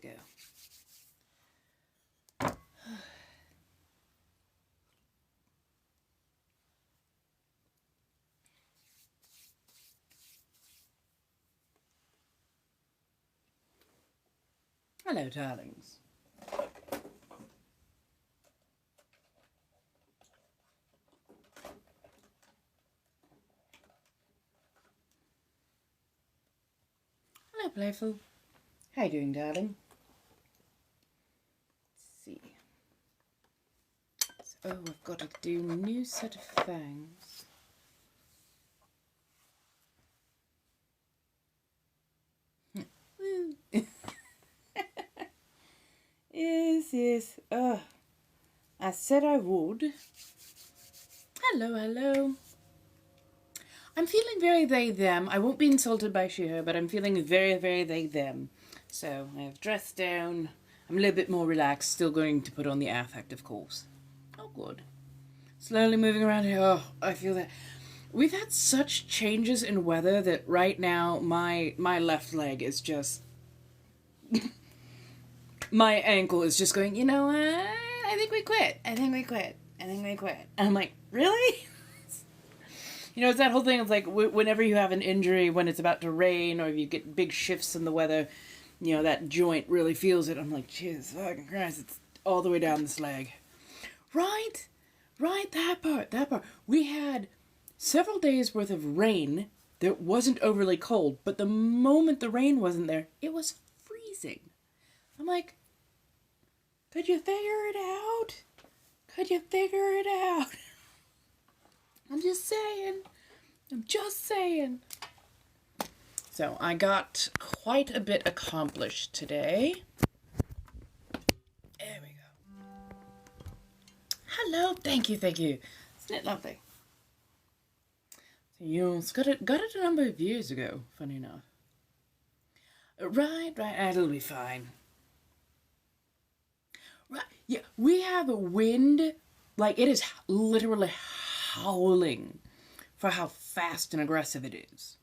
go. Hello, darlings. Hello, Playful. How you doing, darling? Let's see. So, I've got to do a new set of fangs. Woo! Yes. Oh, I said I would. Hello. I'm feeling very they, them. I won't be insulted by she, her, but I'm feeling very, very they, them. So I've dressed down. I'm a little bit more relaxed. Still going to put on the affect, of course. Oh, good. Slowly moving around here. Oh, I feel that. We've had such changes in weather that right now my left leg is just... my ankle is just going, you know what? I think we quit. And I'm like, really? You know, it's that whole thing of like, whenever you have an injury, when it's about to rain, or if you get big shifts in the weather, you know, that joint really feels it. I'm like, Jesus fucking Christ, it's all the way down this leg. Right, that part. We had several days worth of rain that wasn't overly cold, but the moment the rain wasn't there, it was freezing. I'm like, could you figure it out? I'm just saying. So I got quite a bit accomplished today. There we go. Hello, thank you. Isn't it lovely? So you got it a number of years ago, funny enough. Right, it'll be fine. Right, yeah, we have a wind, like it is literally howling for how fast and aggressive it is.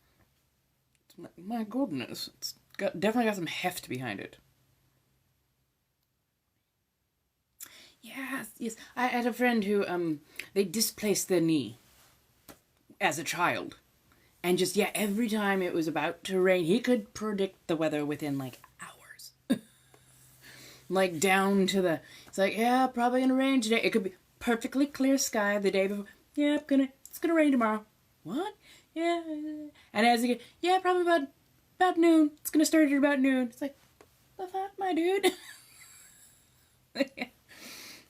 My goodness, it's definitely got some heft behind it. Yes. I had a friend who, they displaced their knee as a child. And just, every time it was about to rain, he could predict the weather within, like, hours. Like, down to the, it's like, probably gonna rain today. It could be perfectly clear sky the day before. It's gonna rain tomorrow. What? Yeah. And as you get, probably about noon. It's gonna start at about noon. It's like, the fuck, my dude?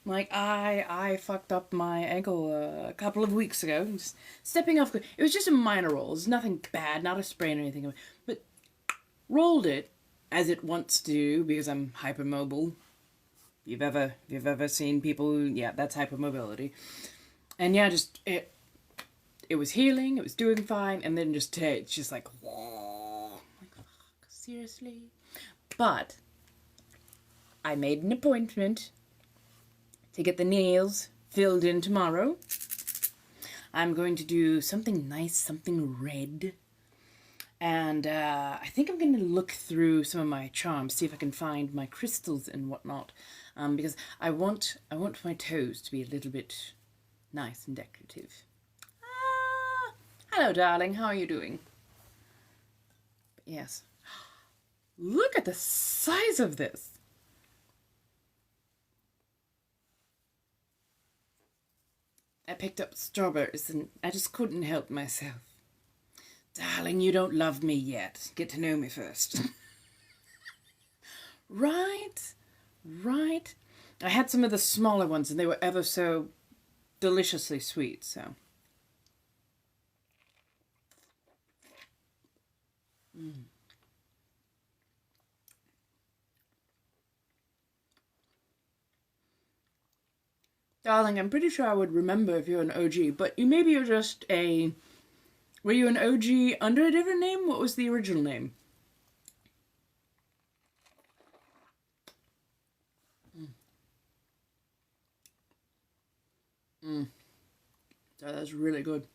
Like, I fucked up my ankle a couple of weeks ago. Just stepping off. It was just a minor roll. It was nothing bad, not a sprain or anything. But rolled it, as it wants to do, because I'm hypermobile. If you've ever seen people, that's hypermobility. And just, it was healing, it was doing fine, and then just today, it's just like, whoa. Like, fuck, seriously? But I made an appointment to get the nails filled in tomorrow. I'm going to do something nice, something red. And I think I'm going to look through some of my charms, see if I can find my crystals and whatnot. Because I want my toes to be a little bit nice and decorative. Hello, darling. How are you doing? But yes. Look at the size of this. I picked up strawberries and I just couldn't help myself. Darling, you don't love me yet. Get to know me first. Right. I had some of the smaller ones and they were ever so deliciously sweet, so. Darling, I'm pretty sure I would remember if you're an OG, but maybe you're just a... Were you an OG under a different name? What was the original name? Oh, that's really good.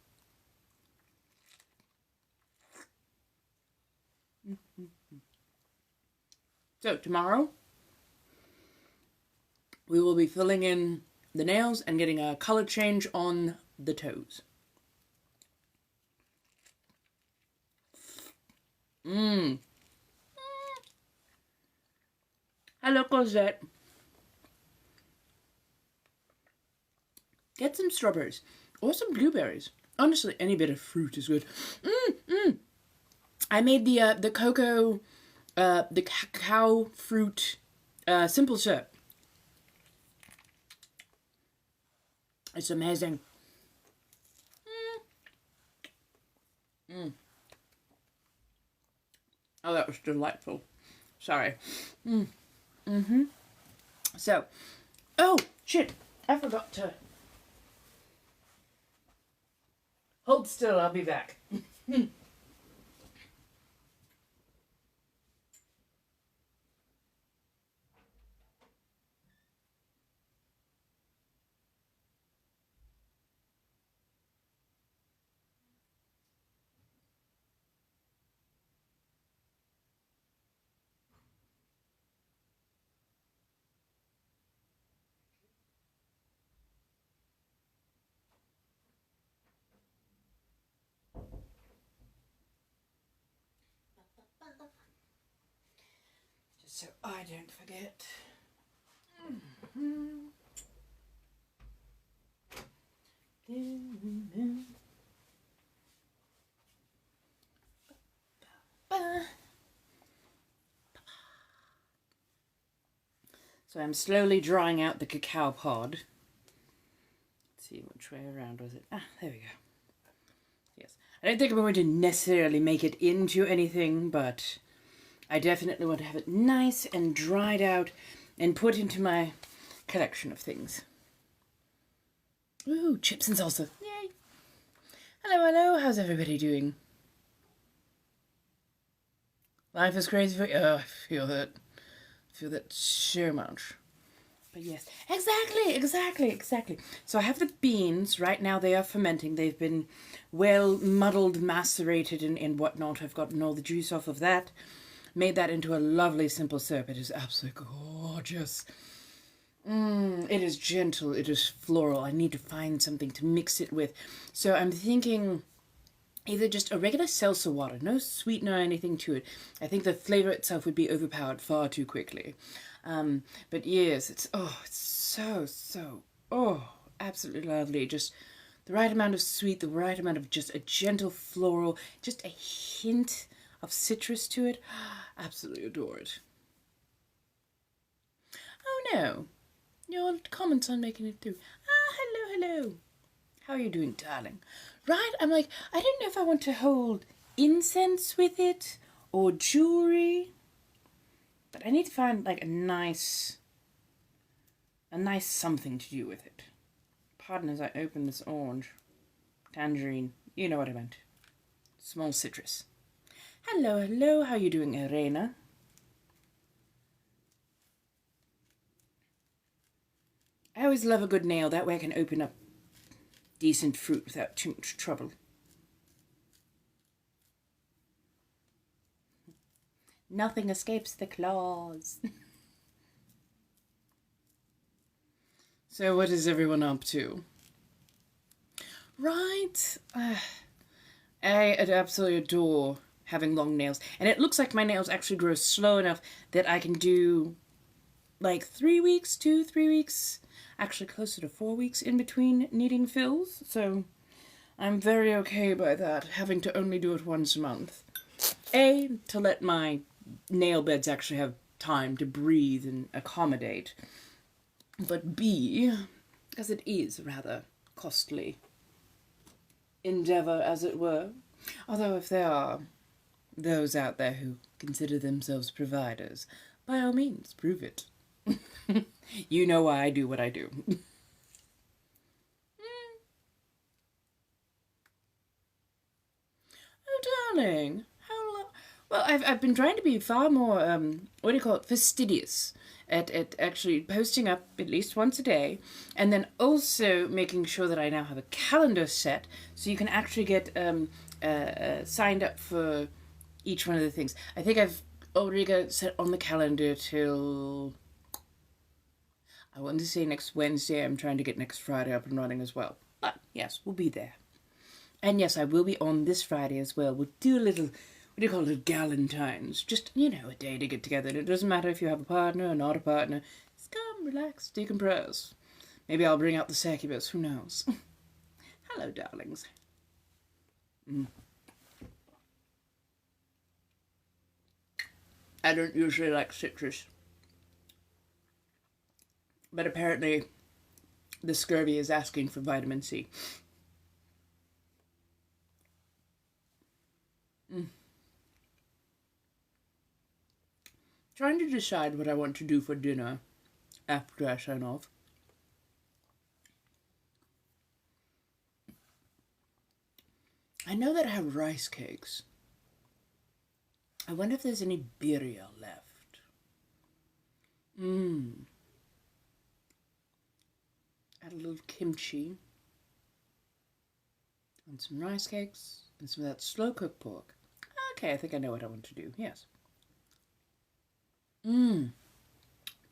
So, tomorrow, we will be filling in the nails and getting a color change on the toes. Hello, Cosette. Get some strawberries or some blueberries. Honestly, any bit of fruit is good. I made the cocoa, the cacao fruit simple syrup. It's amazing. Oh, that was delightful. Sorry. So, oh, shit. I forgot to. Hold still, I'll be back. Just so I don't forget. So I'm slowly drying out the cacao pod. Let's see, which way around was it? Ah, there we go. Yes. I don't think I'm going to necessarily make it into anything, but I definitely want to have it nice and dried out and put into my collection of things. Ooh, chips and salsa. Yay. Hello, hello. How's everybody doing? Life is crazy for you. Oh, I feel that. I feel that so much. But yes, exactly. So I have the beans. Right now they are fermenting. They've been well muddled, macerated and whatnot. I've gotten all the juice off of that. Made that into a lovely simple syrup. It is absolutely gorgeous. It is gentle. It is floral. I need to find something to mix it with. So I'm thinking either just a regular seltzer water, no sweetener or anything to it. I think the flavor itself would be overpowered far too quickly. But yes, it's so, absolutely lovely. Just the right amount of sweet, the right amount of just a gentle floral, just a hint of citrus to it. Absolutely adore it. Oh no, your comments on making it through. Ah, hello. How are you doing, darling? Right, I'm like, I don't know if I want to hold incense with it or jewelry. But I need to find like a nice something to do with it. Pardon as I open this orange. Tangerine. You know what I meant. Small citrus. Hello. How you doing, Irena? I always love a good nail. That way I can open up decent fruit without too much trouble. Nothing escapes the claws. So what is everyone up to? Right. I absolutely adore having long nails. And it looks like my nails actually grow slow enough that I can do like 3 weeks, 3 weeks, actually closer to 4 weeks in between needing fills. So I'm very okay by that, having to only do it once a month. A, to let my nail beds actually have time to breathe and accommodate. But B, because it is a rather costly endeavor, as it were. Although if there are those out there who consider themselves providers, by all means, prove it. You know why I do what I do. Oh, darling. How long? Well, I've been trying to be far more, what do you call it, fastidious at actually posting up at least once a day, and then also making sure that I now have a calendar set so you can actually get signed up for each one of the things. I think I've already got it set on the calendar till I wanted to say next Wednesday. I'm trying to get next Friday up and running as well. But yes, we'll be there. And yes, I will be on this Friday as well. We'll do a little, what do you call it, Galentine's. Just, you know, a day to get together. And it doesn't matter if you have a partner or not a partner. Just come, relax, decompress. Maybe I'll bring out the succubus, who knows. Hello, darlings. I don't usually like citrus. But apparently, the scurvy is asking for vitamin C. Trying to decide what I want to do for dinner after I sign off. I know that I have rice cakes. I wonder if there's any birria left. Add a little kimchi. And some rice cakes. And some of that slow-cooked pork. Okay, I think I know what I want to do. Yes.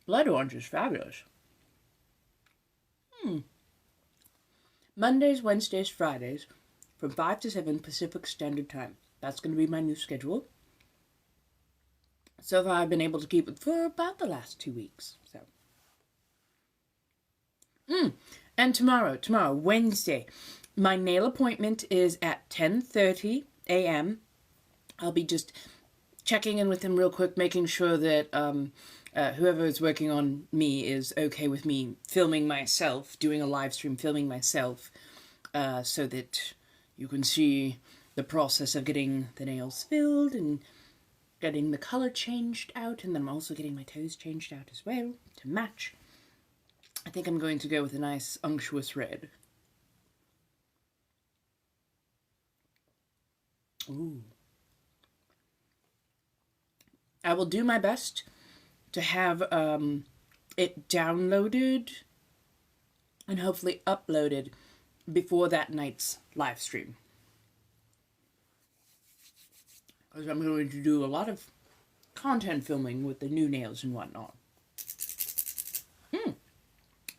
Blood orange is fabulous. Mondays, Wednesdays, Fridays, from 5 to 7 Pacific Standard Time. That's going to be my new schedule. So far, I've been able to keep it for about the last 2 weeks. So, and tomorrow, Wednesday, my nail appointment is at 10:30 a.m. I'll be just checking in with him real quick, making sure that whoever is working on me is okay with me filming myself, doing a live stream, filming myself, so that you can see the process of getting the nails filled and getting the color changed out, and then I'm also getting my toes changed out as well to match. I think I'm going to go with a nice unctuous red. Ooh. I will do my best to have it downloaded and hopefully uploaded before that night's live stream. Because I'm going to do a lot of content filming with the new nails and whatnot.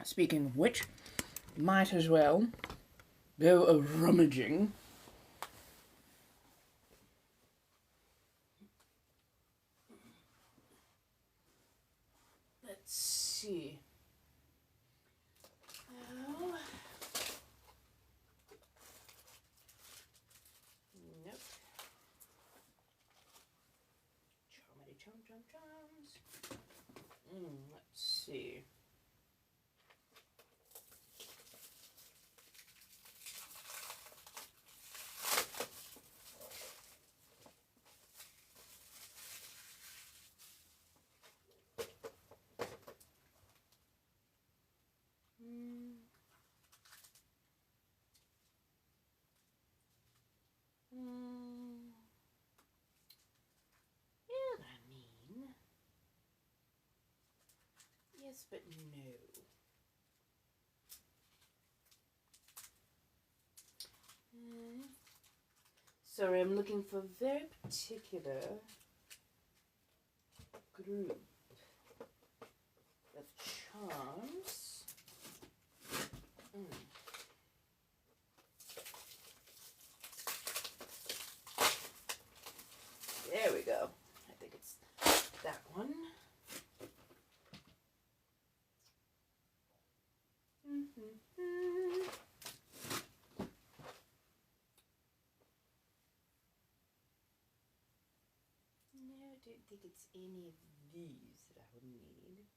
Speaking of which, might as well go a-rummaging. Let's see. Oh. Nope. Chomity chom chom choms. Let's see. Yes, but no. Sorry, I'm looking for a very particular group of charms. There we go. I think it's that one. No, I don't think it's any of these that I would need.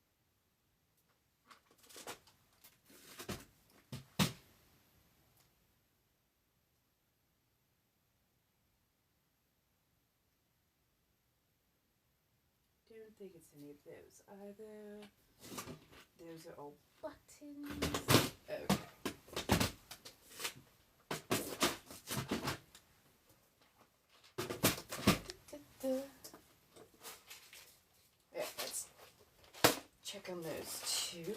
Don't think it's any of those either. Those are all buttons. Okay. Yeah, let's check on those two.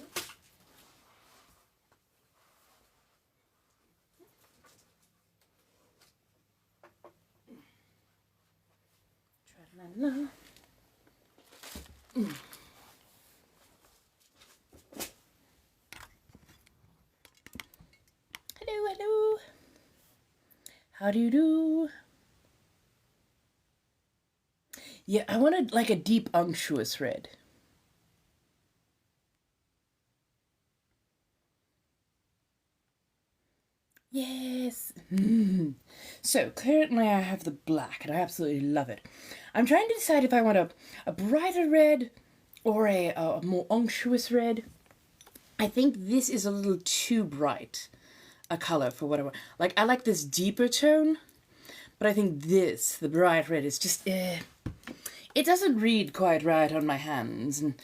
Tra-la-la. How do you do? Yeah, I wanted like a deep unctuous red. Yes. So currently I have the black and I absolutely love it. I'm trying to decide if I want a brighter red or a more unctuous red. I think this is a little too bright a color for what I want. Like, I like this deeper tone, but I think this, the bright red, is just, it doesn't read quite right on my hands. And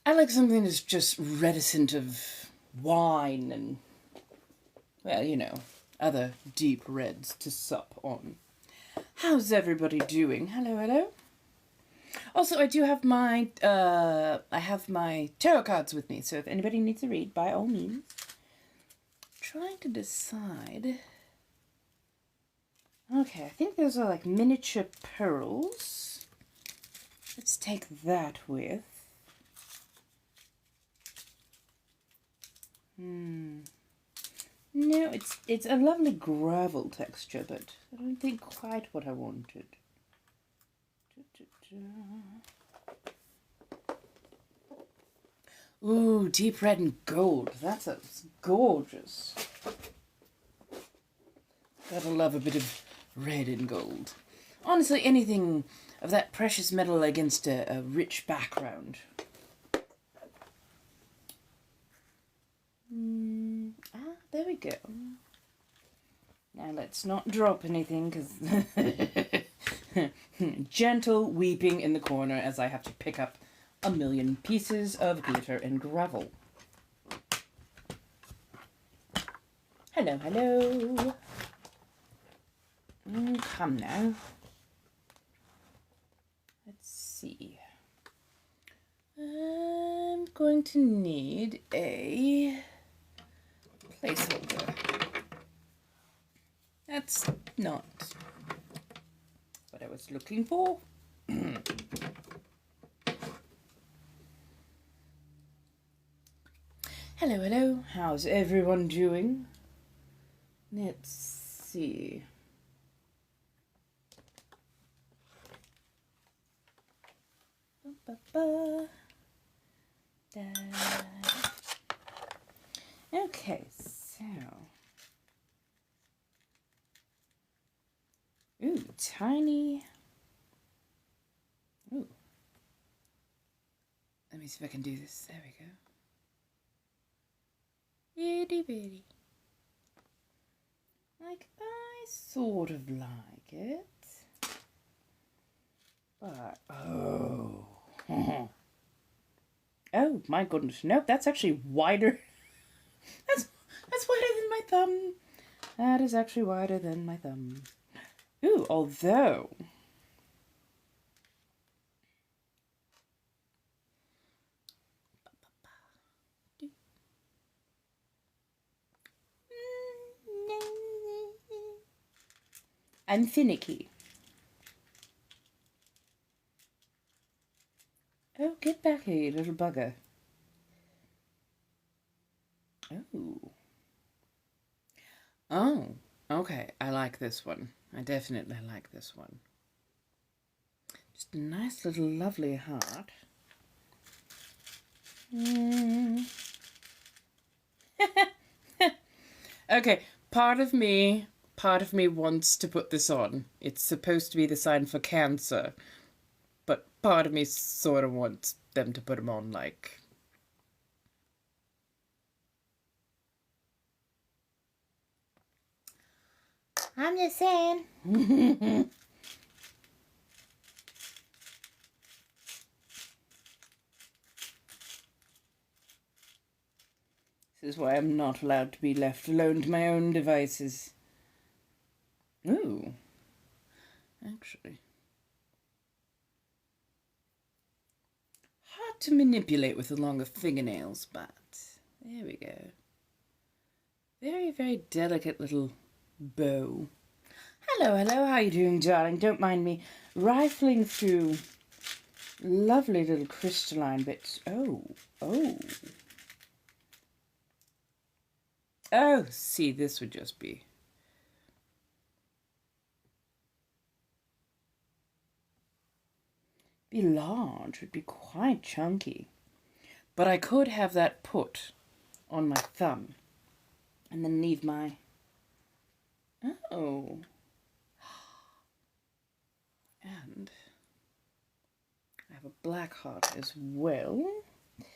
I like something that's just reticent of wine and, well, you know, other deep reds to sup on. How's everybody doing? Hello, hello. Also, I do have my, tarot cards with me, so if anybody needs a read, by all means. Trying to decide. Okay, I think those are like miniature pearls. Let's take that with. No, it's a lovely gravel texture, but I don't think quite what I wanted. Ooh, deep red and gold. That's gorgeous. Gotta love a bit of red and gold. Honestly, anything of that precious metal against a rich background. There we go. Now let's not drop anything, because gentle weeping in the corner as I have to pick up a million pieces of glitter and gravel. Hello, hello. Come now. Let's see. I'm going to need a placeholder. That's not what I was looking for. Hello, hello. How's everyone doing? Let's see. Okay, so. Ooh, tiny. Ooh. Let me see if I can do this. There we go. Itty bitty. Like, I sort of like it. But, oh. Oh, my goodness. Nope, that's actually wider. That's wider than my thumb. That is actually wider than my thumb. Ooh, although. I'm finicky. Oh, get back here, you little bugger. Oh. Oh, okay. I like this one. I definitely like this one. Just a nice little lovely heart. Okay, part of me wants to put this on. It's supposed to be the sign for Cancer, but part of me sort of wants them to put them on, like. I'm just saying. This is why I'm not allowed to be left alone to my own devices. Ooh. Actually. Hard to manipulate with the longer fingernails, but there we go. Very, very delicate little bow. Hello, hello, how you doing, darling? Don't mind me rifling through lovely little crystalline bits. Oh. Oh, see, this would just be Be large. It would be quite chunky. But I could have that put on my thumb and then leave my... Oh. And I have a black heart as well. Let's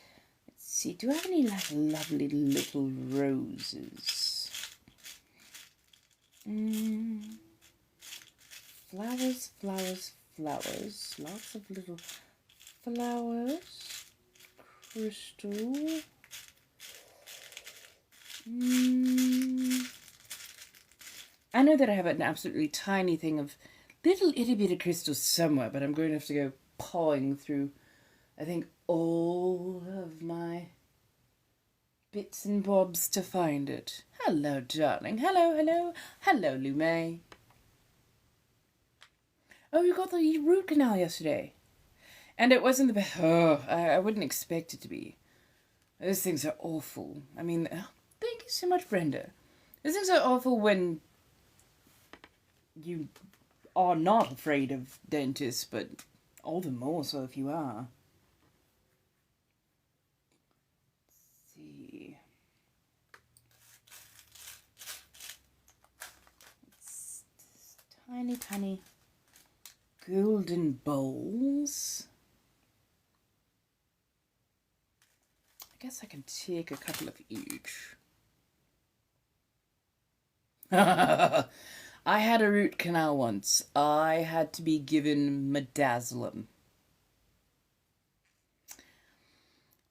see, do I have any like lovely little roses? Flowers, flowers, flowers. Lots of little flowers. Crystal. I know that I have an absolutely tiny thing of little itty bitty crystals somewhere, but I'm going to have to go pawing through, I think, all of my bits and bobs to find it. Hello, darling. Hello, hello. Hello, Lume. Oh, you got the root canal yesterday. And it wasn't the best. Oh, I wouldn't expect it to be. Those things are awful. I mean, thank you so much, Brenda. Those things are awful when you are not afraid of dentists, but all the more so if you are. Let's see. It's tiny, tiny golden bowls. I guess I can take a couple of each. I had a root canal once. I had to be given midazolam.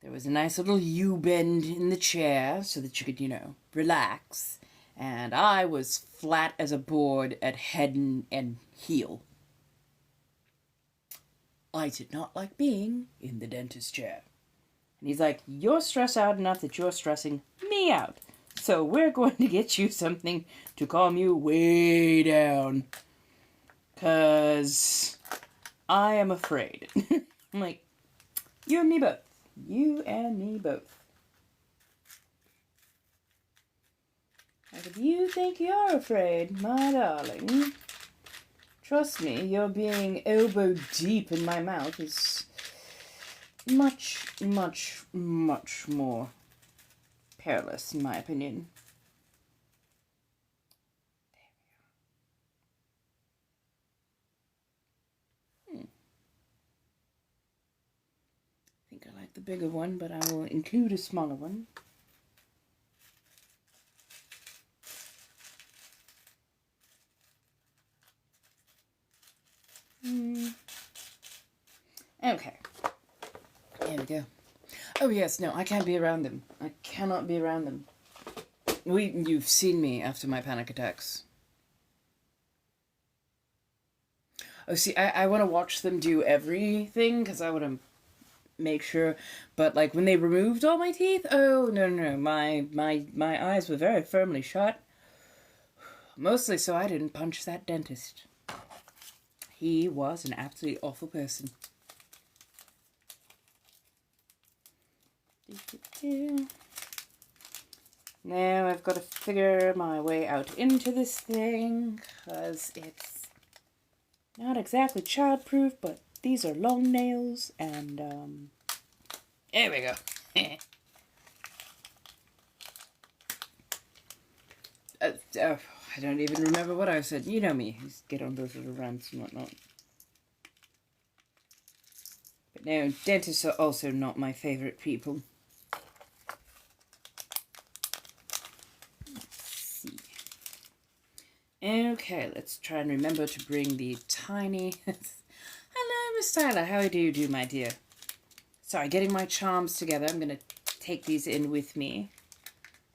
There was a nice little U-bend in the chair so that you could, you know, relax. And I was flat as a board at head and heel. I did not like being in the dentist chair. And he's like, you're stressed out enough that you're stressing me out. So we're going to get you something to calm you way down. 'Cause I am afraid. I'm like, you and me both. You and me both. Like, if you think you're afraid, my darling, trust me, your being elbow deep in my mouth is much, much, much more perilous, in my opinion. There we are. I think I like the bigger one, but I will include a smaller one. Okay. There we go. Oh yes, no, I can't be around them. I cannot be around them. You've seen me after my panic attacks. Oh, see, I want to watch them do everything, because I want to make sure, but like when they removed all my teeth, oh, no, my eyes were very firmly shut. Mostly so I didn't punch that dentist. He was an absolutely awful person. Now I've got to figure my way out into this thing, because it's not exactly childproof, but these are long nails, and there we go. I don't even remember what I said. You know me, I just get on those little rants and whatnot. But no, dentists are also not my favorite people. Okay, let's try and remember to bring the tiny... Hello, Miss Tyler. How do you do, my dear? Sorry, getting my charms together. I'm going to take these in with me.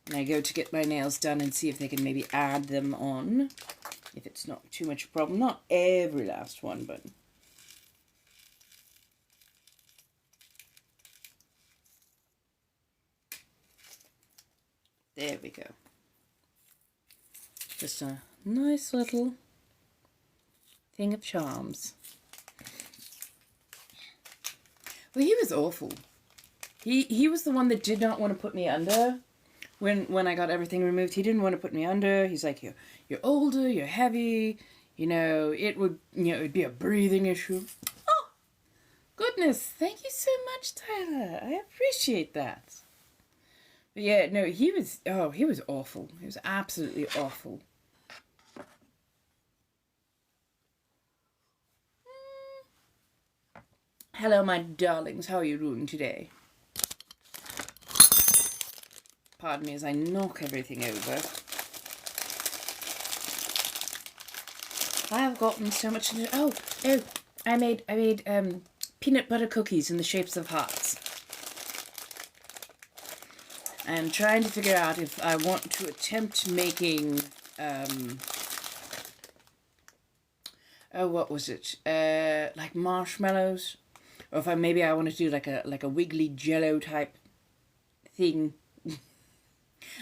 And I go to get my nails done and see if they can maybe add them on. If it's not too much of a problem. Not every last one, but... There we go. Just a nice little thing of charms. Well, he was awful. He was the one that did not want to put me under when I got everything removed. He didn't want to put me under. He's like, you're older, you're heavy, you know, it'd be a breathing issue. Oh! Goodness, thank you so much, Tyler. I appreciate that. But yeah, no, he was awful. He was absolutely awful. Hello, my darlings. How are you doing today? Pardon me as I knock everything over. I have gotten so much. Oh, I made peanut butter cookies in the shapes of hearts. I'm trying to figure out if I want to attempt making what was it? Like marshmallows, or if I want to do like a wiggly Jello type thing.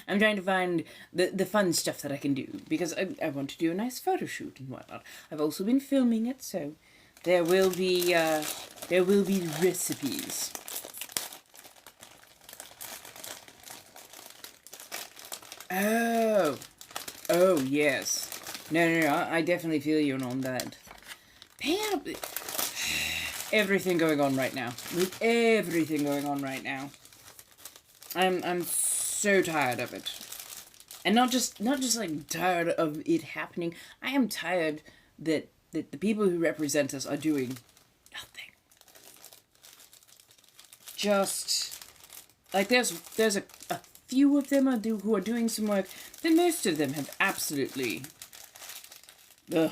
I'm trying to find the fun stuff that I can do, because I want to do a nice photo shoot and whatnot. I've also been filming it, so there will be recipes. Oh yes. No, I definitely feel you on that. Everything going on right now. With everything going on right now. I'm so tired of it. And not just like tired of it happening. I am tired that the people who represent us are doing nothing. Just like there's a few of them who are doing some work. Then most of them have absolutely. Ugh.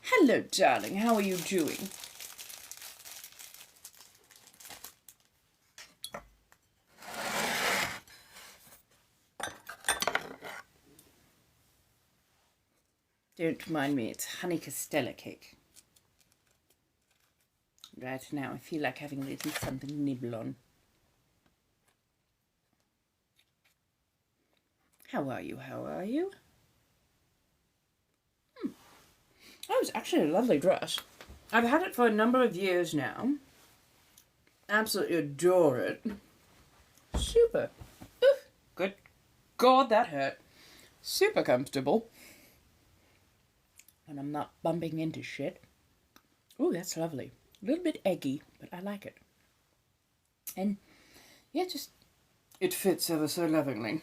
Hello, darling. How are you doing? Don't mind me, it's honey castella cake. Right now, I feel like having a little something to nibble on. How are you? Oh, it's actually a lovely dress. I've had it for a number of years now. Absolutely adore it. Super. Oof. Good God, that hurt. Super comfortable. And I'm not bumping into shit. Oh, that's lovely. A little bit eggy, but I like it. And yeah, just it fits ever so lovingly.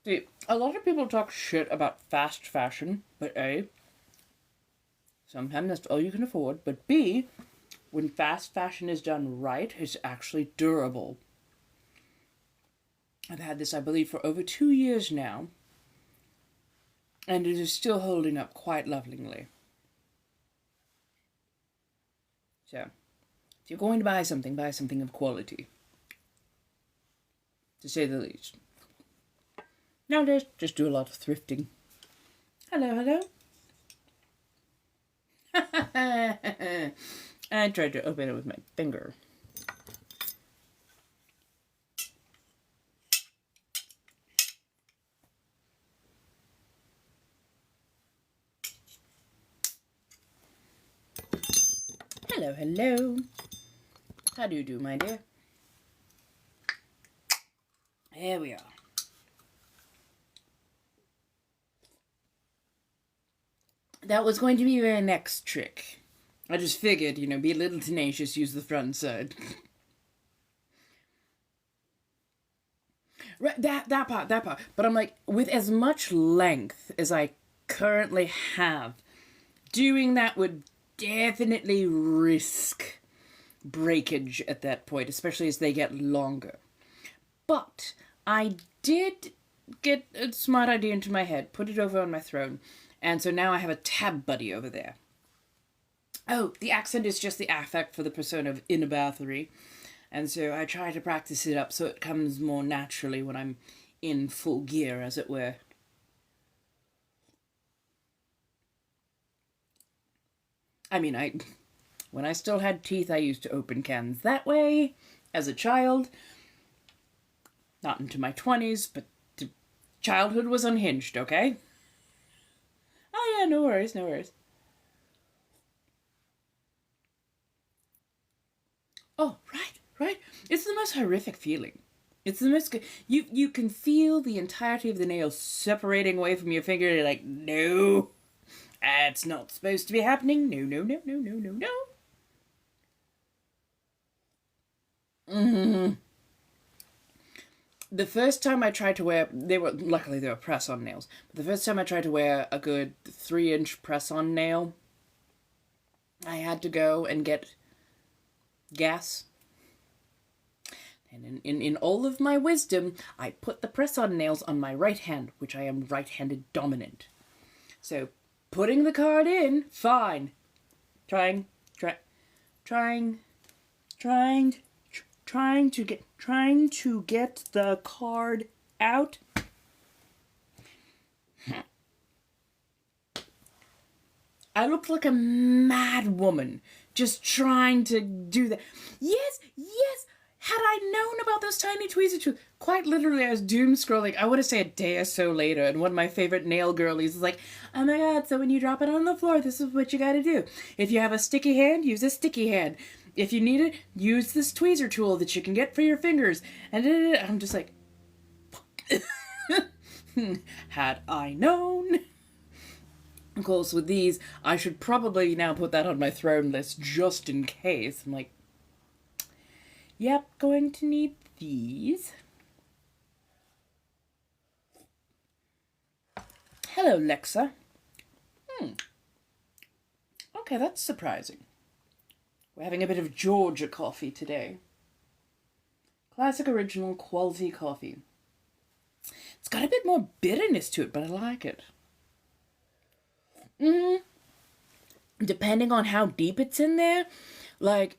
See, a lot of people talk shit about fast fashion, but A, sometimes that's all you can afford, but B, when fast fashion is done right, it's actually durable. I've had this, I believe, for over 2 years now, and it is still holding up quite lovingly. So, if you're going to buy something of quality, to say the least. Nowadays, just do a lot of thrifting. Hello. I tried to open it with my finger. Hello. How do you do, my dear? Here we are. That was going to be your next trick. I just figured, be a little tenacious, use the front side. Right, that part. But I'm like, with as much length as I currently have, doing that would definitely risk breakage at that point, especially as they get longer. But I did get a smart idea into my head, put it over on my throne, and so now I have a tab buddy over there. Oh, the accent is just the affect for the persona of in a bathery. And so I try to practice it up so it comes more naturally when I'm in full gear, as it were. I mean, when I still had teeth, I used to open cans that way as a child. Not into my 20s, but childhood was unhinged, okay? Oh yeah, no worries. Oh, right. It's the most horrific feeling. It's the most... You can feel the entirety of the nail separating away from your finger. You're like, no, That's not supposed to be happening. No, no, no, no, no, no, no. The first time I tried to wear, luckily they were press-on nails, but the first time I tried to wear a good 3-inch press-on nail, I had to go and get gas. And in all of my wisdom, I put the press-on nails on my right hand, which I am right-handed dominant. So, putting the card in, fine. Trying to get the card out. I looked like a mad woman just trying to do that. Yes. Had I known about those tiny tweezer tools, quite literally I was doom scrolling, I want to say a day or so later, and one of my favorite nail girlies is like, oh my god, so when you drop it on the floor, this is what you gotta do. If you have a sticky hand, use a sticky hand. If you need it, use this tweezer tool that you can get for your fingers. And I'm just like, fuck. Had I known. Of course, with these, I should probably now put that on my throne list just in case. I'm like, yep, going to need these. Hello, Lexa. Okay, that's surprising. We're having a bit of Georgia coffee today. Classic, original, quality coffee. It's got a bit more bitterness to it, but I like it. Depending on how deep it's in there, like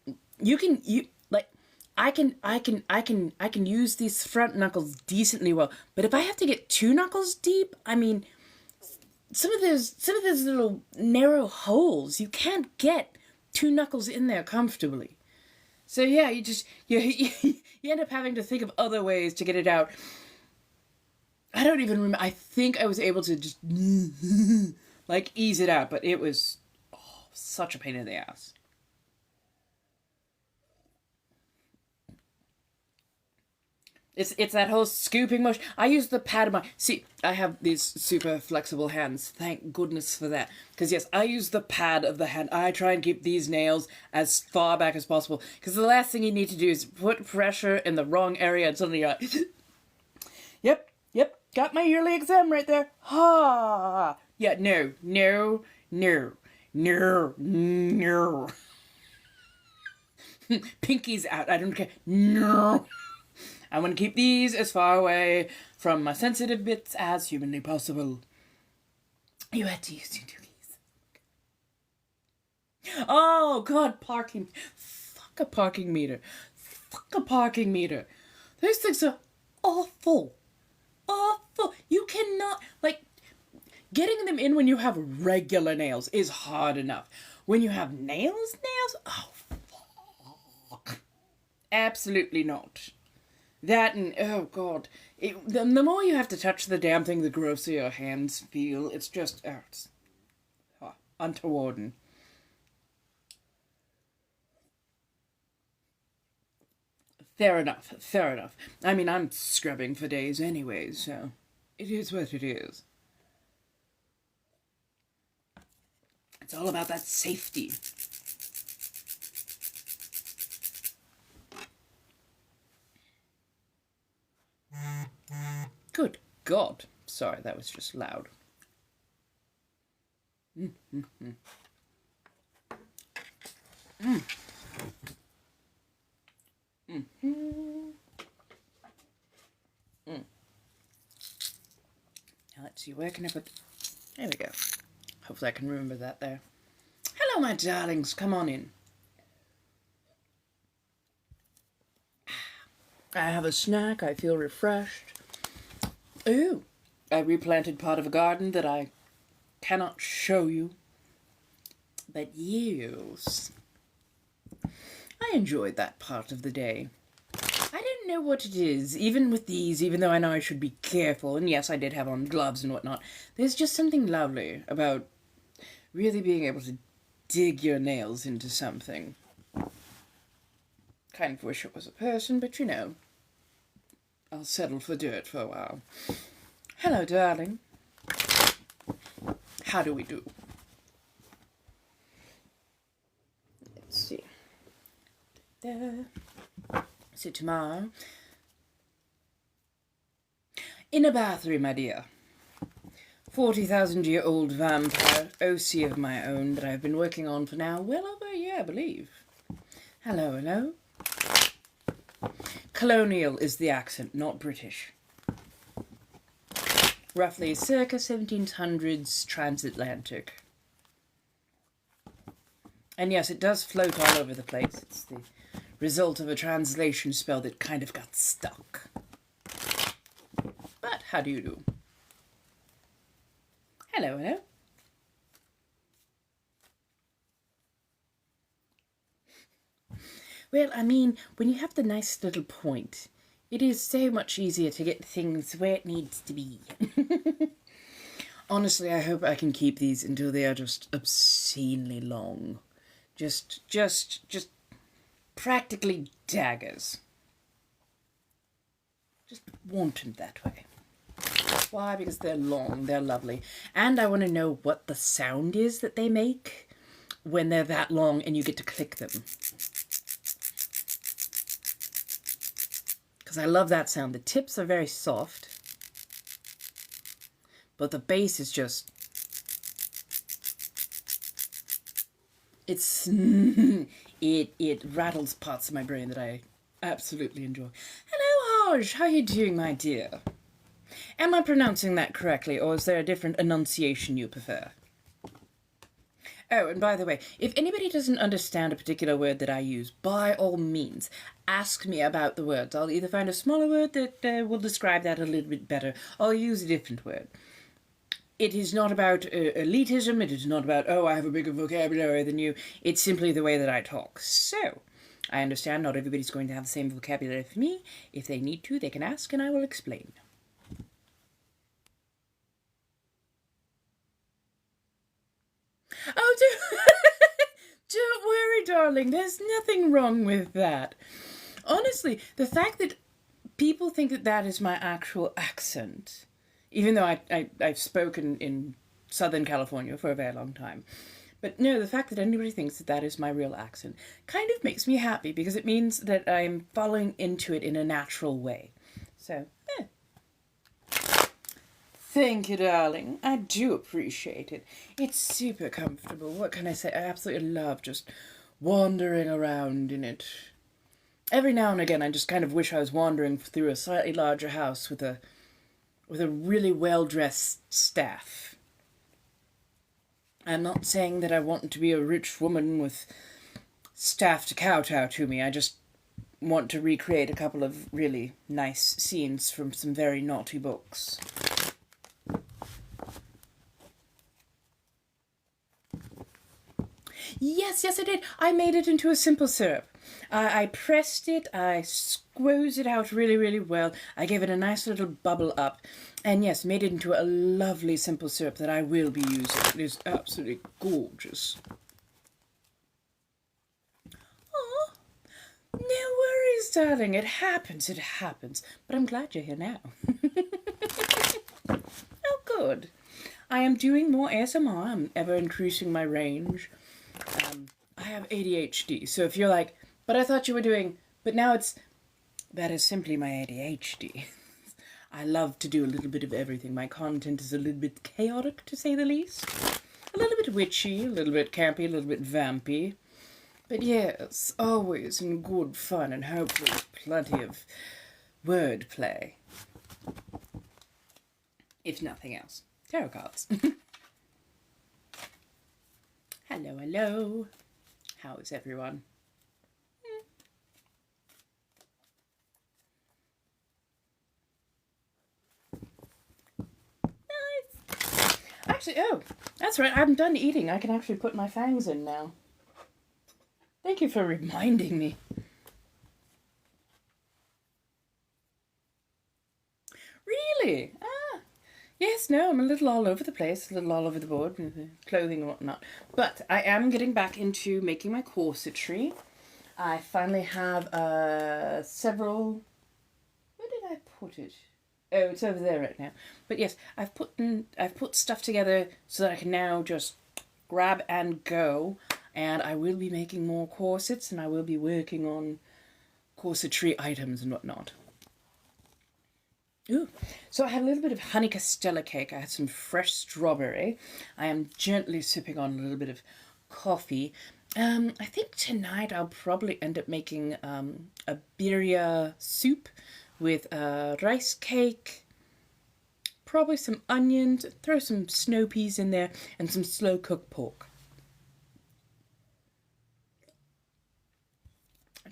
I can use these front knuckles decently well, but if I have to get 2 knuckles deep, I mean, some of those little narrow holes, you can't get 2 knuckles in there comfortably. So yeah, you end up having to think of other ways to get it out. I don't even remember. I think I was able to just like ease it out, but it was such a pain in the ass. It's that whole scooping motion. I use the pad of my... See, I have these super flexible hands. Thank goodness for that. Because yes, I use the pad of the hand. I try and keep these nails as far back as possible. Because the last thing you need to do is put pressure in the wrong area and suddenly you're like... Yep. Got my yearly exam right there. Ha! Yeah, no. Pinky's out. I don't care. No. I want to keep these as far away from my sensitive bits as humanly possible. You had to use your keys. Oh, God, parking. Fuck a parking meter. Those things are awful. You cannot, getting them in when you have regular nails is hard enough. When you have nails, oh, fuck. Absolutely not. That and, oh god, the more you have to touch the damn thing, the grosser your hands feel. It's just, it's untoward. Fair enough. I mean, I'm scrubbing for days anyway, so it is what it is. It's all about that safety. Good God. Sorry, that was just loud. Now let's see, where can I put... There we go. Hopefully I can remember that there. Hello, my darlings. Come on in. I have a snack. I feel refreshed. Ooh, I replanted part of a garden that I cannot show you. But yes, I enjoyed that part of the day. I don't know what it is, even with these, even though I know I should be careful. And yes, I did have on gloves and whatnot. There's just something lovely about really being able to dig your nails into something. Kind of wish it was a person, but you know, I'll settle for dirt for a while. Hello, darling. How do we do? So tomorrow, in a bathroom, my dear. 40,000-year-old vampire OC of my own that I've been working on for now well over a year, I believe. Hello, hello. Colonial is the accent, not British. Roughly circa 1700s transatlantic. And yes, it does float all over the place. It's the result of a translation spell that kind of got stuck. But how do you do? Hello, hello. Well, I mean, when you have the nice little point, it is so much easier to get things where it needs to be. Honestly, I hope I can keep these until they are just obscenely long. Just practically daggers. Just want them that way. Why? Because they're long, they're lovely. And I want to know what the sound is that they make when they're that long and you get to click them. Because I love that sound. The tips are very soft, but the bass is just... It's... it rattles parts of my brain that I absolutely enjoy. Hello, Haj! How are you doing, my dear? Am I pronouncing that correctly, or is there a different enunciation you prefer? Oh, and by the way, if anybody doesn't understand a particular word that I use, by all means, ask me about the words. I'll either find a smaller word that will describe that a little bit better, or I'll use a different word. It is not about elitism, it is not about, oh, I have a bigger vocabulary than you. It's simply the way that I talk. So, I understand not everybody's going to have the same vocabulary for me. If they need to, they can ask and I will explain. Oh, don't worry, darling. There's nothing wrong with that. Honestly, the fact that people think that that is my actual accent, even though I've spoken in Southern California for a very long time, but no, the fact that anybody thinks that that is my real accent kind of makes me happy because it means that I'm following into it in a natural way. So, Thank you, darling. I do appreciate it. It's super comfortable. What can I say? I absolutely love just wandering around in it. Every now and again, I just kind of wish I was wandering through a slightly larger house with a really well-dressed staff. I'm not saying that I want to be a rich woman with staff to kowtow to me. I just want to recreate a couple of really nice scenes from some very naughty books. Yes, I did. I made it into a simple syrup. I pressed it, I squoze it out really, really well. I gave it a nice little bubble up. And yes, made it into a lovely simple syrup that I will be using. It is absolutely gorgeous. Oh, no worries, darling. It happens. But I'm glad you're here now. Oh, good. I am doing more ASMR. I'm ever increasing my range. I have ADHD, so if you're like, but I thought you were doing, but now it's, that is simply my ADHD. I love to do a little bit of everything. My content is a little bit chaotic, to say the least. A little bit witchy, a little bit campy, a little bit vampy. But yes, always in good fun and hopefully plenty of wordplay. If nothing else. Tarot cards. Hello, hello. How is everyone? Nice. Actually, oh, that's right. I'm done eating. I can actually put my fangs in now. Thank you for reminding me. Really? Ah. Yes, no, I'm a little all over the place, a little all over the board with clothing and whatnot. But I am getting back into making my corsetry. I finally have several... Where did I put it? Oh, it's over there right now. But yes, I've put stuff together so that I can now just grab and go. And I will be making more corsets, and I will be working on corsetry items and whatnot. Ooh, so I had a little bit of honey castella cake. I had some fresh strawberry. I am gently sipping on a little bit of coffee. I think tonight I'll probably end up making a birria soup with rice cake, probably some onions, throw some snow peas in there, and some slow cooked pork.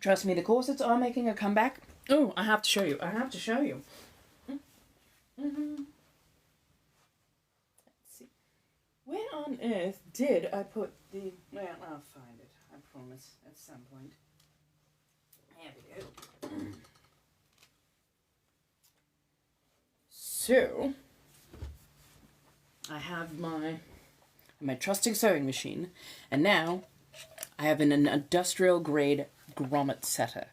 Trust me, the corsets are making a comeback. Oh, I have to show you. I have to show you. Mm-hmm. Let's see. Where on earth did I put the... Well, I'll find it. I promise. At some point. There we go. So, I have my trusting sewing machine, and now I have an industrial grade grommet setter.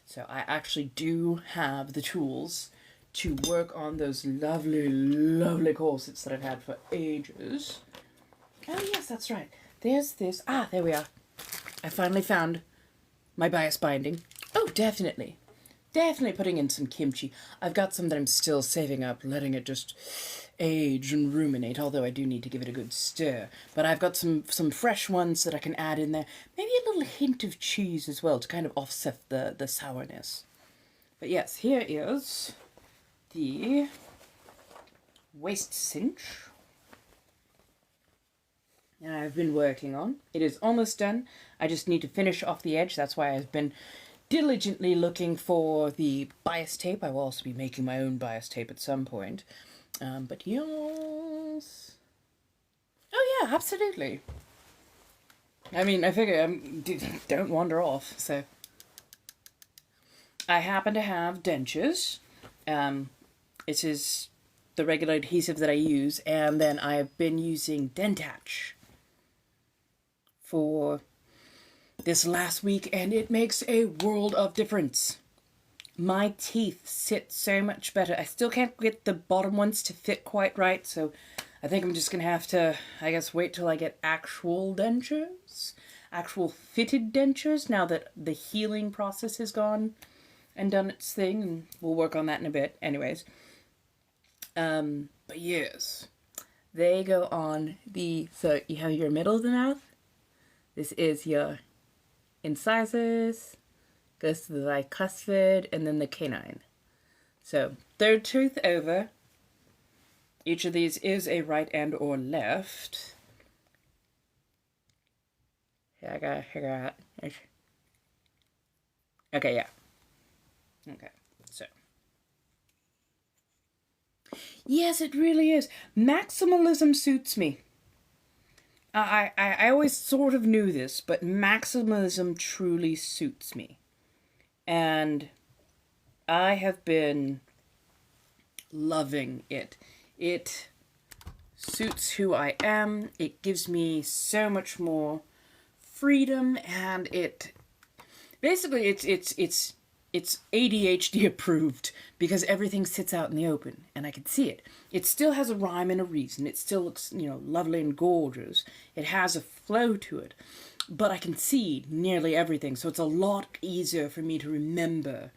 So I actually do have the tools to work on those lovely, lovely corsets that I've had for ages. Oh yes, that's right. There's this. Ah, there we are. I finally found my bias binding. Oh, definitely. Definitely putting in some kimchi. I've got some that I'm still saving up, letting it just age and ruminate, although I do need to give it a good stir. But I've got some fresh ones that I can add in there. Maybe a little hint of cheese as well to kind of offset the sourness. But yes, here is the waist cinch that I've been working on. It is almost done. I just need to finish off the edge. That's why I've been diligently looking for the bias tape. I will also be making my own bias tape at some point. But yes. Oh yeah, absolutely. I mean, I figure don't wander off. So I happen to have dentures. It is the regular adhesive that I use, and then I've been using Dentach for this last week, and it makes a world of difference. My teeth sit so much better. I still can't get the bottom ones to fit quite right, so I think I'm just gonna have to, I guess, wait till I get actual dentures, actual fitted dentures, now that the healing process has gone and done its thing, and we'll work on that in a bit. Anyways, but yes, they go on so you have your middle of the mouth. This is your incisors, goes to the bicuspid, and then the canine. So, third tooth over. Each of these is a right and or left. Yeah, I gotta figure out. Okay, yeah. Okay, so. Yes, it really is. Maximalism suits me. I always sort of knew this, but maximalism truly suits me. And I have been loving it. It suits who I am. It gives me so much more freedom, and it basically it's ADHD approved because everything sits out in the open and I can see it. It still has a rhyme and a reason. It still looks, lovely and gorgeous. It has a flow to it, but I can see nearly everything. So it's a lot easier for me to remember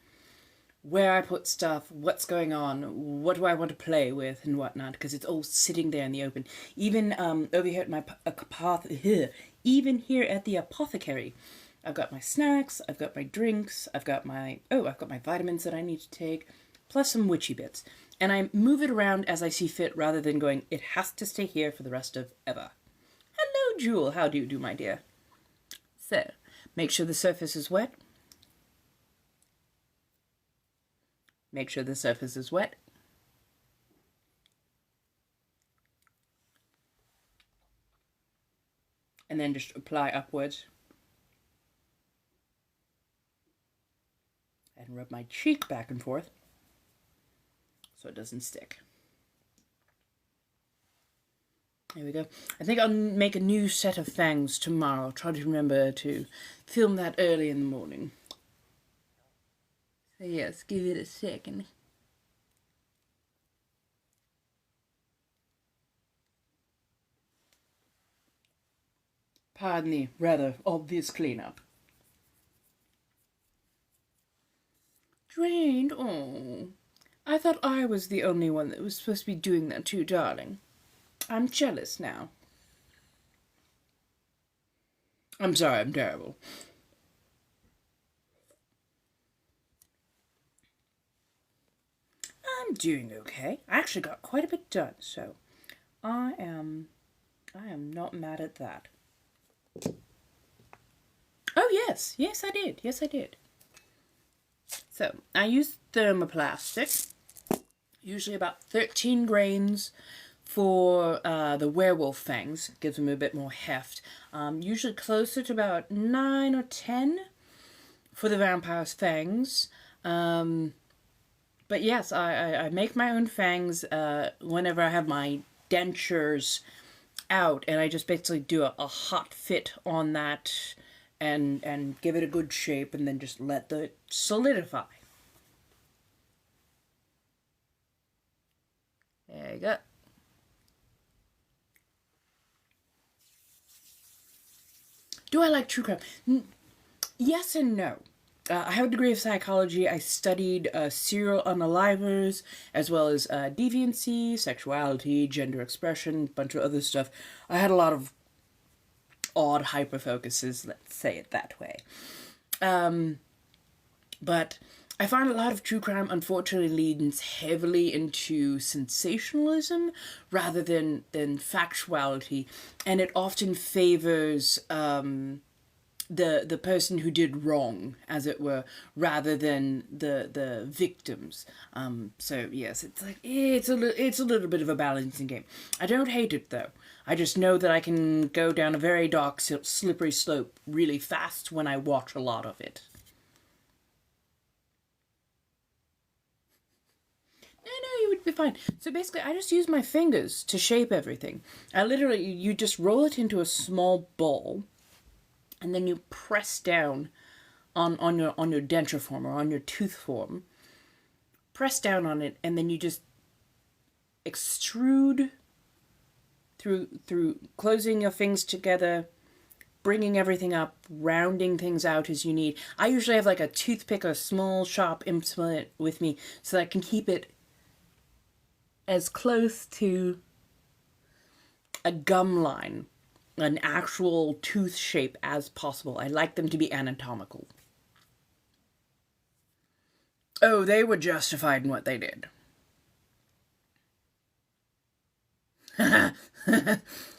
where I put stuff, what's going on, what do I want to play with and whatnot, because it's all sitting there in the open. Even over here at my even here at the apothecary, I've got my snacks, I've got my drinks, I've got my vitamins that I need to take, plus some witchy bits. And I move it around as I see fit rather than going, it has to stay here for the rest of ever. Hello, Jewel. How do you do, my dear? So, make sure the surface is wet. Make sure the surface is wet. And then just apply upwards. And rub my cheek back and forth so it doesn't stick. There we go. I think I'll make a new set of fangs tomorrow. I'll try to remember to film that early in the morning. So yes, give it a second. Pardon the rather obvious cleanup. Drained? Oh, I thought I was the only one that was supposed to be doing that too, darling. I'm jealous now. I'm sorry, I'm terrible. I'm doing okay. I actually got quite a bit done, so I am not mad at that. Oh yes, yes I did. Yes I did. So I used thermoplastic, usually about 13 grains for the werewolf fangs. It gives them a bit more heft. Usually closer to about 9 or 10 for the vampire's fangs. But yes, I make my own fangs whenever I have my dentures out, and I just basically do a hot fit on that and give it a good shape, and then just let it solidify. There you go. Do I like true crime? Yes and no. I have a degree of psychology. I studied serial unalivers, as well as deviancy, sexuality, gender expression, a bunch of other stuff. I had a lot of odd hyperfocuses, let's say it that way. But I find a lot of true crime, unfortunately, leans heavily into sensationalism rather than factuality, and it often favors the person who did wrong, as it were, rather than the victims. So yes, it's like it's a little bit of a balancing game. I don't hate it though. I just know that I can go down a very dark, slippery slope really fast when I watch a lot of it. No, you would be fine. So basically, I just use my fingers to shape everything. You just roll it into a small ball, and then you press down on your denture form or on your tooth form. Press down on it, and then you just extrude through closing your fingers together, bringing everything up, rounding things out as you need. I usually have like a toothpick or a small sharp implement with me so that I can keep it as close to a gum line, an actual tooth shape as possible. I like them to be anatomical. Oh, they were justified in what they did.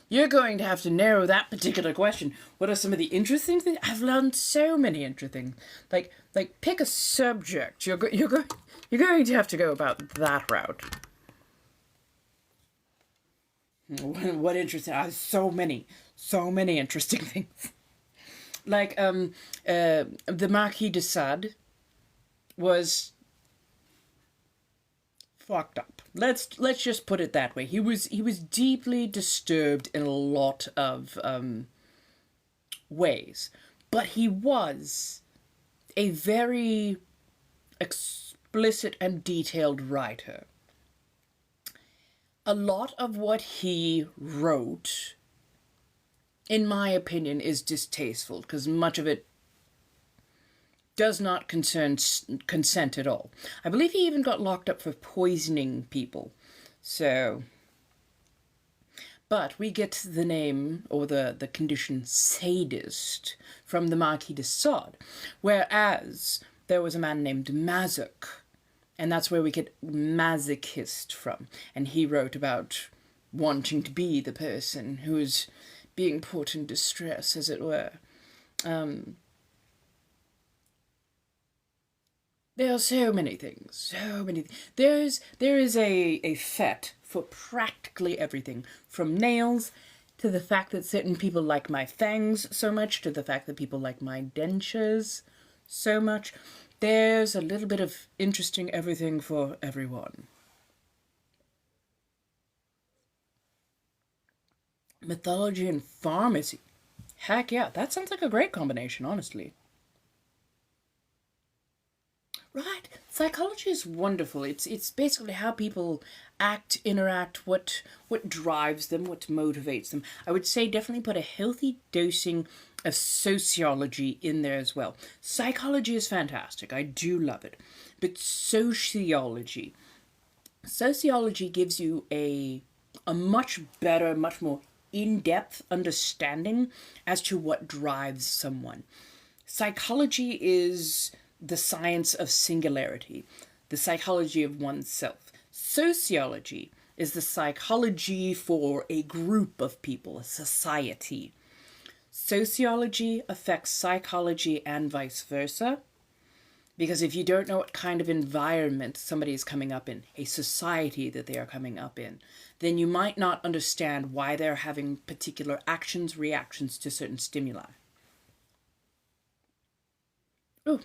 You're going to have to narrow that particular question. What are some of the interesting things? I've learned so many interesting. Like pick a subject. You're going to have to go about that route. What interesting? So many interesting things. Like the Marquis de Sade was fucked up. Let's just put it that way. He was deeply disturbed in a lot of ways, but he was a very explicit and detailed writer. A lot of what he wrote, in my opinion, is distasteful because much of it does not concern consent at all. I believe he even got locked up for poisoning people. So, but we get the name or the condition sadist from the Marquis de Sade, whereas there was a man named Masoch, and that's where we get masochist from. And he wrote about wanting to be the person who is being put in distress, as it were. There are so many things, There is a fet for practically everything, from nails to the fact that certain people like my fangs so much, to the fact that people like my dentures so much. There's a little bit of interesting everything for everyone. Mythology and pharmacy. Heck yeah, that sounds like a great combination, honestly. Right? Psychology is wonderful. It's basically how people act, interact, what drives them, what motivates them. I would say definitely put a healthy dosing of sociology in there as well. Psychology is fantastic. I do love it. But sociology gives you a much better, much more in-depth understanding as to what drives someone. Psychology is the science of singularity, the psychology of oneself. Sociology is the psychology for a group of people, a society. Sociology affects psychology and vice versa. Because if you don't know what kind of environment somebody is coming up in, a society that they are coming up in, then you might not understand why they're having particular actions, reactions to certain stimuli. Ooh.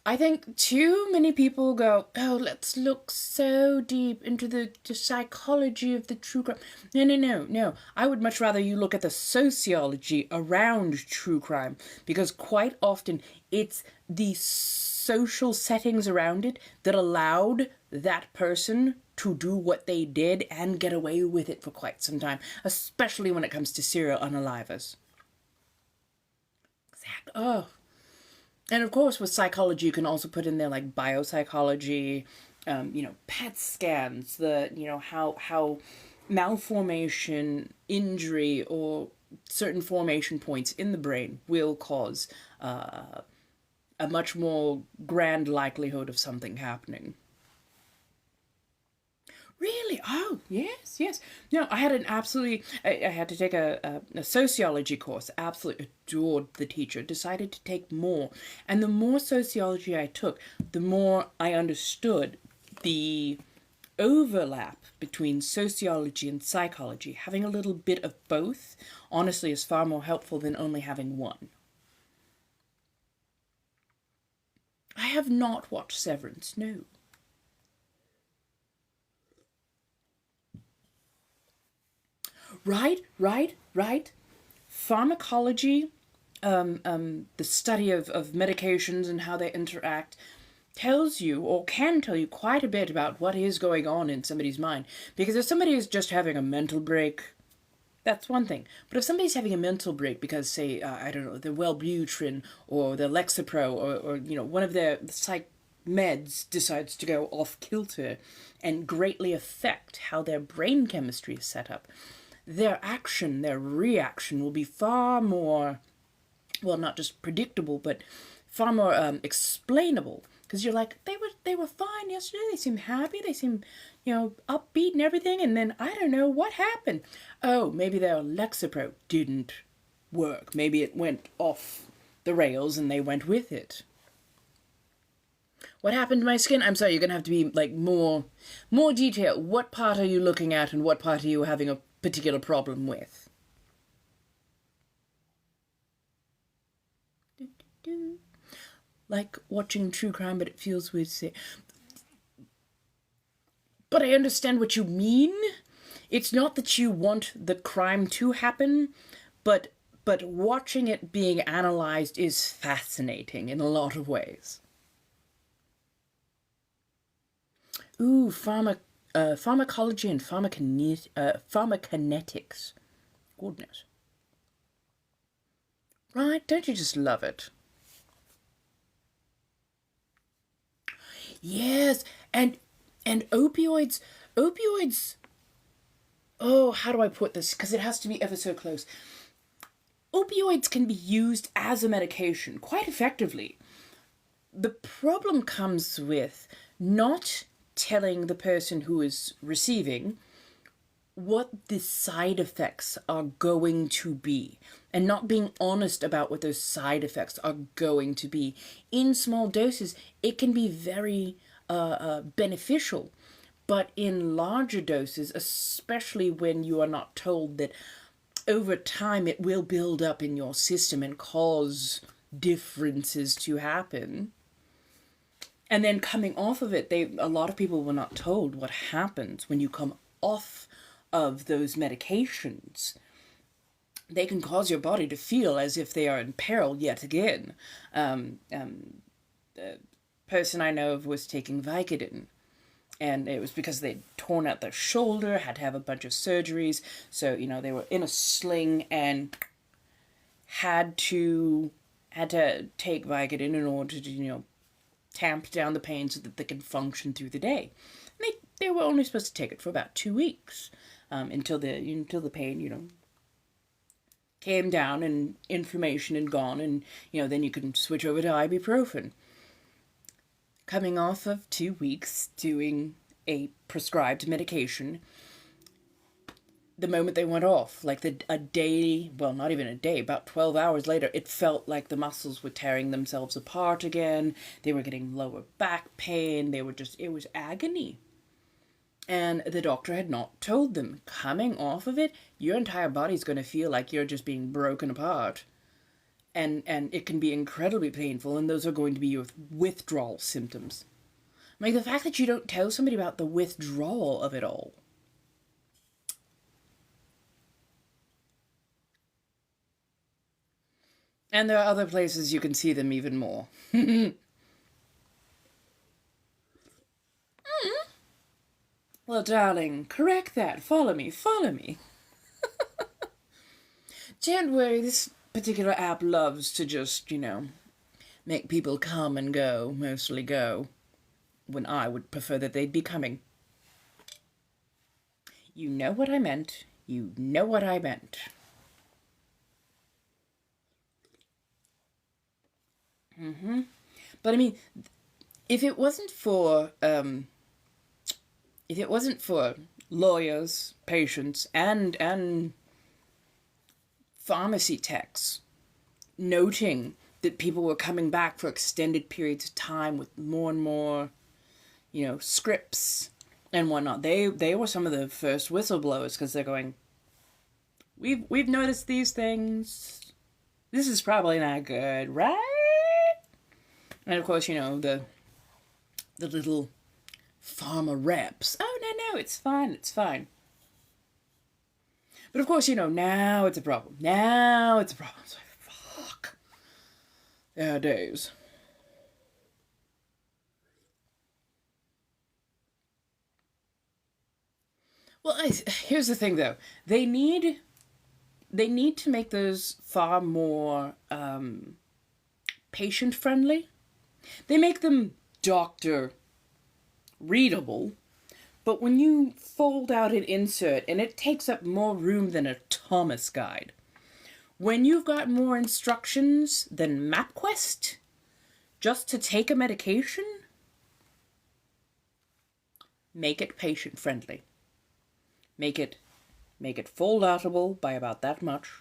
I think too many people go, oh, let's look so deep into the psychology of the true crime. No. I would much rather you look at the sociology around true crime, because quite often it's the social settings around it that allowed that person to do what they did and get away with it for quite some time, especially when it comes to serial unalivers. Exactly. Oh. And of course, with psychology, you can also put in there like biopsychology, PET scans, how malformation, injury, or certain formation points in the brain will cause a much more grand likelihood of something happening. Really? Oh, yes. No, I had I had to take a sociology course. Absolutely adored the teacher. Decided to take more. And the more sociology I took, the more I understood the overlap between sociology and psychology. Having a little bit of both, honestly, is far more helpful than only having one. I have not watched Severance, no. Right. Pharmacology, the study of medications and how they interact, tells you or can tell you quite a bit about what is going on in somebody's mind. Because if somebody is just having a mental break, that's one thing. But if somebody's having a mental break because, say, I don't know, the Wellbutrin or the Lexapro or one of their psych meds decides to go off kilter and greatly affect how their brain chemistry is set up, their action, their reaction will be far more, well, not just predictable, but far more explainable. Because you're like, they were fine yesterday. They seemed happy. They seemed, upbeat and everything. And then I don't know what happened. Oh, maybe their Lexapro didn't work. Maybe it went off the rails and they went with it. What happened to my skin? I'm sorry. You're gonna have to be like more detail. What part are you looking at, and what part are you having a particular problem with? Like watching true crime, but it feels weird to say. But I understand what you mean. It's not that you want the crime to happen, but watching it being analyzed is fascinating in a lot of ways. Ooh, pharmacology and pharmacokinetics. Goodness. Right, don't you just love it? Yes, and opioids, oh, how do I put this? Because it has to be ever so close. Opioids can be used as a medication quite effectively. The problem comes with not telling the person who is receiving what the side effects are going to be, and not being honest about what those side effects are going to be. In small doses, it can be very beneficial, but in larger doses, especially when you are not told that over time it will build up in your system and cause differences to happen. And then coming off of it, a lot of people were not told what happens when you come off of those medications. They can cause your body to feel as if they are in peril yet again. person I know of was taking Vicodin. And it was because they'd torn out their shoulder, had to have a bunch of surgeries. So, you know, they were in a sling and had to take Vicodin in order to, you know, tamp down the pain so that they can function through the day. And they were only supposed to take it for about 2 weeks, until the pain, you know, came down and inflammation had gone, and, you know, then you can switch over to ibuprofen. Coming off of 2 weeks doing a prescribed medication, the moment they went off, like a day, well, not even a day, about 12 hours later, it felt like the muscles were tearing themselves apart again. They were getting lower back pain. It was agony. And the doctor had not told them, coming off of it, your entire body's going to feel like you're just being broken apart. And it can be incredibly painful, and those are going to be your withdrawal symptoms. Like, the fact that you don't tell somebody about the withdrawal of it all. And there are other places you can see them even more. Well, darling, correct that. Follow me, follow me. Don't worry, this particular app loves to just, you know, make people come and go, mostly go, when I would prefer that they'd be coming. You know what I meant. You know what I meant. But I mean, if it wasn't for lawyers, patients, and pharmacy techs noting that people were coming back for extended periods of time with more and more, you know, scripts and whatnot, they were some of the first whistleblowers, because they're going, we've noticed these things. This is probably not good, right? And of course, you know, the little pharma reps. Oh, no, it's fine, it's fine. But of course, you know, now it's a problem. Now it's a problem. So, fuck. There are days. Well, here's the thing, though. They need to make those far more patient-friendly. They make them doctor readable, but when you fold out an insert, and it takes up more room than a Thomas guide, when you've got more instructions than MapQuest just to take a medication, make it patient-friendly. Make it fold-outable by about that much,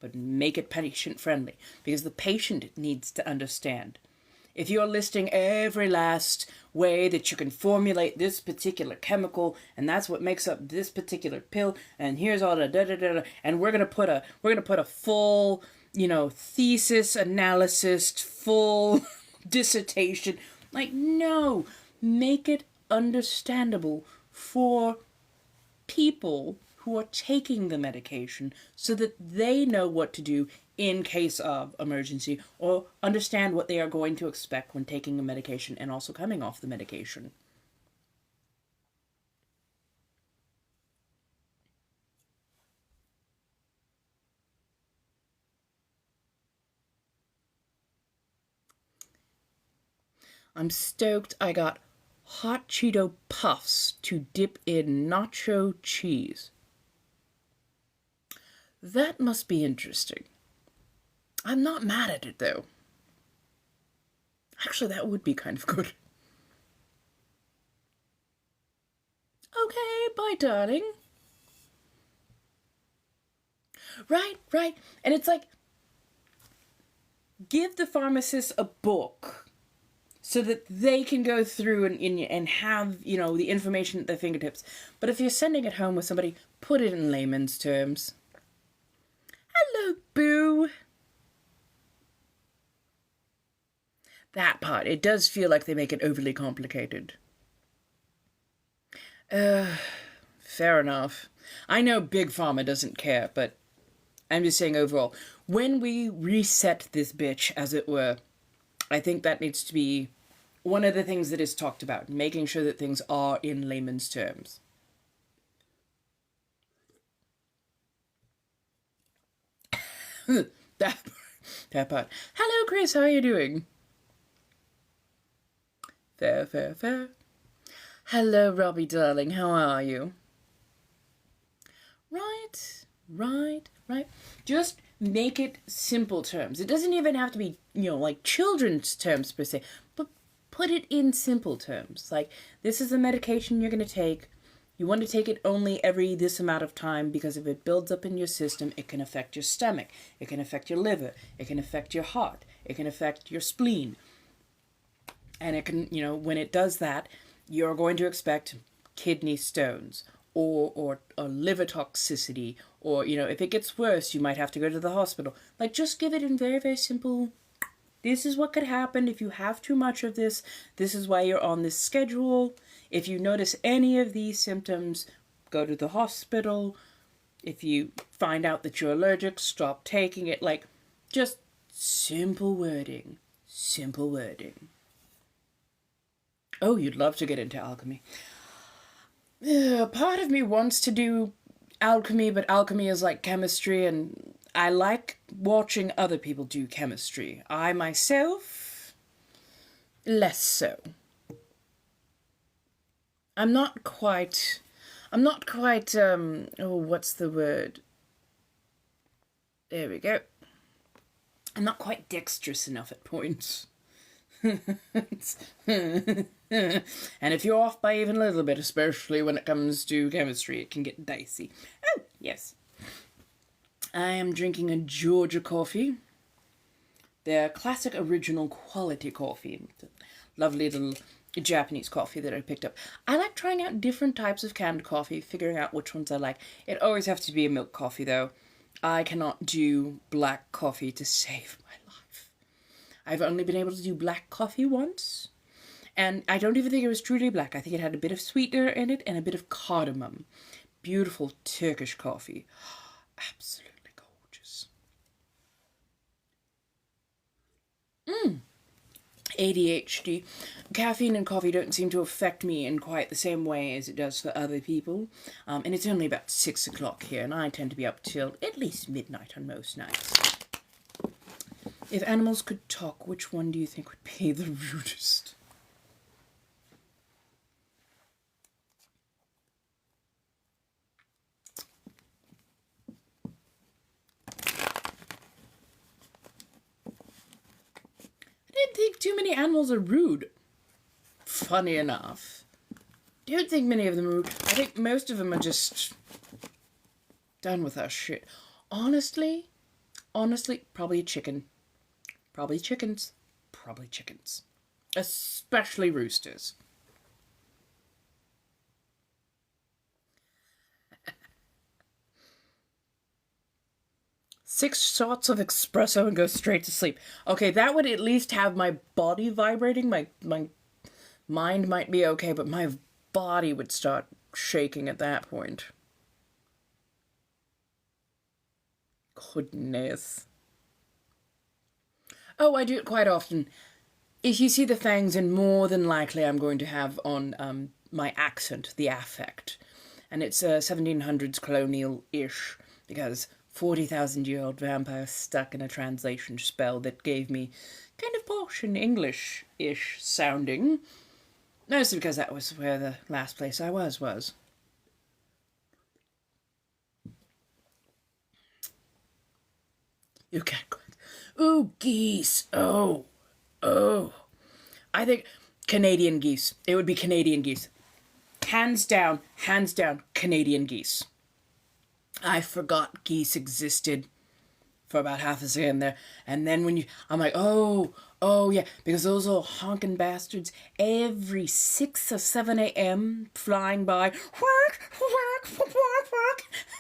but make it patient-friendly, because the patient needs to understand. If you're listing every last way that you can formulate this particular chemical, and that's what makes up this particular pill, and here's all the da-da-da-da, and we're gonna put a full, you know, thesis, analysis, full dissertation. Like, no, make it understandable for people who are taking the medication, so that they know what to do in case of emergency, or understand what they are going to expect when taking a medication and also coming off the medication. I'm stoked I got hot Cheeto puffs to dip in nacho cheese. That must be interesting. I'm not mad at it, though. Actually, that would be kind of good. Okay, bye, darling. Right. And it's like, give the pharmacist a book so that they can go through and have, you know, the information at their fingertips. But if you're sending it home with somebody, put it in layman's terms. Hello, boo. That part, it does feel like they make it overly complicated. Fair enough. I know Big Pharma doesn't care, but I'm just saying overall, when we reset this bitch, as it were, I think that needs to be one of the things that is talked about, making sure that things are in layman's terms. that part. Hello, Chris. How are you doing? Fair, fair, fair. Hello, Robbie, darling. How are you? Right. Just make it simple terms. It doesn't even have to be, like children's terms per se, but put it in simple terms. Like, this is a medication you're going to take. You want to take it only every this amount of time, because if it builds up in your system, it can affect your stomach. It can affect your liver. It can affect your heart. It can affect your spleen. And it can, when it does that, you're going to expect kidney stones or liver toxicity, or, if it gets worse, you might have to go to the hospital. Like, just give it in very, very simple, this is what could happen if you have too much of this. This is why you're on this schedule. If you notice any of these symptoms, go to the hospital. If you find out that you're allergic, stop taking it. Like, just simple wording. Simple wording. Oh, you'd love to get into alchemy. Part of me wants to do alchemy, but alchemy is like chemistry, and I like watching other people do chemistry. I myself, less so. I'm not quite, what's the word? There we go. I'm not quite dexterous enough at points. And if you're off by even a little bit, especially when it comes to chemistry, it can get dicey. Oh, yes. I am drinking a Georgia coffee. Their classic original quality coffee. Lovely little Japanese coffee that I picked up. I like trying out different types of canned coffee, figuring out which ones I like. It always has to be a milk coffee, though. I cannot do black coffee to save my life. I've only been able to do black coffee once. And I don't even think it was truly black. I think it had a bit of sweetener in it and a bit of cardamom. Beautiful Turkish coffee. Absolutely gorgeous. ADHD. Caffeine and coffee don't seem to affect me in quite the same way as it does for other people. And it's only about 6 o'clock here, and I tend to be up till at least midnight on most nights. If animals could talk, which one do you think would be the rudest? I don't think too many animals are rude. Funny enough. Don't think many of them are rude. I think most of them are just done with our shit. Honestly, probably a chicken. Probably chickens. Probably chickens. Especially roosters. Six shots of espresso and go straight to sleep. Okay, that would at least have my body vibrating. My mind might be okay, but my body would start shaking at that point. Goodness. Oh, I do it quite often. If you see the fangs, and more than likely I'm going to have on my accent, the affect. And it's 1700s colonial-ish, because 40,000-year-old vampire stuck in a translation spell that gave me kind of posh and English-ish sounding. Mostly because that was where the last place I was. You can't. Ooh, geese. Oh. I think Canadian geese. It would be Canadian geese. Hands down, Canadian geese. I forgot geese existed for about half a second there. And then I'm like, oh yeah, because those little honking bastards, every 6 or 7 a.m. flying by,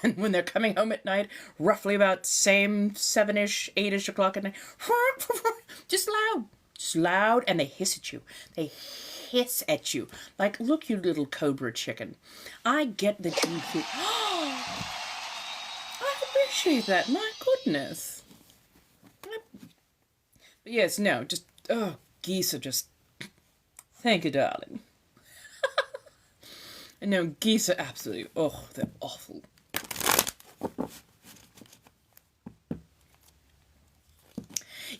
and when they're coming home at night, roughly about same 7-ish, 8-ish o'clock at night, just loud, and they hiss at you. They hiss at you. Like, look, you little cobra chicken. I get that you feel... I appreciate that. My goodness. But yes, no, just... Oh, geese are just... Thank you, darling. And no, geese are absolutely, oh, they're awful.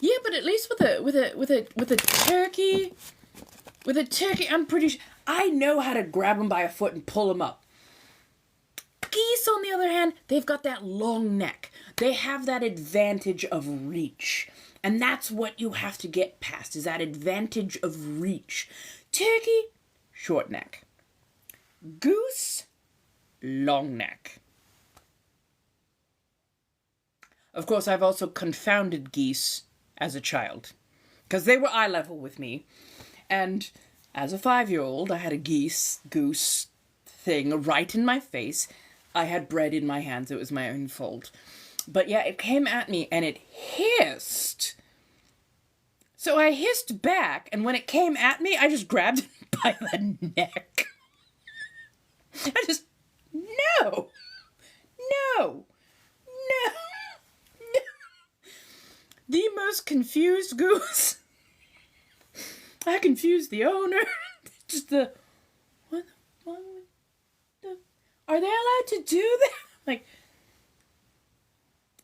Yeah, but at least with a turkey, I'm pretty sure I know how to grab them by a foot and pull them up. Geese, on the other hand, they've got that long neck. They have that advantage of reach. And that's what you have to get past, is that advantage of reach. Turkey, short neck. Goose, long neck. Of course, I've also confounded geese as a child, because they were eye level with me. And as a 5-year-old, I had a goose thing right in my face. I had bread in my hands. It was my own fault. But yeah, it came at me and it hissed. So I hissed back, and when it came at me, I just grabbed it by the neck. I just, no. The most confused goose. I confused the owner. Just what are they allowed to do that? Like,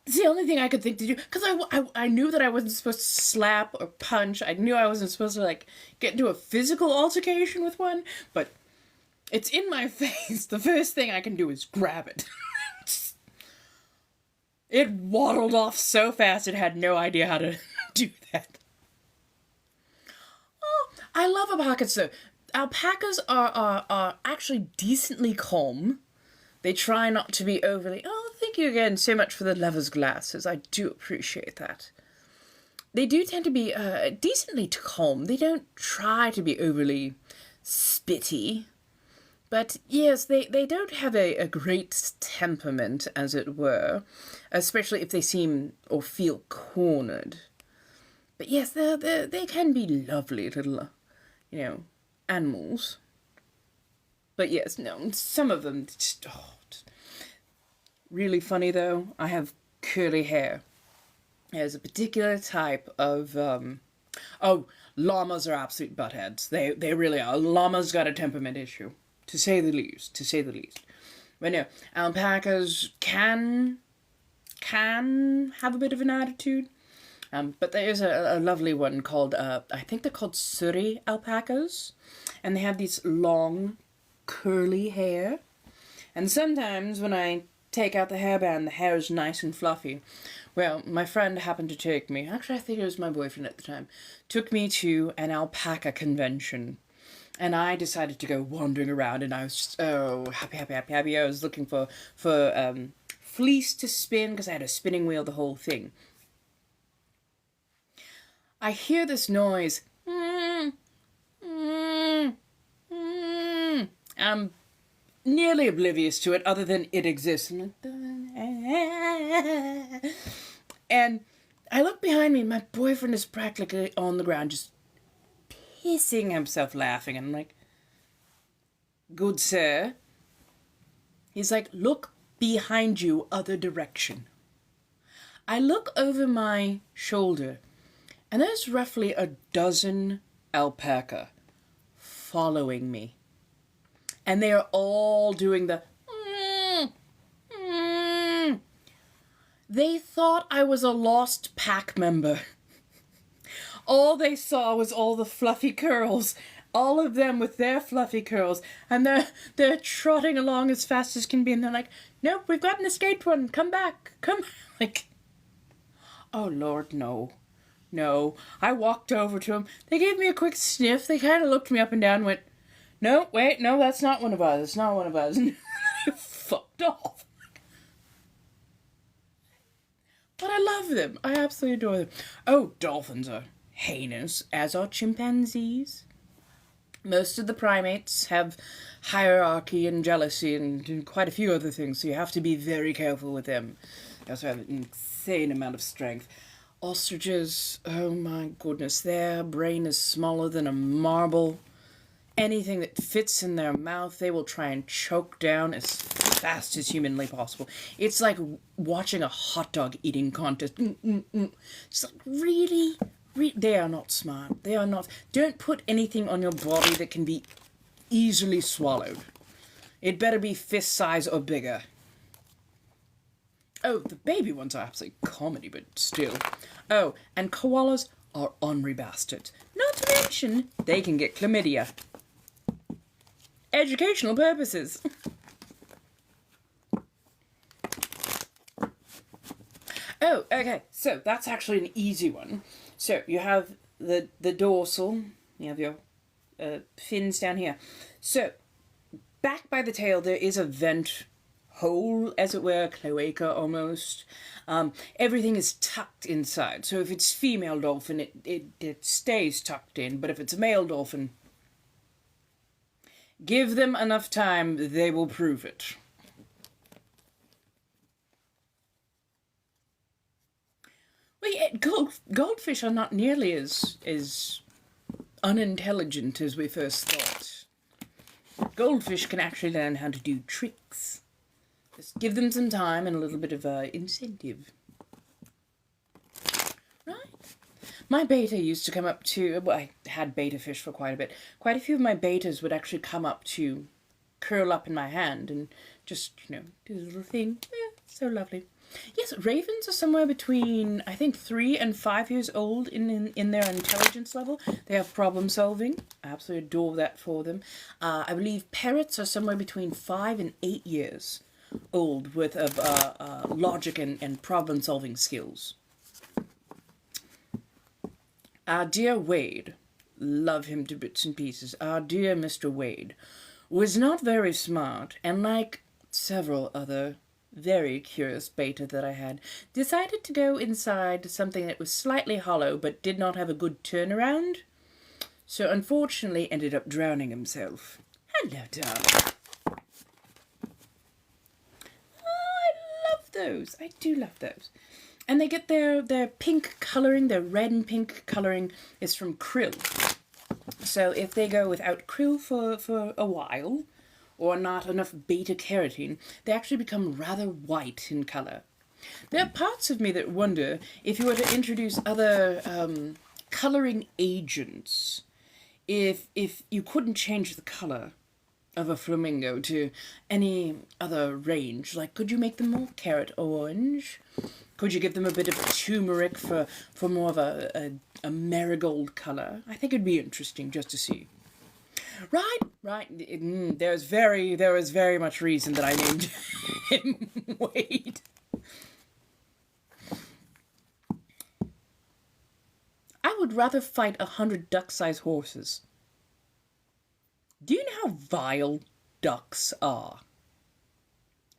it's the only thing I could think to do. Because I knew that I wasn't supposed to slap or punch. I knew I wasn't supposed to, like, get into a physical altercation with one. But it's in my face. The first thing I can do is grab it. It waddled off so fast it had no idea how to do that. Oh, I love alpacas though. Alpacas are actually decently calm. They try not to be overly... Oh, thank you again so much for the lover's glasses. I do appreciate that. They do tend to be decently calm. They don't try to be overly spitty. But yes, they don't have a great temperament, as it were, especially if they seem or feel cornered. But yes, they can be lovely little, animals. But yes, no, some of them just, really funny though. I have curly hair. There's a particular type of, llamas are absolute buttheads. They really are. Llamas got a temperament issue. To say the least. But no, alpacas can have a bit of an attitude. But there is a lovely one called, I think they're called Surrey alpacas. And they have these long, curly hair. And sometimes when I take out the hairband, the hair is nice and fluffy. Well, my friend happened to take me, actually I think it was my boyfriend at the time, took me to an alpaca convention. And I decided to go wandering around, and I was just, happy. I was looking for fleece to spin, because I had a spinning wheel, the whole thing. I hear this noise. I'm nearly oblivious to it, other than it exists. And I look behind me, and my boyfriend is practically on the ground, just pissing himself laughing, and I'm like, good sir. He's like, look behind you, other direction. I look over my shoulder, and there's roughly a dozen alpaca following me. And they are all doing the They thought I was a lost pack member. All they saw was all the fluffy curls. All of them with their fluffy curls. And they're trotting along as fast as can be. And they're like, nope, we've got an escaped one. Come back. Come. Like, oh, Lord, no. No. I walked over to them. They gave me a quick sniff. They kind of looked me up and down and went, no, wait, no, that's not one of us. It's not one of us. And they fucked off. But I love them. I absolutely adore them. Oh, dolphins are heinous, as are chimpanzees. Most of the primates have hierarchy and jealousy and quite a few other things, so you have to be very careful with them. They also have an insane amount of strength. Ostriches, oh my goodness, their brain is smaller than a marble. Anything that fits in their mouth, they will try and choke down as fast as humanly possible. It's like watching a hot dog eating contest. Just like, really? They are not smart. They are not. Don't put anything on your body that can be easily swallowed. It better be fist size or bigger. Oh, the baby ones are absolutely comedy, but still. Oh, and koalas are ornery bastards. Not to mention, they can get chlamydia. Educational purposes. Oh, okay, so that's actually an easy one. So you have the dorsal, you have your fins down here. So, back by the tail there is a vent hole, as it were, cloaca almost. Everything is tucked inside. So if it's female dolphin, it stays tucked in. But if it's a male dolphin, give them enough time, they will prove it. Well, yeah, goldfish are not nearly as unintelligent as we first thought. Goldfish can actually learn how to do tricks. Just give them some time and a little bit of incentive. Right? My beta used to come up to... Well, I had beta fish for quite a bit. Quite a few of my betas would actually come up to curl up in my hand and just, you know, do the little thing. Yeah, so lovely. Yes, ravens are somewhere between, I think, 3 and 5 years old in their intelligence level. They have problem solving. I absolutely adore that for them. I believe parrots are somewhere between 5 and 8 years old with logic and problem solving skills. Our dear Wade, love him to bits and pieces. Our dear Mr. Wade was not very smart, and like several other very curious beta that I had, decided to go inside something that was slightly hollow but did not have a good turnaround. So unfortunately ended up drowning himself. Hello, darling. Oh, I love those. I do love those. And they get their pink colouring, their red and pink colouring is from krill. So if they go without krill for a while, or not enough beta-carotene, they actually become rather white in colour. There are parts of me that wonder if you were to introduce other colouring agents, if you couldn't change the colour of a flamingo to any other range. Like, could you make them more carrot orange? Could you give them a bit of turmeric for more of a marigold colour? I think it'd be interesting just to see. Right. There was very much reason that I named him Wade. I would rather fight 100 duck-sized horses. Do you know how vile ducks are?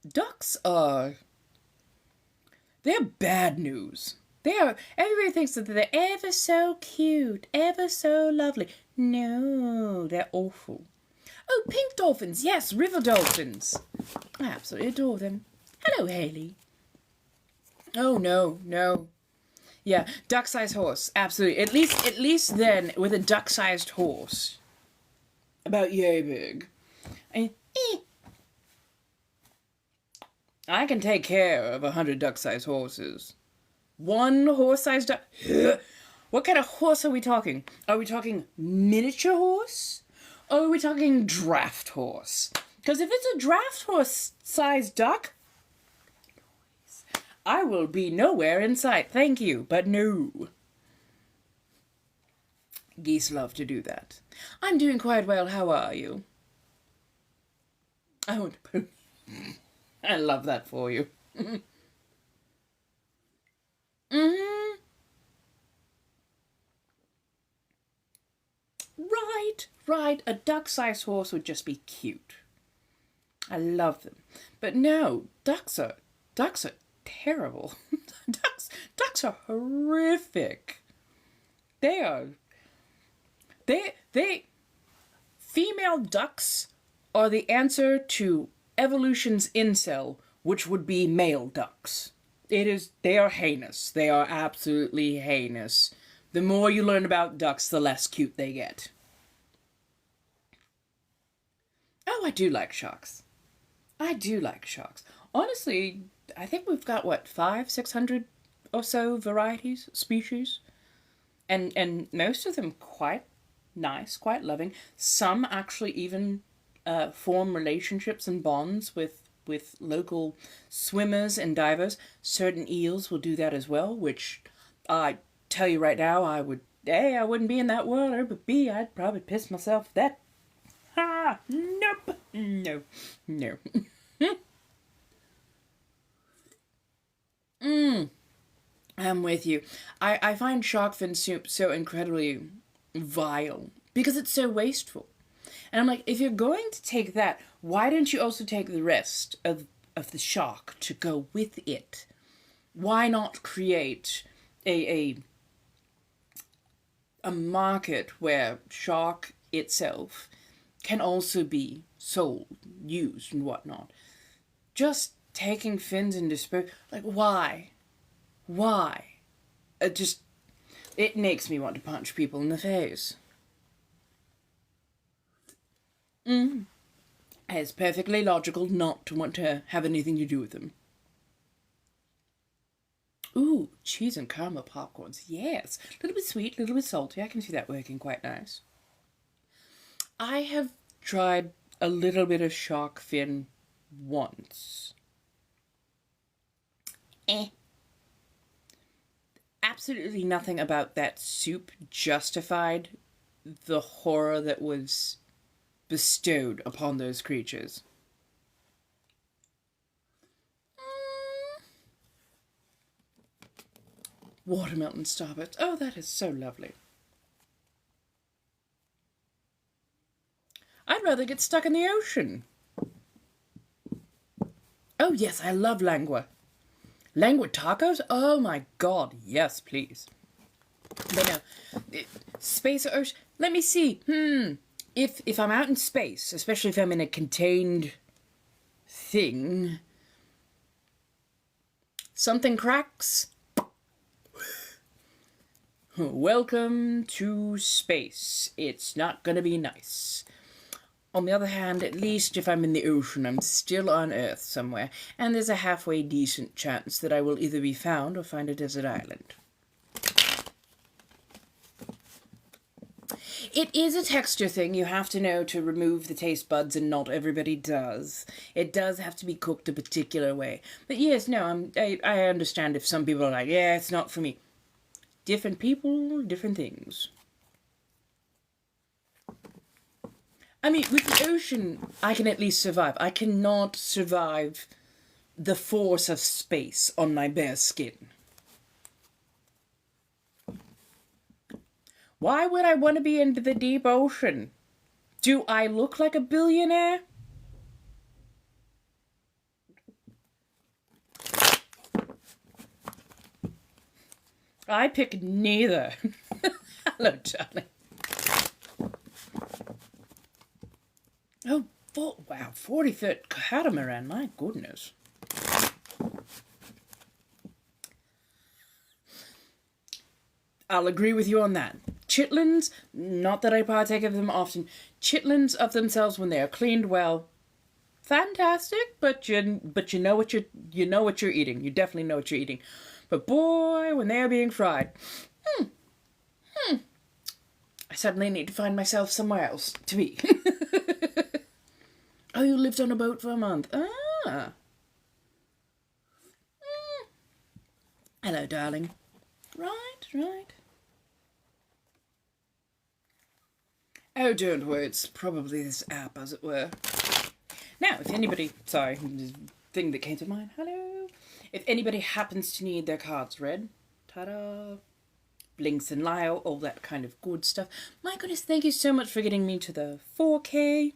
Ducks are... They're bad news. Everybody thinks that they're ever so cute, ever so lovely. No, they're awful. Oh, pink dolphins. Yes, river dolphins. I absolutely adore them. Hello, Haley. Oh, no. Yeah, duck-sized horse. Absolutely. At least then, with a duck-sized horse. About yay big. I can take care of 100 duck-sized horses. One horse-sized duck. What kind of horse are we talking? Are we talking miniature horse? Or are we talking draft horse? Because if it's a draft horse-sized duck, I will be nowhere in sight. Thank you, but no. Geese love to do that. I'm doing quite well. How are you? I want to poo. I love that for you. Right. A duck-sized horse would just be cute. I love them. But no, ducks are terrible. Ducks are horrific. Female ducks are the answer to evolution's incel, which would be male ducks. They are heinous. They are absolutely heinous. The more you learn about ducks, the less cute they get. Oh, I do like sharks. Honestly, I think we've got, 500-600 or so varieties, species? and most of them quite nice, quite loving. Some actually even form relationships and bonds with local swimmers and divers. Certain eels will do that as well, which I tell you right now, I would A, I wouldn't be in that water, but B, I'd probably piss myself. That nope, no, no. I'm with you. I find shark fin soup so incredibly vile because it's so wasteful. And I'm like, if you're going to take that, why don't you also take the rest of the shark to go with it? Why not create a a market where shark itself can also be sold, used, and whatnot? Just taking fins and dispose, like, why? Why? It makes me want to punch people in the face. It's perfectly logical not to want to have anything to do with them. Ooh, cheese and caramel popcorns. Yes. A little bit sweet, a little bit salty. I can see that working quite nice. I have tried a little bit of shark fin once. Absolutely nothing about that soup justified the horror that was bestowed upon those creatures. Watermelon starburst. Oh, that is so lovely. I'd rather get stuck in the ocean. Oh, yes, I love lengua. Lengua tacos? Oh my god, yes, please. But no, space or ocean. Let me see. If I'm out in space, especially if I'm in a contained thing, something cracks. Welcome to space. It's not gonna be nice. On the other hand, at least if I'm in the ocean, I'm still on Earth somewhere, and there's a halfway decent chance that I will either be found or find a desert island. It is a texture thing. You have to know to remove the taste buds, and not everybody does. It does have to be cooked a particular way. But yes, no, I understand if some people are like, yeah, it's not for me. Different people, different things. I mean, with the ocean, I can at least survive. I cannot survive the force of space on my bare skin. Why would I want to be into the deep ocean? Do I look like a billionaire? I pick neither. Hello, darling. Oh, wow, 40-foot catamaran, my goodness. I'll agree with you on that. Chitlins, not that I partake of them often. Chitlins of themselves, when they are cleaned well, fantastic. But you know what you're eating. You definitely know what you're eating. But boy, when they are being fried, I suddenly need to find myself somewhere else to be. Oh, you lived on a boat for a month. Ah. Hello, darling. Right. Oh, don't worry. It's probably this app, as it were. Now, if anybody... Sorry, the thing that came to mind. Hello. If anybody happens to need their cards read, ta-da, Blinks and Lyle, all that kind of good stuff. My goodness, thank you so much for getting me to the 4K.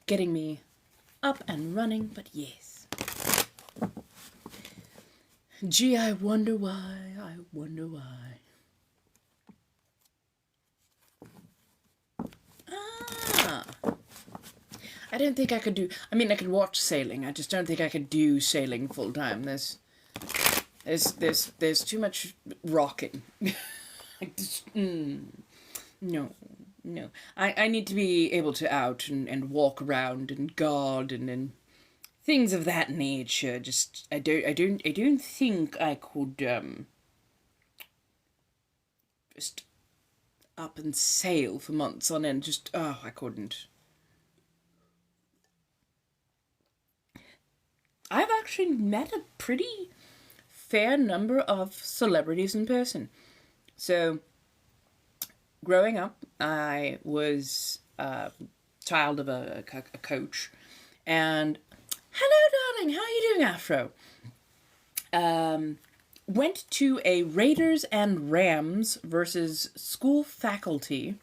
Getting me up and running, but yes. Gee, I wonder why. I don't think I could do... I mean, I could watch sailing. I just don't think I could do sailing full time. There's too much rocking. No. I need to be able to out and walk around and garden and things of that nature. Just I don't think I could just up and sail for months on end. Just, oh, I couldn't. I've actually met a pretty fair number of celebrities in person. So, growing up, I was a child of a coach. And, hello, darling, how are you doing, Afro? Went to a Raiders and Rams versus school faculty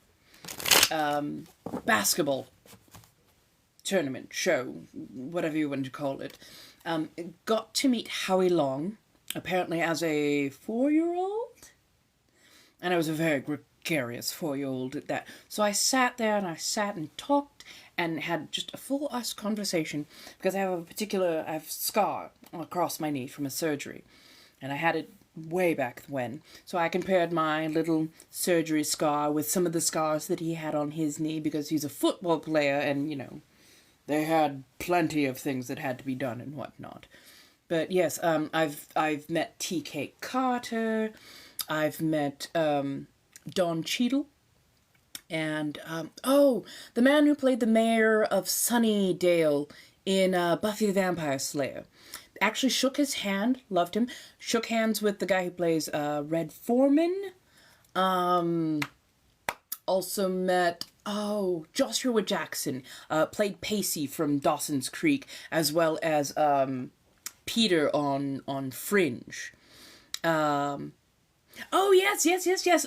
basketball tournament, show, whatever you want to call it. Got to meet Howie Long, apparently as a 4-year-old. And I was a very gregarious 4-year-old at that. So I sat there and I sat and talked and had just a full us conversation because I have scar across my knee from a surgery. And I had it way back when. So I compared my little surgery scar with some of the scars that he had on his knee because he's a football player and, you know, they had plenty of things that had to be done and whatnot. But yes, I've met T.K. Carter, I've met Don Cheadle, and the man who played the mayor of Sunnydale in Buffy the Vampire Slayer. Actually shook his hand, loved him. Shook hands with the guy who plays Red Foreman. Also met Joshua Jackson, played Pacey from Dawson's Creek, as well as Peter on Fringe. Yes.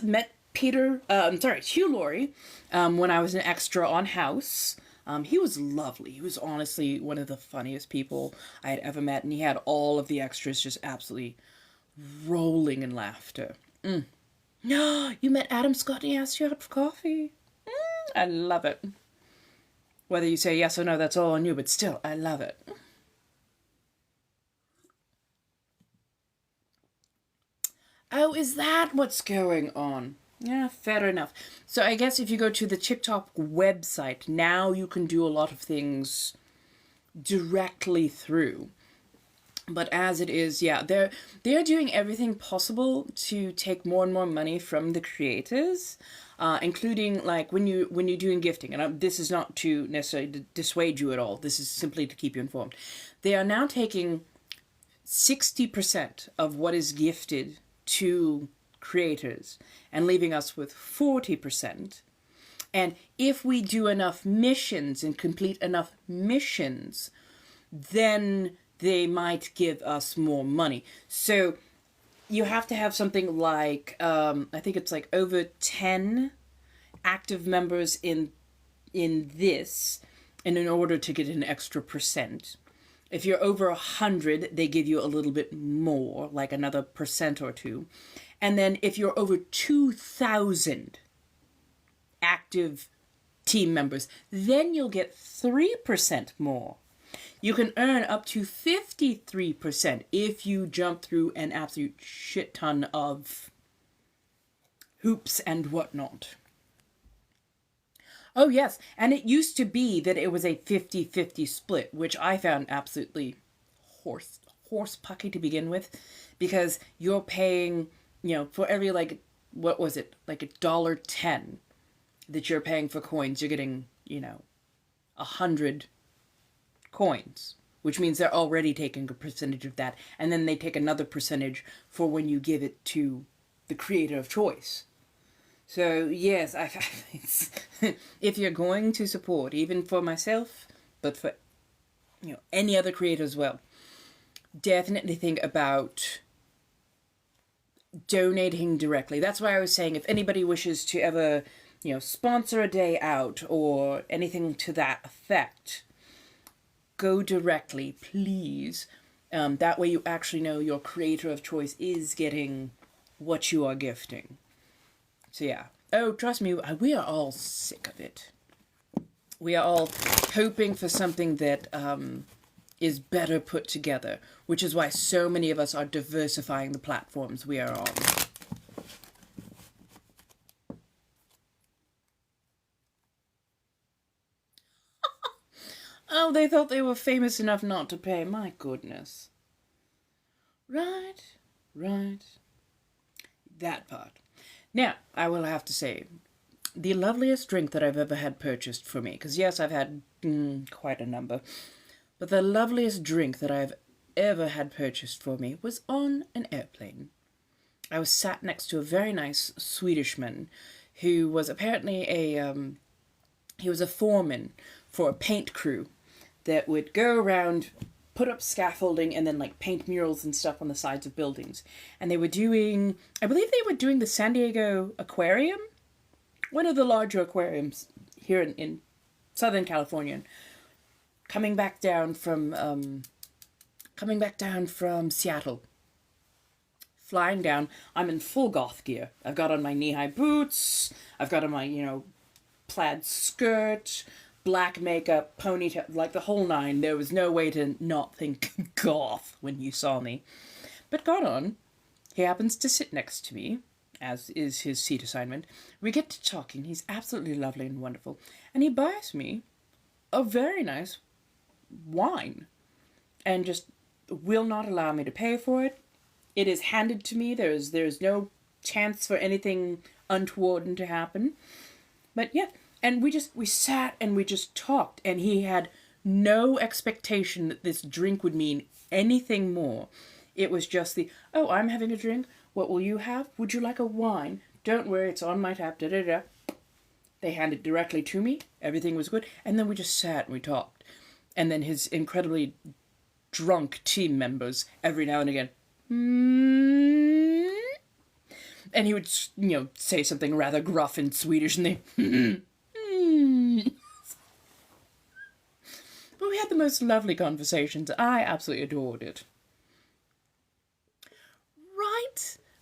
Met Peter, Hugh Laurie, when I was an extra on House. He was lovely. He was honestly one of the funniest people I had ever met, and he had all of the extras just absolutely rolling in laughter. No, you met Adam Scott and he asked you out for coffee. I love it. Whether you say yes or no, that's all on you, but still, I love it. Oh, is that what's going on? Yeah, fair enough. So I guess if you go to the TikTok website, now you can do a lot of things directly through. But as it is, yeah, they're doing everything possible to take more and more money from the creators, including like when you're doing gifting. And this is not to necessarily dissuade you at all. This is simply to keep you informed. They are now taking 60% of what is gifted to creators and leaving us with 40%. And if we do enough missions and complete enough missions, then they might give us more money. So you have to have something like, I think it's like over 10 active members in this, and in order to get an extra percent. If you're over 100, they give you a little bit more, like another percent or two. And then if you're over 2,000 active team members, then you'll get 3% more. You can earn up to 53% if you jump through an absolute shit ton of hoops and whatnot. Oh, yes, and it used to be that it was a 50-50 split, which I found absolutely horse pucky to begin with, because you're paying, you know, for every, like, what was it, like $1.10 that you're paying for coins, you're getting, you know, 100 coins, which means they're already taking a percentage of that, and then they take another percentage for when you give it to the creator of choice. So yes, if you're going to support, even for myself, but for, you know, any other creator as well, definitely think about donating directly. That's why I was saying, if anybody wishes to ever, you know, sponsor a day out or anything to that effect, go directly, please. That way you actually know your creator of choice is getting what you are gifting. So yeah. Oh, trust me, we are all sick of it. We are all hoping for something that is better put together, which is why so many of us are diversifying the platforms we are on. Oh, they thought they were famous enough not to pay. My goodness. Right. That part. Now, I will have to say, the loveliest drink that I've ever had purchased for me, because yes, I've had quite a number, but the loveliest drink that I've ever had purchased for me was on an airplane. I was sat next to a very nice Swedishman who was apparently he was a foreman for a paint crew that would go around, put up scaffolding, and then like paint murals and stuff on the sides of buildings. And they were doing, I believe they were doing the San Diego Aquarium, one of the larger aquariums here in Southern California. Coming back down from Seattle. Flying down, I'm in full goth gear. I've got on my knee-high boots, I've got on my, plaid skirt, black makeup, ponytail, like the whole nine. There was no way to not think goth when you saw me. But got on. He happens to sit next to me, as is his seat assignment. We get to talking. He's absolutely lovely and wonderful. And he buys me a very nice wine. And just will not allow me to pay for it. It is handed to me. There's no chance for anything untoward to happen. But yeah, and we sat and we just talked, and he had no expectation that this drink would mean anything more. It was just oh, I'm having a drink. What will you have? Would you like a wine? Don't worry, it's on my tap. Da da da. They handed it directly to me. Everything was good, and then we just sat and we talked. And then his incredibly drunk team members every now and again. And he would, say something rather gruff in Swedish, and they. But we had the most lovely conversations. I absolutely adored it.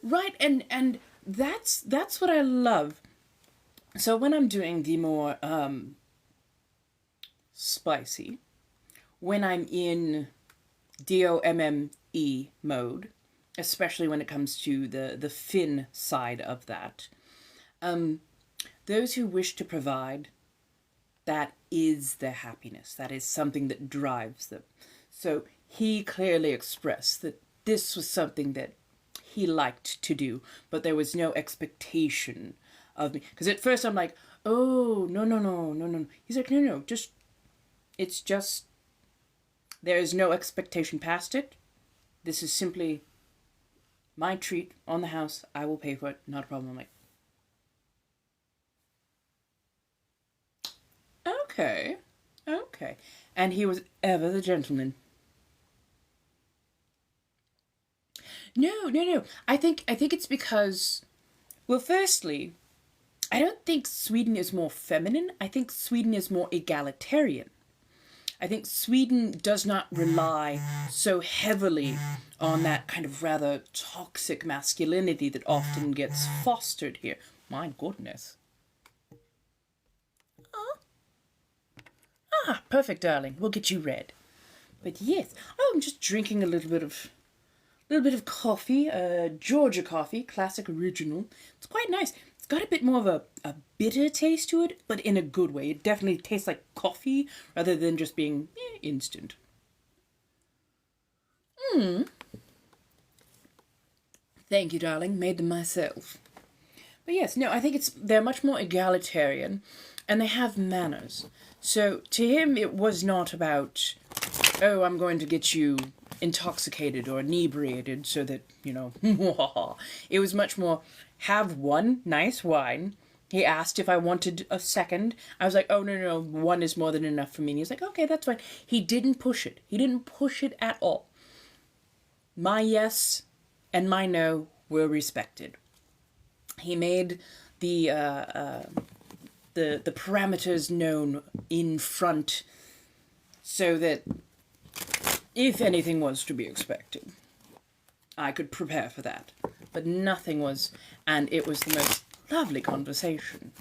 Right, and that's what I love. So when I'm doing the more spicy, when I'm in DOMME mode, especially when it comes to the Finn side of that. Those who wish to provide, that is their happiness. That is something that drives them. So he clearly expressed that this was something that he liked to do, but there was no expectation of me. Because at first I'm like, oh, no. He's like, no, it's just, there is no expectation past it. This is simply my treat on the house. I will pay for it. Not a problem. I'm like, okay. And he was ever the gentleman. No. I think it's because, well, firstly, I don't think Sweden is more feminine. I think Sweden is more egalitarian. I think Sweden does not rely so heavily on that kind of rather toxic masculinity that often gets fostered here. My goodness. Perfect, darling. We'll get you red. But yes, I'm just drinking a little bit of coffee, Georgia coffee, classic original. It's quite nice. It's got a bit more of a bitter taste to it, but in a good way. It definitely tastes like coffee rather than just being instant. Thank you, darling. Made them myself. But yes, no, I think they're much more egalitarian, and they have manners. So to him, it was not about, oh, I'm going to get you intoxicated or inebriated so that, it was much more, have one nice wine. He asked if I wanted a second. I was like, oh, no, one is more than enough for me. And he was like, okay, that's fine. He didn't push it. He didn't push it at all. My yes and my no were respected. He made the parameters known in front so that if anything was to be expected, I could prepare for that. But nothing was, and it was the most lovely conversation.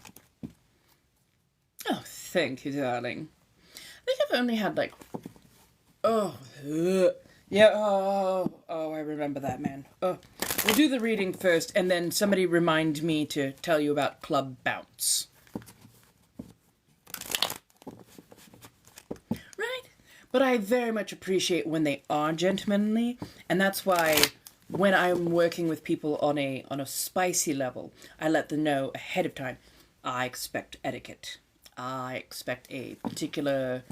Oh, thank you, darling. I think I've only had I remember that, man. Oh, we'll do the reading first, and then somebody remind me to tell you about Club Bounce. Right? But I very much appreciate when they are gentlemanly, and that's why when I'm working with people on a spicy level, I let them know ahead of time. I expect etiquette. I expect a particular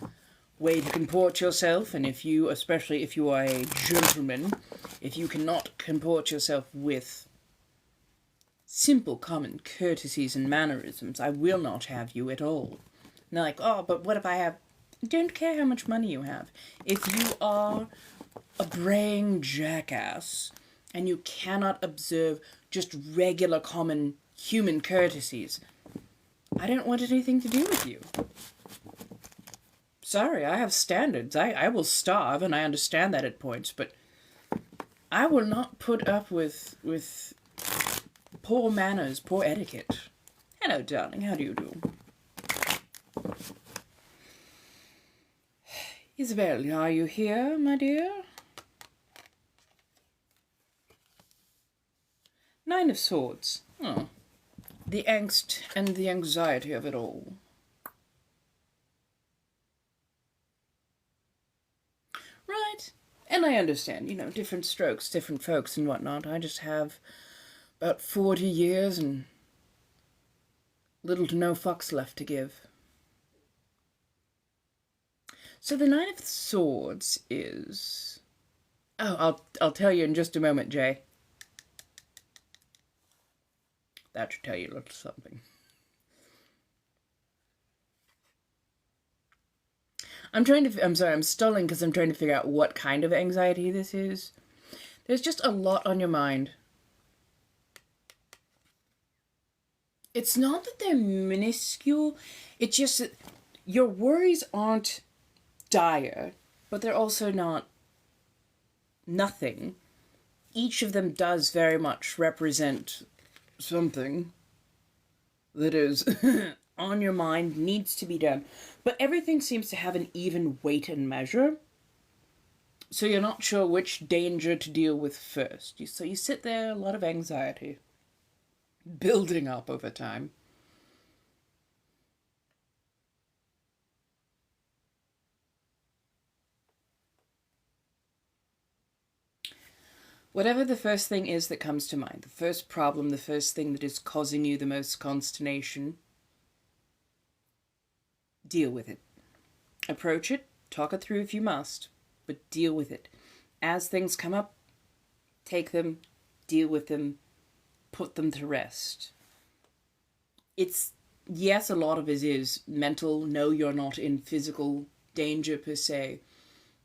way to comport yourself, and if you, especially if you are a gentleman, if you cannot comport yourself with simple common courtesies and mannerisms, I will not have you at all. And they're like, oh, but what if I have... Don't care how much money you have. If you are a braying jackass and you cannot observe just regular common human courtesies, I don't want anything to do with you. Sorry, I have standards. I will starve, and I understand that at points, but I will not put up with poor manners, poor etiquette. Hello, darling. How do you do? Isabel, are you here, my dear? Nine of Swords. Oh. The angst and the anxiety of it all. Right. And I understand, different strokes, different folks and whatnot. I just have about 40 years and little to no fucks left to give. So the Nine of Swords is... Oh, I'll tell you in just a moment, Jay. That should tell you a little something. I'm sorry, I'm stalling because I'm trying to figure out what kind of anxiety this is. There's just a lot on your mind. It's not that they're minuscule, it's just that your worries aren't dire, but they're also not nothing. Each of them does very much represent something that is on your mind, needs to be done. But everything seems to have an even weight and measure. So you're not sure which danger to deal with first. So you sit there, a lot of anxiety building up over time. Whatever the first thing is that comes to mind, the first problem, the first thing that is causing you the most consternation, deal with it. Approach it, talk it through if you must, but deal with it. As things come up, take them, deal with them, put them to rest. It's, yes, a lot of it is mental. No, you're not in physical danger per se,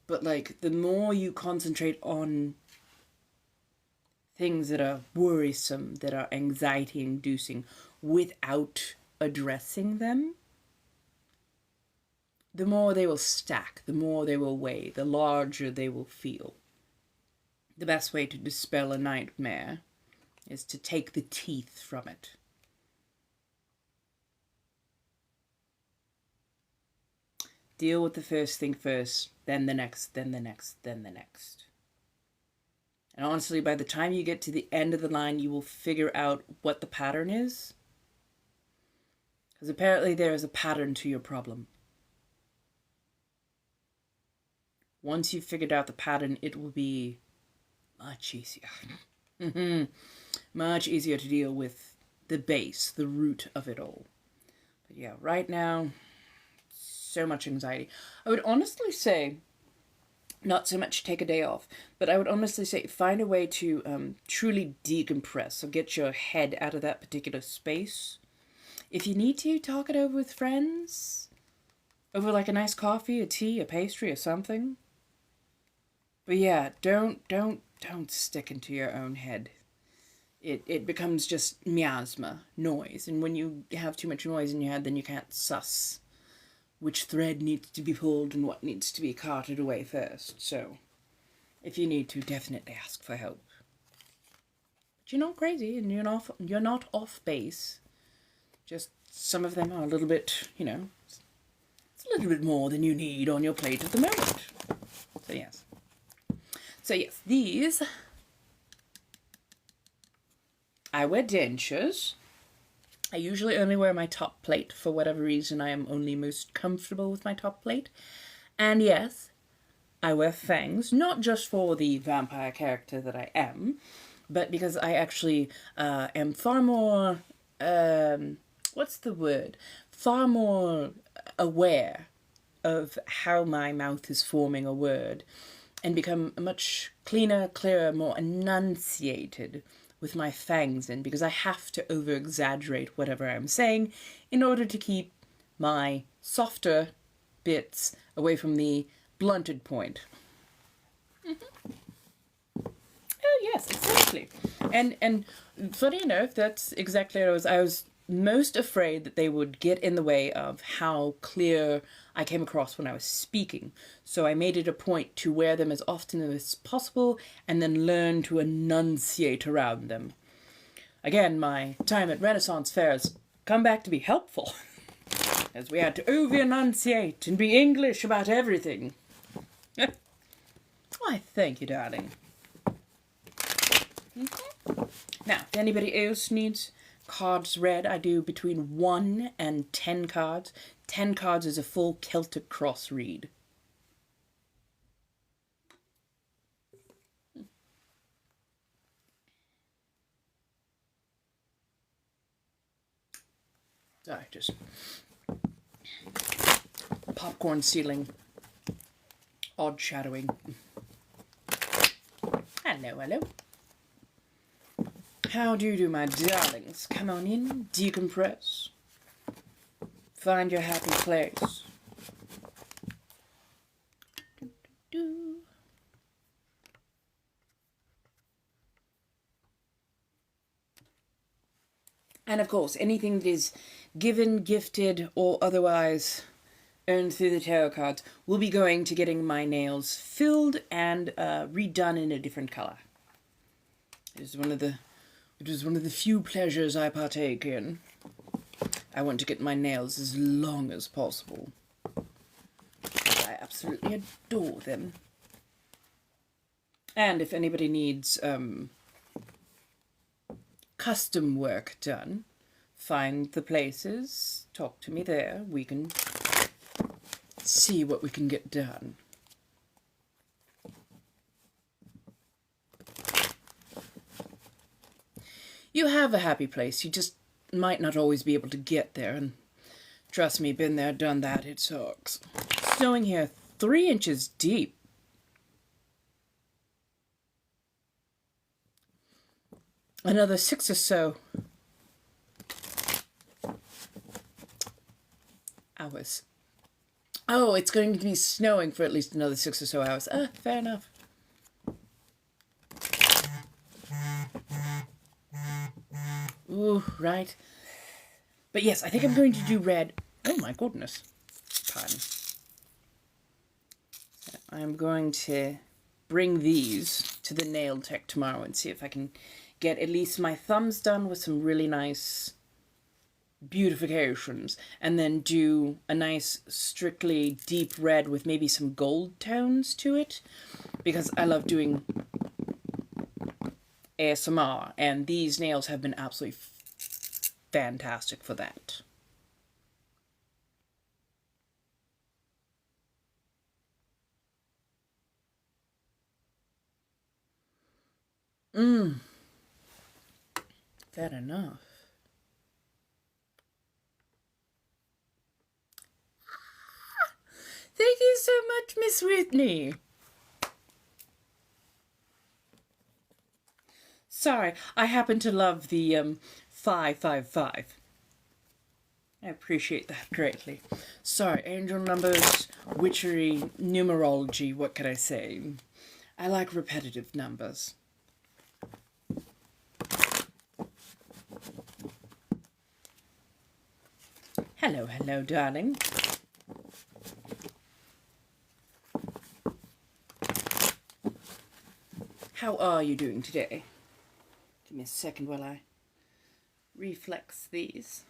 but the more you concentrate on things that are worrisome, that are anxiety-inducing, without addressing them, the more they will stack, the more they will weigh, the larger they will feel. The best way to dispel a nightmare is to take the teeth from it. Deal with the first thing first, then the next, then the next, then the next. And honestly, by the time you get to the end of the line, you will figure out what the pattern is. Because apparently there is a pattern to your problem. Once you've figured out the pattern, it will be much easier. Much easier to deal with the base, the root of it all. But yeah, right now, so much anxiety. I would honestly say, not so much take a day off, but I would honestly say find a way to truly decompress. So get your head out of that particular space. If you need to, talk it over with friends. Over a nice coffee, a tea, a pastry, or something. But yeah, don't stick into your own head. It becomes just miasma, noise. And when you have too much noise in your head, then you can't suss which thread needs to be pulled and what needs to be carted away first. So, if you need to, definitely ask for help. But you're not crazy, and you're not off base. Just some of them are a little bit, it's a little bit more than you need on your plate at the moment. So yes, these, I wear dentures. I usually only wear my top plate. For whatever reason, I am only most comfortable with my top plate. And yes, I wear fangs, not just for the vampire character that I am, but because I actually am far more, what's the word? Far more aware of how my mouth is forming a word, and become much cleaner, clearer, more enunciated with my fangs in, because I have to over-exaggerate whatever I'm saying in order to keep my softer bits away from the blunted point. Oh yes, essentially. And funny enough, that's exactly what I was most afraid that they would get in the way of how clear I came across when I was speaking. So I made it a point to wear them as often as possible and then learn to enunciate around them. Again, my time at Renaissance fairs come back to be helpful, as we had to over-enunciate and be English about everything. Why, thank you, darling. Now, if anybody else needs cards read, I do between 1 and 10 cards. 10 cards is a full Celtic cross read. Sorry, just popcorn ceiling, odd shadowing. Hello, hello. How do you do, my darlings? Come on in, decompress. Find your happy place. And of course, anything that is given, gifted, or otherwise earned through the tarot cards will be going to getting my nails filled and redone in a different color. It is one of the few pleasures I partake in. I want to get my nails as long as possible. I absolutely adore them. And if anybody needs custom work done, find the places, talk to me there. We can see what we can get done. You have a happy place, you just might not always be able to get there, and trust me, been there, done that, it sucks. Snowing here 3 inches deep. Another 6 or so hours. Oh, it's going to be snowing for at least another 6 or so hours. Fair enough. Ooh, right. But yes, I think I'm going to do red. Oh my goodness. Pardon. I'm going to bring these to the nail tech tomorrow and see if I can get at least my thumbs done with some really nice beautifications, and then do a nice strictly deep red with maybe some gold tones to it, because I love doing ASMR, and these nails have been absolutely fantastic for that. Fair enough. Thank you so much, Miss Whitney. Sorry, I happen to love the 555. I appreciate that greatly. Sorry, angel numbers, witchery, numerology, what can I say? I like repetitive numbers. Hello, hello, darling. How are you doing today? Give me a second while I reflex these.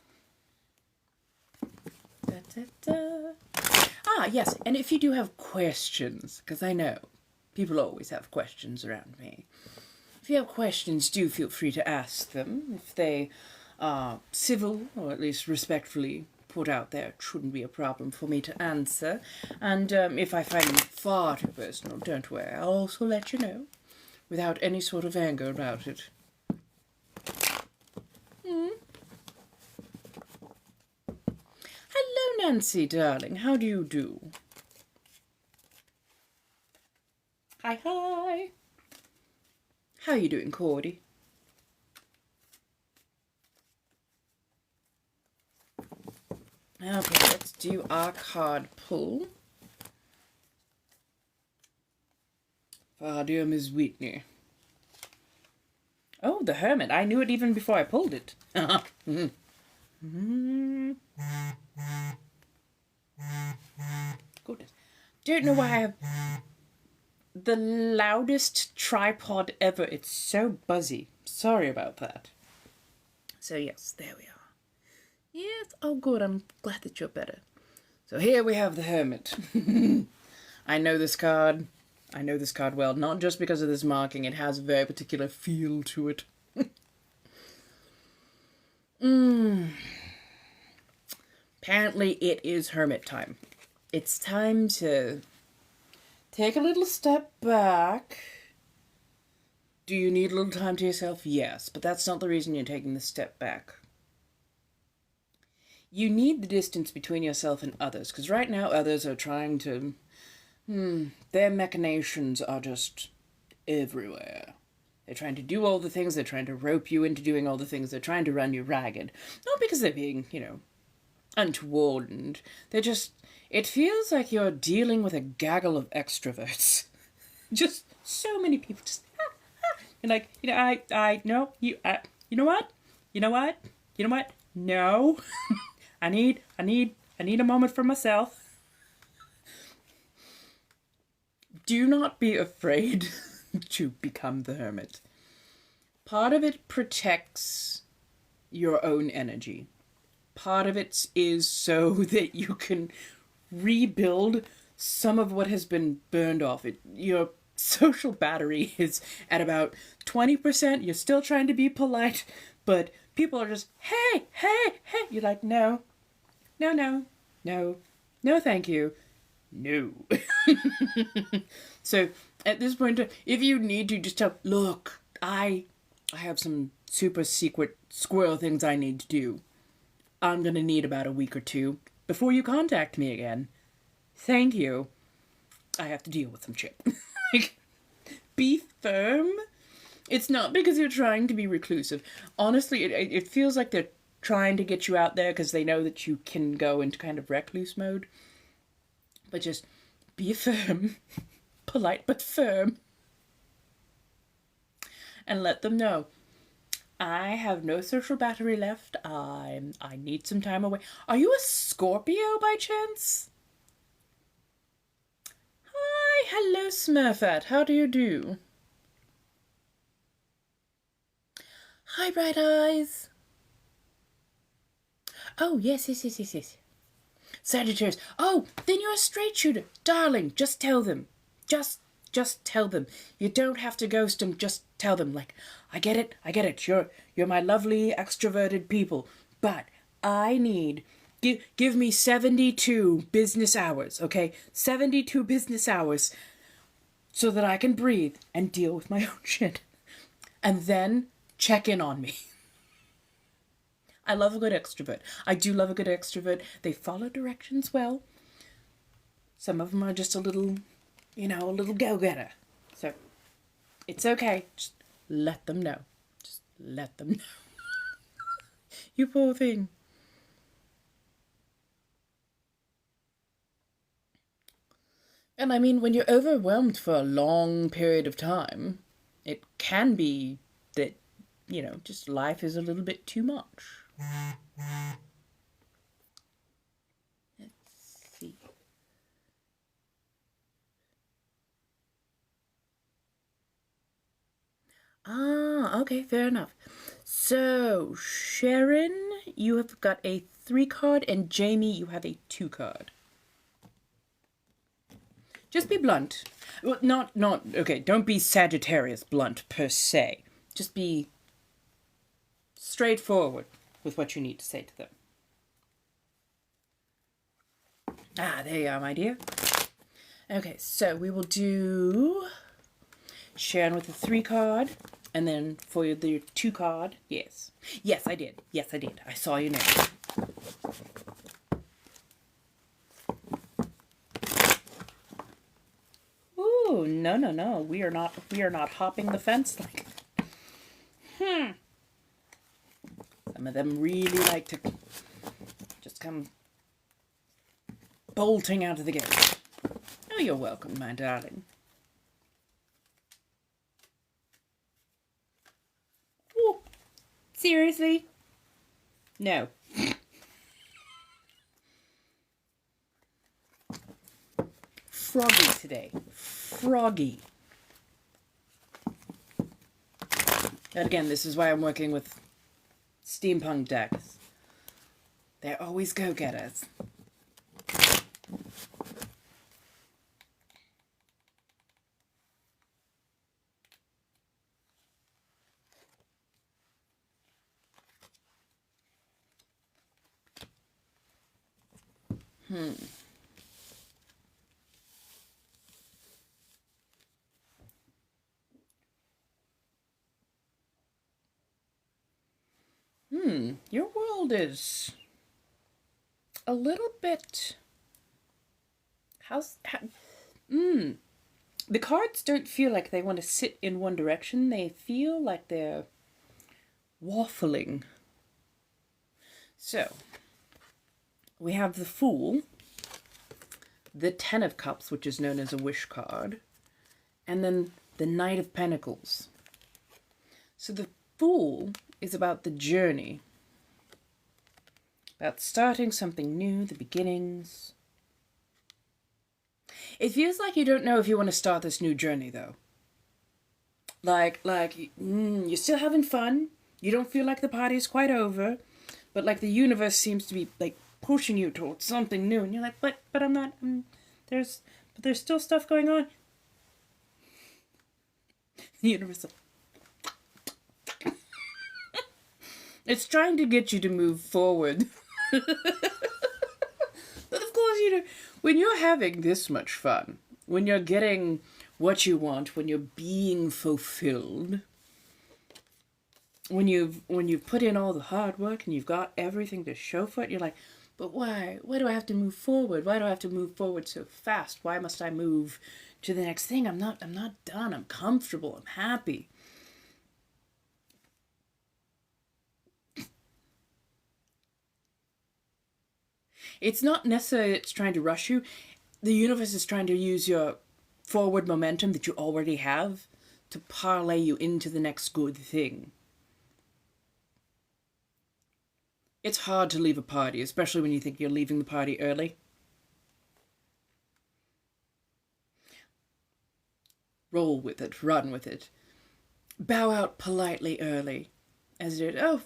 Da, da, da. Ah, yes, and if you do have questions, because I know people always have questions around me. If you have questions, do feel free to ask them. If they are civil, or at least respectfully put out there, it shouldn't be a problem for me to answer. And if I find them far too personal, don't worry, I'll also let you know, without any sort of anger about it. Hello, Nancy, darling. How do you do? Hi, hi. How are you doing, Cordy? Okay, let's do our card pull for our dear Miss Whitney. Oh, the Hermit. I knew it even before I pulled it. Goodness. Don't know why I have the loudest tripod ever. It's so buzzy. Sorry about that. So yes, there we are. Yes, oh good, I'm glad that you're better. So here we have the Hermit. I know this card. I know this card well, not just because of this marking. It has a very particular feel to it. Apparently it is Hermit time. It's time to take a little step back. Do you need a little time to yourself? Yes, but that's not the reason you're taking the step back. You need the distance between yourself and others, because right now others are trying to... their machinations are just everywhere. They're trying to do all the things, they're trying to rope you into doing all the things, they're trying to run you ragged. Not because they're being, untoward, and they're just... It feels like you're dealing with a gaggle of extroverts. Just so many people just... You're like, no, you know what? No. I need a moment for myself. Do not be afraid to become the Hermit. Part of it protects your own energy. Part of it is so that you can rebuild some of what has been burned off. Your social battery is at about 20%. You're still trying to be polite, but people are just, hey. You're like, no, thank you. No. So at this point, if you need to, just tell, look, I have some super secret squirrel things I need to do. I'm going to need about a week or two before you contact me again. Thank you. I have to deal with some shit. Like, be firm. It's not because you're trying to be reclusive. Honestly, it feels like they're trying to get you out there because they know that you can go into kind of recluse mode. But just be firm. Polite but firm. And let them know. I have no social battery left. I need some time away. Are you a Scorpio by chance? Hi, hello Smurfette. How do you do? Hi, Bright Eyes. Oh, yes. Sagittarius. Oh, then you're a straight shooter. Darling, just tell them. Just tell them. You don't have to ghost them. Just tell them. Like, I get it. You're my lovely extroverted people. But I need... Give me 72 business hours, okay? 72 business hours so that I can breathe and deal with my own shit. And then check in on me. I love a good extrovert. I do love a good extrovert. They follow directions well. Some of them are just a little go-getter. So, it's okay. Just let them know. Just let them know. You poor thing. And I mean, when you're overwhelmed for a long period of time, it can be that, just life is a little bit too much. Let's see. Okay, fair enough. So, Sharon, you have got a 3 card, and Jamie, you have a 2 card. Just be blunt. Well, okay, don't be Sagittarius blunt, per se. Just be straightforward with what you need to say to them. Ah, there you are, my dear. Okay, so we will do Sharon with the 3 card, and then for the 2 card, yes. Yes, I did. Yes, I did. I saw your name. Ooh, no, no, no. We are not hopping the fence like that. Some of them really like to just come bolting out of the gate. Oh, you're welcome, my darling. Ooh, seriously? No. Froggy today. Froggy. And again, this is why I'm working with steampunk decks. They're always go-getters. Your world is a little bit... The cards don't feel like they want to sit in one direction. They feel like they're waffling. So, we have the Fool, the 10 of Cups, which is known as a wish card, and then the Knight of Pentacles. So the Fool is about the journey, about starting something new, the beginnings. It feels like you don't know if you want to start this new journey, though. You're still having fun. You don't feel like the party's quite over, but like the universe seems to be like pushing you towards something new, and you're like, but I'm not. There's still stuff going on. The universe. It's trying to get you to move forward. But of course, when you're having this much fun, when you're getting what you want, when you're being fulfilled, when you've put in all the hard work and you've got everything to show for it, you're like, but why? Why do I have to move forward? Why do I have to move forward so fast? Why must I move to the next thing? I'm not done. I'm comfortable. I'm happy. It's not necessarily it's trying to rush you. The universe is trying to use your forward momentum that you already have to parlay you into the next good thing. It's hard to leave a party, especially when you think you're leaving the party early. Roll with it, run with it. Bow out politely early. As it, oh,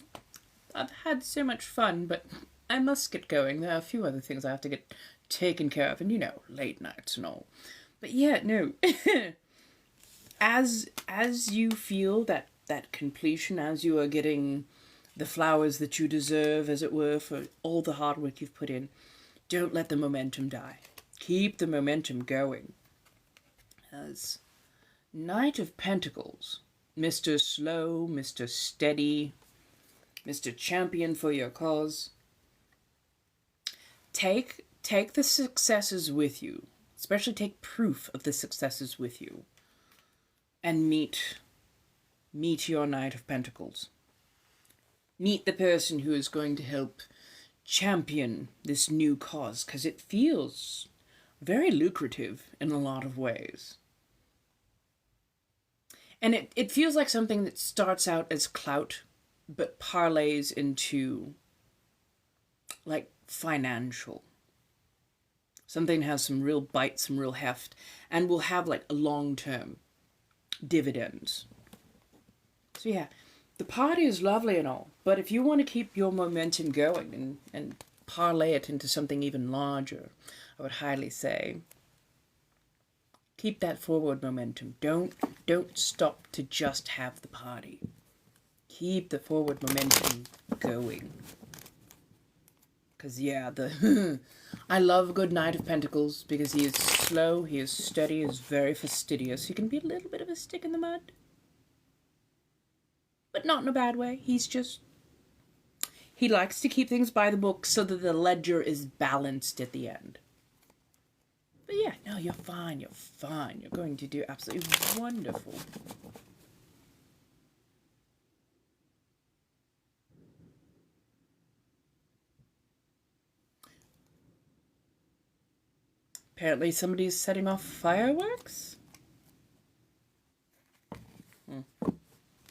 I've had so much fun, but I must get going. There are a few other things I have to get taken care of, and late nights and all. But yeah, no. as you feel that completion, as you are getting the flowers that you deserve, as it were, for all the hard work you've put in, don't let the momentum die. Keep the momentum going. As Knight of Pentacles, Mr. Slow, Mr. Steady, Mr. Champion for your cause. Take the successes with you, especially take proof of the successes with you, and meet your Knight of Pentacles. Meet the person who is going to help champion this new cause, because it feels very lucrative in a lot of ways. And it feels like something that starts out as clout, but parlays into, like, financial. Something has some real bite, some real heft, and will have, like, a long-term dividends. So yeah, the party is lovely and all, but if you want to keep your momentum going and parlay it into something even larger, I would highly say, keep that forward momentum. Don't stop to just have the party. Keep the forward momentum going. Because, yeah, I love a good Knight of Pentacles because he is slow, he is steady, he is very fastidious. He can be a little bit of a stick in the mud. But not in a bad way. He likes to keep things by the book so that the ledger is balanced at the end. But yeah, no, you're fine, you're fine. You're going to do absolutely wonderful. Apparently somebody's setting off fireworks?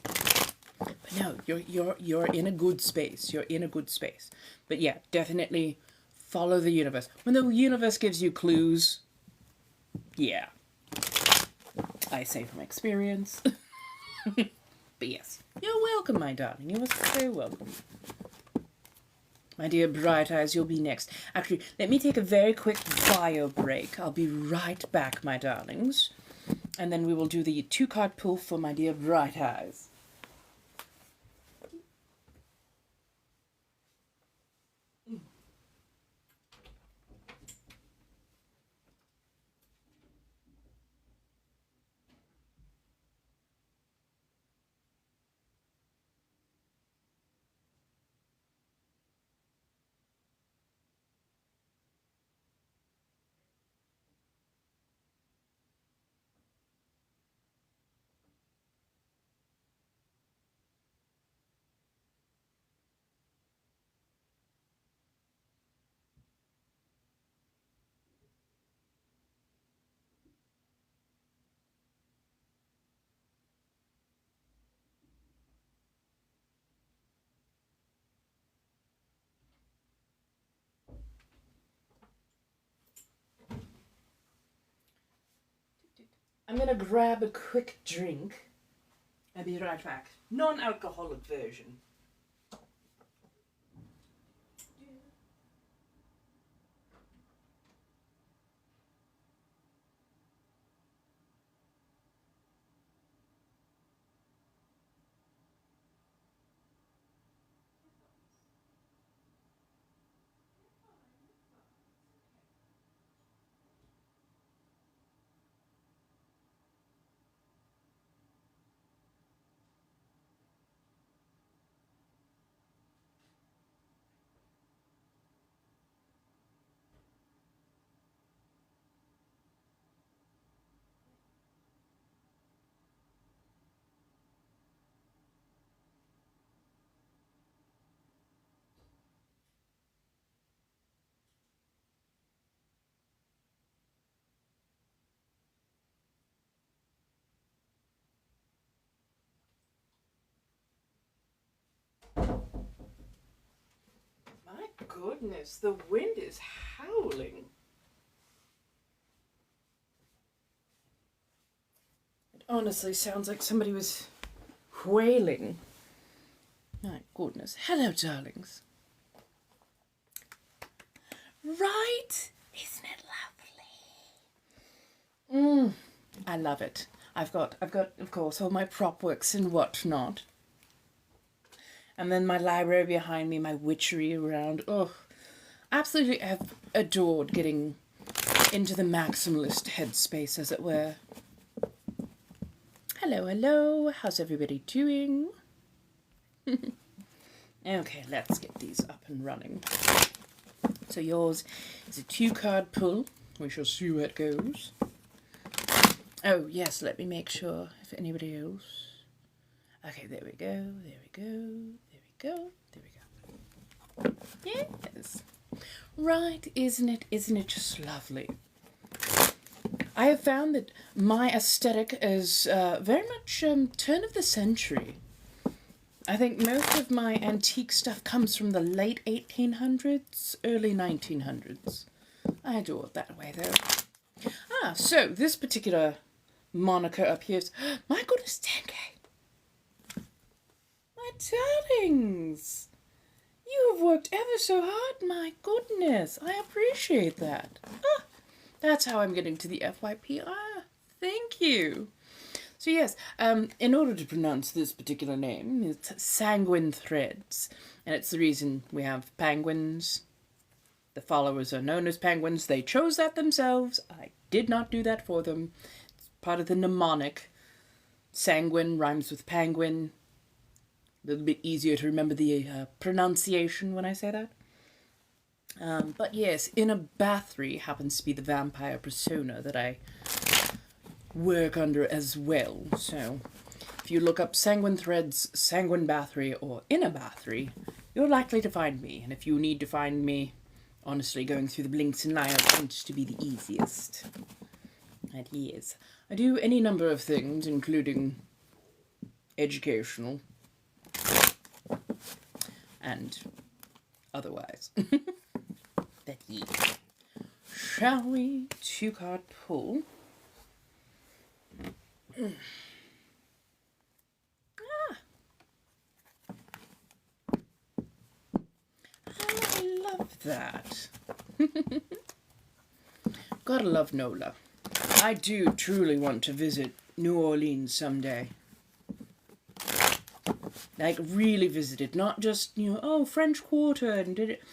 But no, you're in a good space. You're in a good space. But yeah, definitely follow the universe. When the universe gives you clues, yeah. I say from experience. But yes, you're welcome, my darling. You are so welcome. My dear Bright Eyes, you'll be next. Actually, let me take a very quick bio break. I'll be right back, my darlings. And then we will do the 2-card pull for my dear Bright Eyes. I'm going to grab a quick drink. I'll be right back. Non-alcoholic version. My goodness, the wind is howling. It honestly sounds like somebody was wailing. My goodness. Hello, darlings. Right? Isn't it lovely? I love it. I've got, of course, all my prop works and whatnot. And then my library behind me, my witchery around. Oh, absolutely have adored getting into the maximalist headspace, as it were. Hello, hello. How's everybody doing? Okay, let's get these up and running. So yours is a 2-card pull. We shall see where it goes. Oh, yes, let me make sure if anybody else... Okay, there we go, there we go, there we go, there we go. Yes. Right, isn't it just lovely? I have found that my aesthetic is very much turn of the century. I think most of my antique stuff comes from the late 1800s, early 1900s. I adore it that way, though. Ah, so this particular moniker up here is... My goodness, 10K! My darlings! You have worked ever so hard, my goodness. I appreciate that. Ah, that's how I'm getting to the FYP. Ah, thank you. So yes, in order to pronounce this particular name, it's Sanguine Threads. And it's the reason we have penguins The followers are known as penguins. They chose that themselves. I did not do that for them. It's part of the mnemonic. Sanguine rhymes with penguin. A little bit easier to remember the pronunciation when I say that. But yes, Inner Bathory happens to be the vampire persona that I work under as well. So if you look up Sanguine Threads, Sanguine Bathory, or Inner Bathory, you're likely to find me. And if you need to find me, honestly, going through the links in Line tends to be the easiest. And yes, I do any number of things, including educational and otherwise. But yeah. Shall we 2-card pull? I love that. Gotta love Nola. I do truly want to visit New Orleans someday. Like, really visit it. Not just, oh, French Quarter and did it.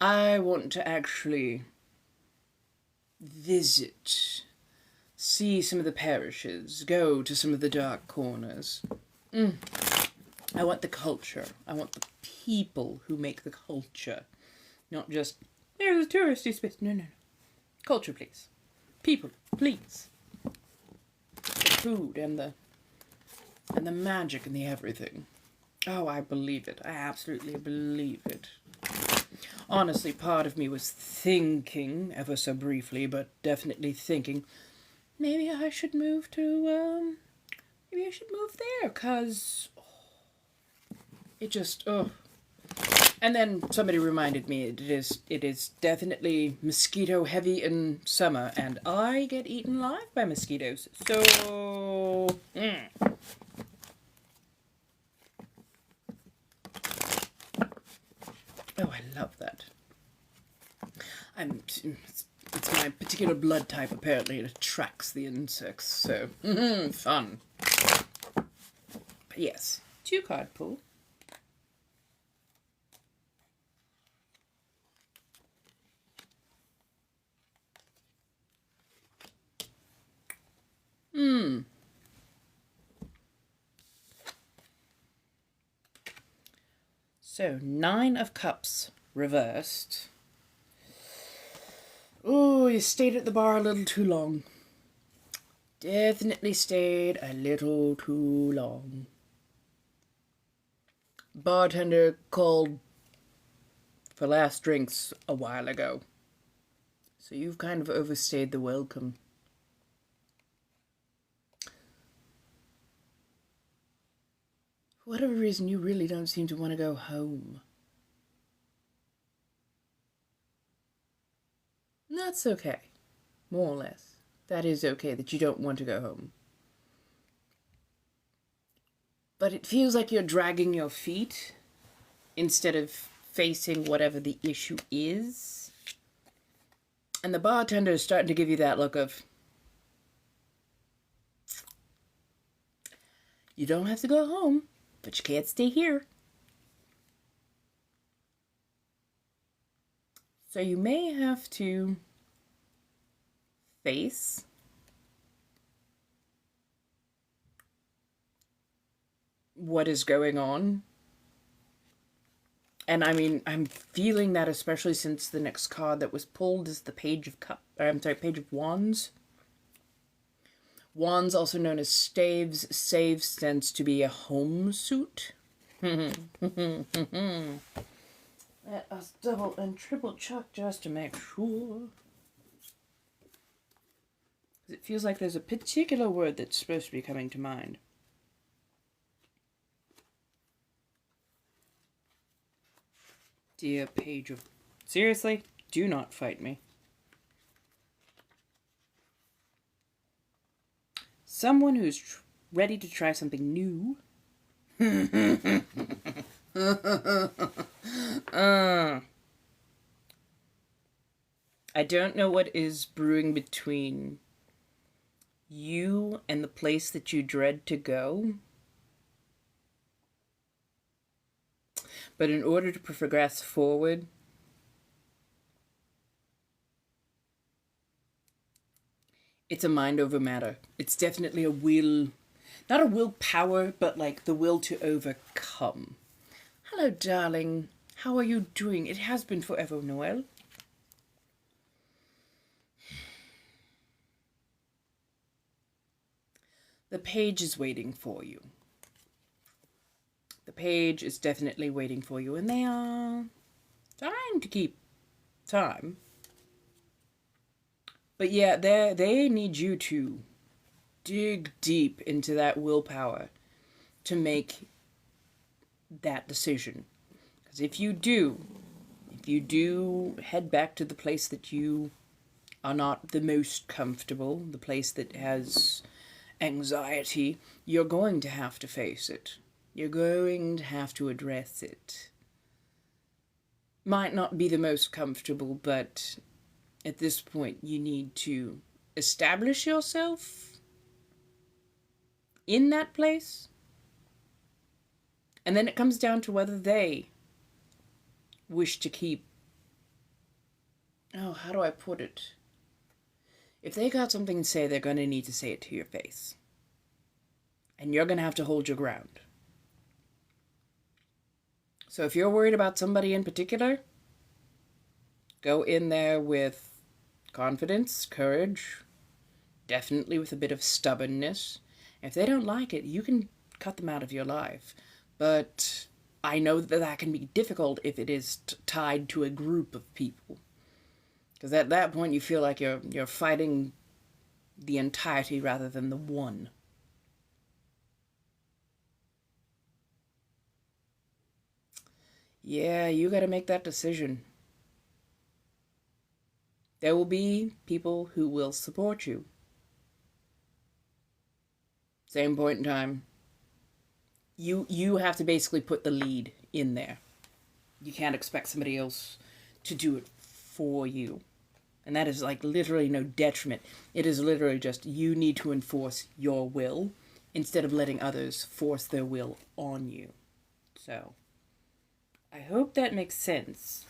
I want to actually visit. See some of the parishes. Go to some of the dark corners. I want the culture. I want the people who make the culture. Not just, there's a touristy space. No. Culture, please. People, please. The food and the magic and the everything. Oh, I believe it. I absolutely believe it. Honestly, part of me was thinking, ever so briefly, but definitely thinking, maybe I should move to, maybe I should move there, 'cause it just, And then somebody reminded me it is definitely mosquito heavy in summer, and I get eaten alive by mosquitoes. So, Oh, I love that. It's my particular blood type, apparently. It attracts the insects, so, fun. But yes, 2-card pull. So, 9 of Cups reversed. Oh, you stayed at the bar a little too long. Definitely stayed a little too long. Bartender called for last drinks a while ago. So you've kind of overstayed the welcome. For whatever reason, you really don't seem to want to go home. That's okay. More or less. That is okay that you don't want to go home. But it feels like you're dragging your feet instead of facing whatever the issue is. And the bartender is starting to give you that look of, you don't have to go home, but you can't stay here. So you may have to face what is going on. And I mean, I'm feeling that especially since the next card that was pulled is the Page of Page of Wands. Wands, also known as staves. Staves tends to be a home suit. Let us double and triple check just to make sure. It feels like there's a particular word that's supposed to be coming to mind. Dear Page of... Seriously? Do not fight me. Someone who's ready to try something new. I don't know what is brewing between you and the place that you dread to go. But in order to progress forward, It's a mind over matter. It's definitely a will, not a willpower, but like the will to overcome. Hello, darling. How are you doing? It has been forever, Noel. The page is waiting for you. The page is definitely waiting for you, and they are trying to keep time. But yeah, they need you to dig deep into that willpower to make that decision. Because if you do head back to the place that you are not the most comfortable, the place that has anxiety, you're going to have to face it. You're going to have to address it. Might not be the most comfortable, but at this point you need to establish yourself in that place. And then it comes down to whether they wish to keep... Oh, how do I put it? If they got something to say, they're going to need to say it to your face. And you're going to have to hold your ground. So if you're worried about somebody in particular, go in there with confidence, courage, definitely with a bit of stubbornness. If they don't like it, you can cut them out of your life. But I know that that can be difficult if it is tied to a group of people. Because at that point you feel like you're fighting the entirety rather than the one. Yeah, you gotta make that decision. There will be people who will support you. Same point in time. You have to basically put the lead in there. You can't expect somebody else to do it for you. And that is like literally no detriment. It is literally just you need to enforce your will instead of letting others force their will on you. So, I hope that makes sense.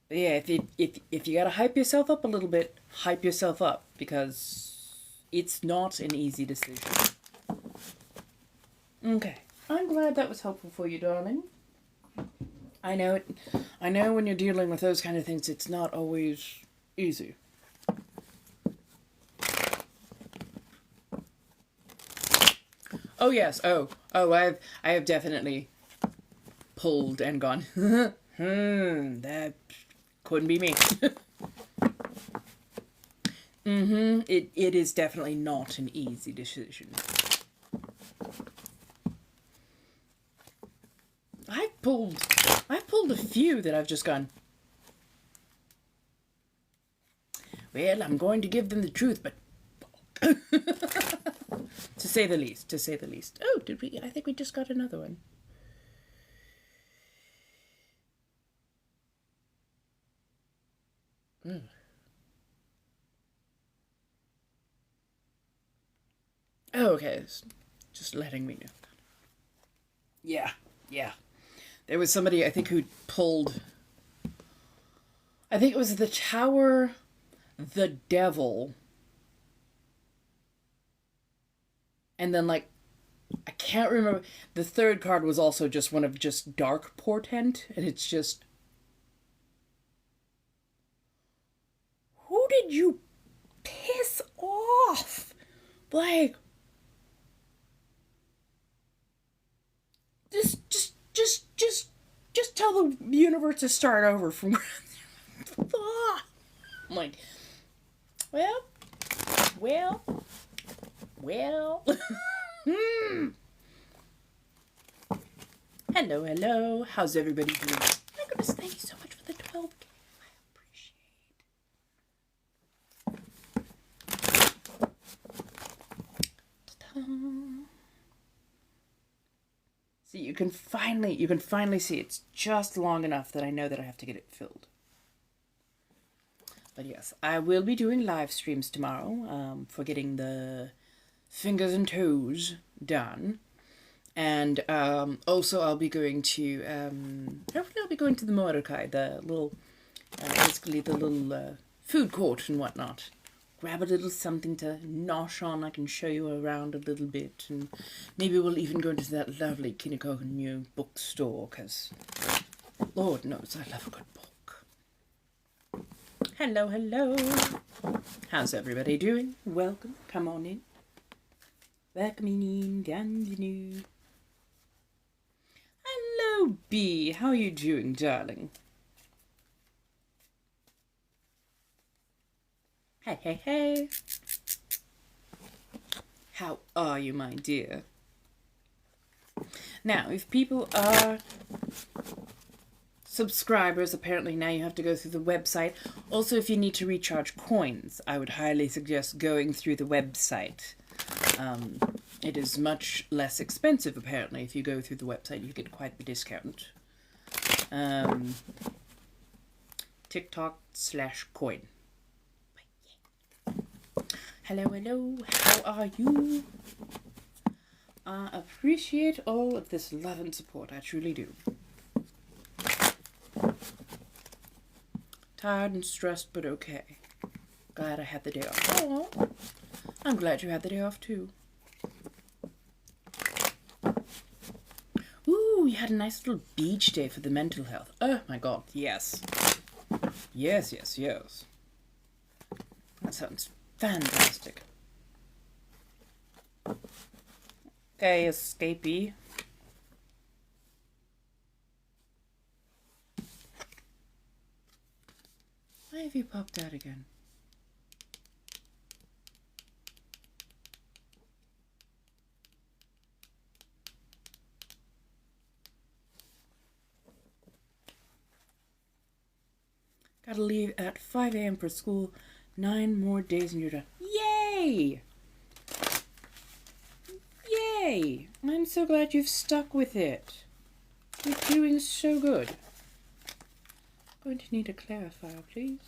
But yeah, if you gotta hype yourself up a little bit, hype yourself up, because it's not an easy decision. Okay, I'm glad that was helpful for you, darling. I know when you're dealing with those kind of things, it's not always easy. Oh yes, I have definitely pulled and gone, that couldn't be me. It is definitely not an easy decision. I've pulled a few that I've just gone, well, I'm going to give them the truth, but to say the least. Oh, did we? I think we just got another one. Oh, okay. It's just letting me know. Yeah. There was somebody, I think, who pulled... I think it was the Tower, the Devil, and then, like, I can't remember. The third card was also just one of just Dark Portent, and it's just... Who did you piss off? Like... Just tell the universe to start over from where... I'm like, well. Hello. How's everybody doing? My goodness, thank you so much for the 12K. I appreciate it. See, you can finally see it's just long enough that I know that I have to get it filled. But yes, I will be doing live streams tomorrow for getting the fingers and toes done. And also I'll be going to, hopefully I'll be going to the Mordecai, the little, basically the little food court and whatnot, grab a little something to nosh on. I can show you around a little bit, and maybe we'll even go into that lovely Kiniko new bookstore, because Lord knows I love a good book. Hello, hello. How's everybody doing? Welcome. Come on in. Welcome in. Bienvenue. Hello, B. How are you doing, darling? Hey, hey, hey. How are you, my dear? Now, if people are subscribers, apparently now you have to go through the website. Also, if you need to recharge coins, I would highly suggest going through the website. It is much less expensive, apparently. If you go through the website, you get quite the discount. TikTok/coin. Hello, hello. How are you? I appreciate all of this love and support. I truly do. Tired and stressed, but okay. Glad I had the day off. Oh, I'm glad you had the day off too. Ooh, you had a nice little beach day for the mental health. Oh my god, yes. Yes, yes, yes. That sounds fantastic. Okay, escapee. Why have you popped out again? Gotta leave at 5 a.m. for school. 9 more days and you're done. Yay! Yay! I'm so glad you've stuck with it. You're doing so good. I'm going to need a clarifier, please.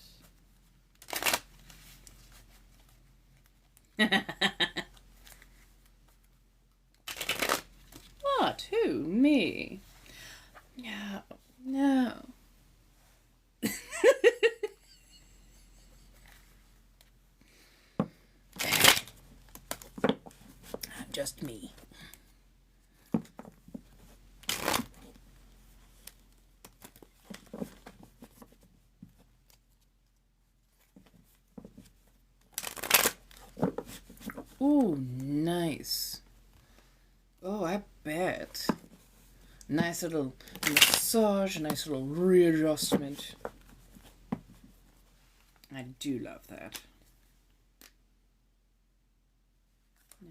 What? Who? Me? No. No. Just me. Ooh, nice. Oh, I bet. Nice little massage, a nice little readjustment. I do love that. Yeah.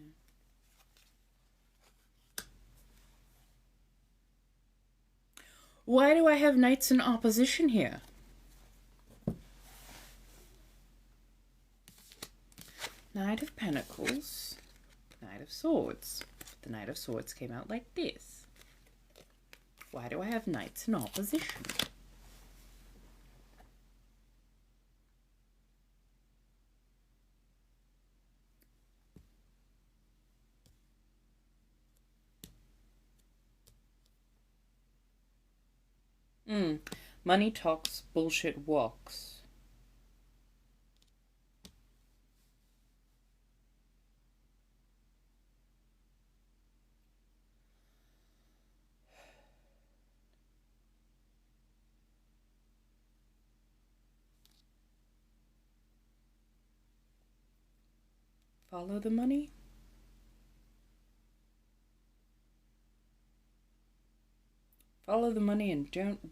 Why do I have knights in opposition here? Knight of Pentacles, Knight of Swords. The Knight of Swords came out like this. Why do I have knights in opposition? Money talks, bullshit walks. Follow the money? Follow the money and don't...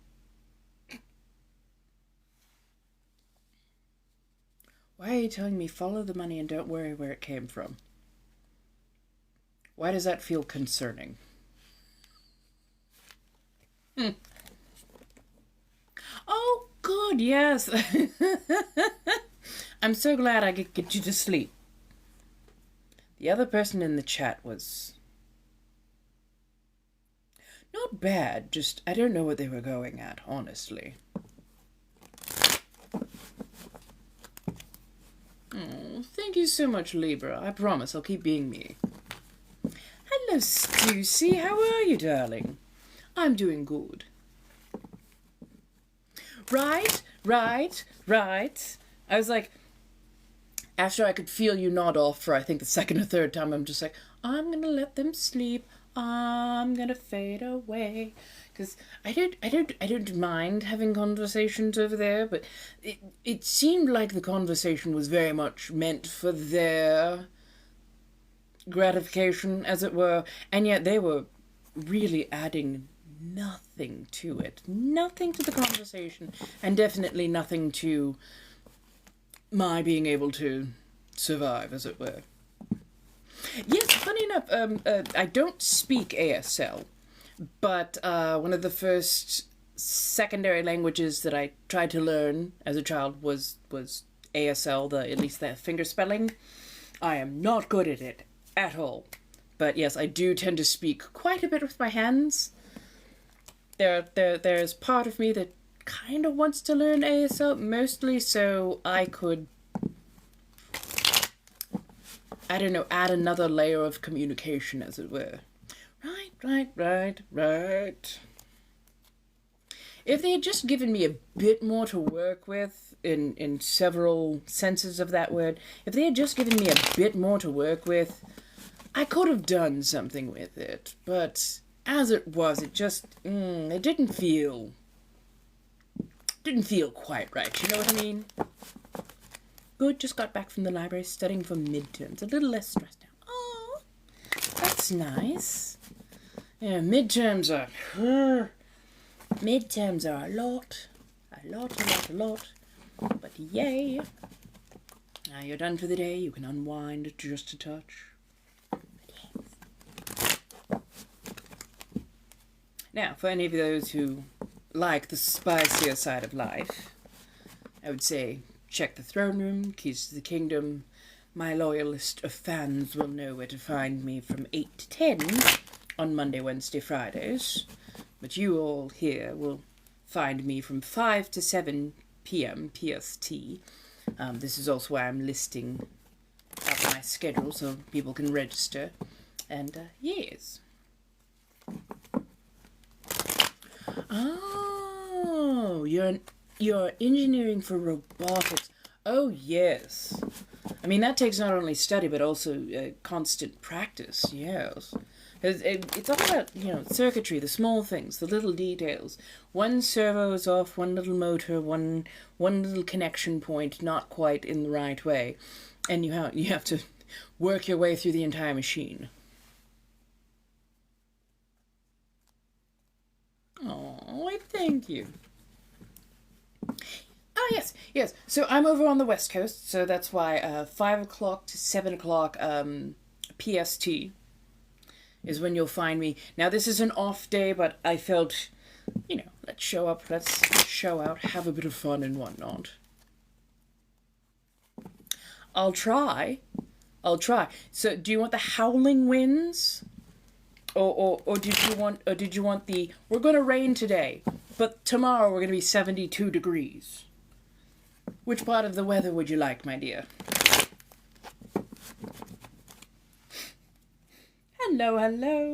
Why are you telling me follow the money and don't worry where it came from? Why does that feel concerning? Oh, good, yes. I'm so glad I could get you to sleep. The other person in the chat was... not bad, just I don't know what they were going at, honestly. Oh, thank you so much, Libra. I promise I'll keep being me. Hello, Stussy. How are you, darling? I'm doing good. Right. I was like, After I could feel you nod off for, I think, the second or third time, I'm just like, I'm gonna let them sleep. I'm gonna fade away. Because I don't mind having conversations over there, but it seemed like the conversation was very much meant for their gratification, as it were, and yet they were really adding nothing to it. Nothing to the conversation, and definitely nothing to my being able to survive, as it were. Yes, funny enough, I don't speak ASL, but one of the first secondary languages that I tried to learn as a child was ASL, at least the finger spelling. I am not good at it at all. But yes, I do tend to speak quite a bit with my hands. There's part of me that kind of wants to learn ASL, mostly so I could, I don't know, add another layer of communication, as it were. Right. If they had just given me a bit more to work with in several senses of that word, if they had just given me a bit more to work with, I could have done something with it. But as it was, it just, it didn't feel quite right, you know what I mean? Good, just got back from the library studying for midterms, a little less stressed out. Oh, that's nice. Yeah, midterms are a lot. But yay. Now you're done for the day, you can unwind just a touch. Now, for any of those who like the spicier side of life, I would say check the throne room, keys to the kingdom. My loyal list of fans will know where to find me from 8 to 10 on Monday, Wednesday, Fridays. But you all here will find me from 5 to 7 p.m. PST. This is also why I'm listing up my schedule so people can register. And, yes. Oh, you're engineering for robotics. Oh, yes. I mean, that takes not only study, but also constant practice, yes. It's all about, circuitry, the small things, the little details. One servo is off, one little motor, one little connection point not quite in the right way. And you have to work your way through the entire machine. Oh, thank you. Oh, yes. So I'm over on the West Coast, so that's why 5 o'clock to 7 o'clock PST is when you'll find me. Now, this is an off day, but I felt, let's show up, let's show out, have a bit of fun and whatnot. I'll try. So, do you want the howling winds? Or did you want the, we're going to rain today, but tomorrow we're going to be 72 degrees? Which part of the weather would you like, my dear? Hello.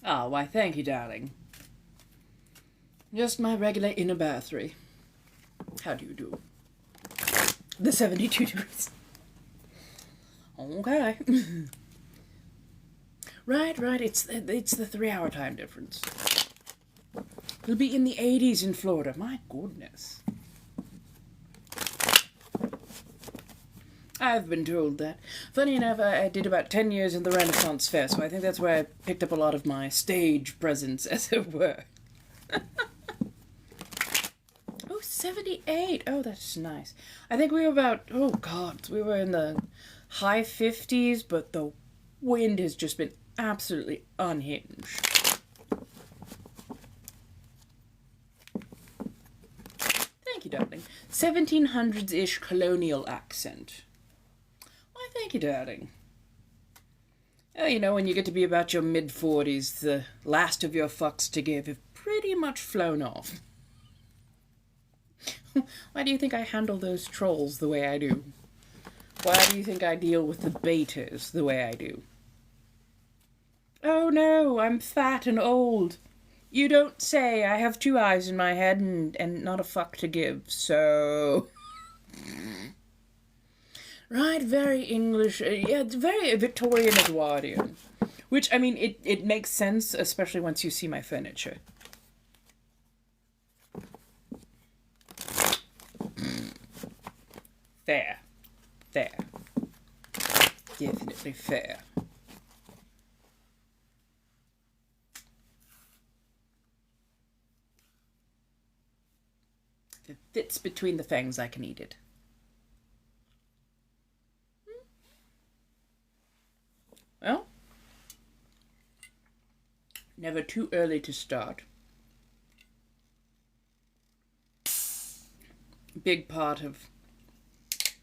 Oh, why, thank you, darling. Just my regular inner battery. How do you do? The 72 degrees. Okay. Right. It's the 3-hour time difference. It'll be in the 80s in Florida. My goodness. I've been told that. Funny enough, I did about 10 years in the Renaissance Fair, so I think that's where I picked up a lot of my stage presence, as it were. Oh, 78. Oh, that's nice. I think we were about, we were in the high 50s, but the wind has just been absolutely unhinged. Thank you, darling. 1700s-ish colonial accent. Why, thank you, darling. Oh, when you get to be about your mid-40s, the last of your fucks to give have pretty much flown off. Why do you think I handle those trolls the way I do? Why do you think I deal with the betas the way I do? Oh no, I'm fat and old. You don't say. I have 2 eyes in my head and not a fuck to give, so... Right, very English, yeah, very Victorian Edwardian. Which, I mean, it makes sense, especially once you see my furniture. Fair. Fair. Definitely fair. If it fits between the fangs, I can eat it. Well, never too early to start. Big part of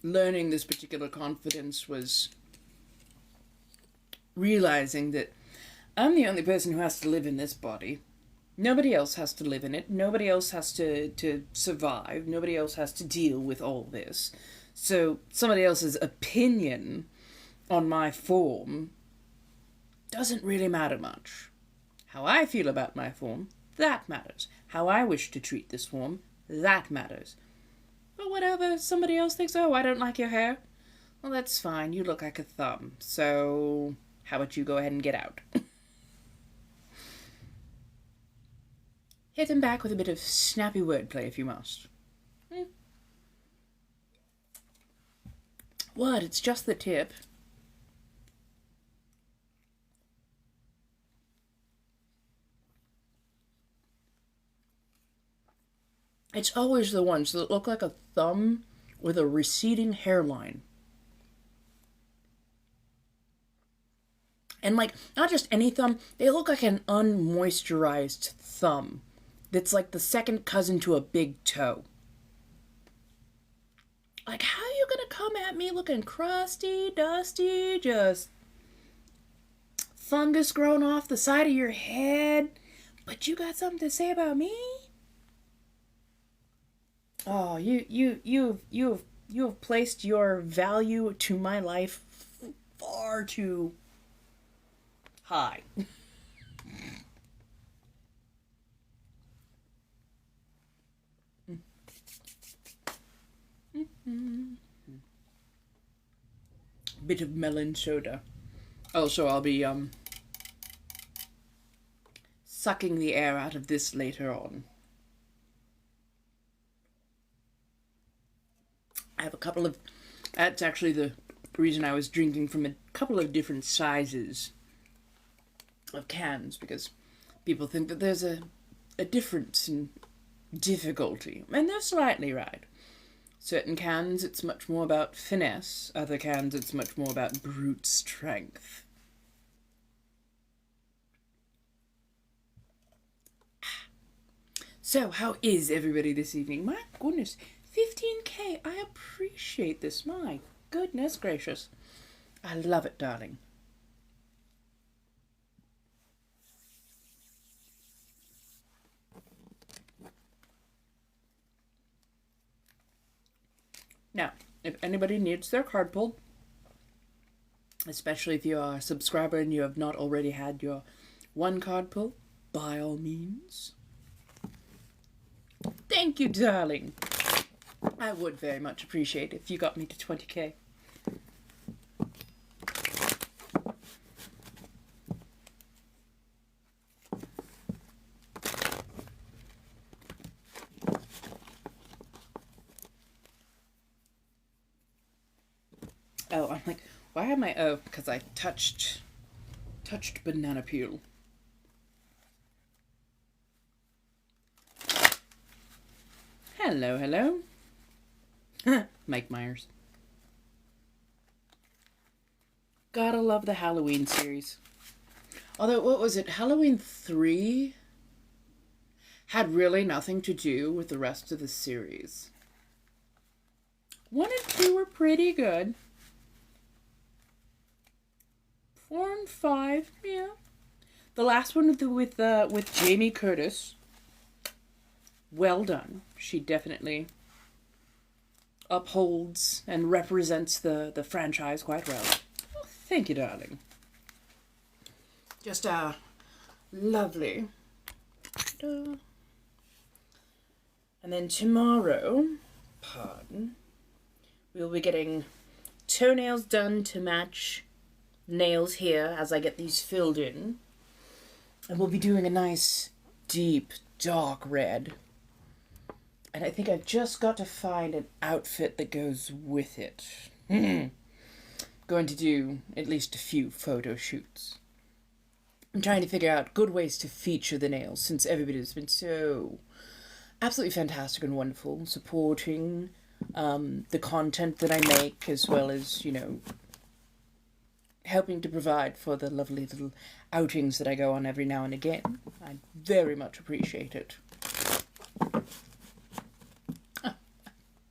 learning this particular confidence was realizing that I'm the only person who has to live in this body. Nobody else has to live in it. Nobody else has to survive. Nobody else has to deal with all this. So somebody else's opinion on my form doesn't really matter much. How I feel about my form, that matters. How I wish to treat this form, that matters. But whatever, somebody else thinks, oh, I don't like your hair. Well, that's fine. You look like a thumb. So how about you go ahead and get out? Hit him back with a bit of snappy wordplay if you must. What? It's just the tip. It's always the ones that look like a thumb with a receding hairline. And like, not just any thumb, they look like an unmoisturized thumb. That's like the second cousin to a big toe. Like, how are you gonna come at me looking crusty, dusty, just fungus growing off the side of your head, but you got something to say about me? Oh, you have placed your value to my life far too high. Bit of melon soda. Also, I'll be sucking the air out of this later on. I have a couple of... That's actually the reason I was drinking from a couple of different sizes of cans, because people think that there's a difference in difficulty, and they're slightly right. Certain cans, it's much more about finesse. Other cans, it's much more about brute strength. So, how is everybody this evening? My goodness, 15K. I appreciate this. My goodness gracious. I love it, darling. Now, if anybody needs their card pulled, especially if you are a subscriber and you have not already had your 1 card pull, by all means. Thank you, darling. I would very much appreciate it if you got me to 20K. Oh, I'm like, why am I... Oh, because I touched banana peel. Hello, hello. Mike Myers. Gotta love the Halloween series. Although, what was it? Halloween 3 had really nothing to do with the rest of the series. 1 and 2 were pretty good. 4 and 5, yeah. The last one with Jamie Curtis. Well done. She definitely upholds and represents the franchise quite well. Oh, thank you, darling. Just lovely. And then tomorrow, we'll be getting toenails done to match nails here as I get these filled in. And we'll be doing a nice, deep, dark red. And I think I've just got to find an outfit that goes with it. Going to do at least a few photo shoots. I'm trying to figure out good ways to feature the nails, since everybody's been so absolutely fantastic and wonderful, supporting the content that I make, as well as, you know, helping to provide for the lovely little outings that I go on every now and again. I very much appreciate it.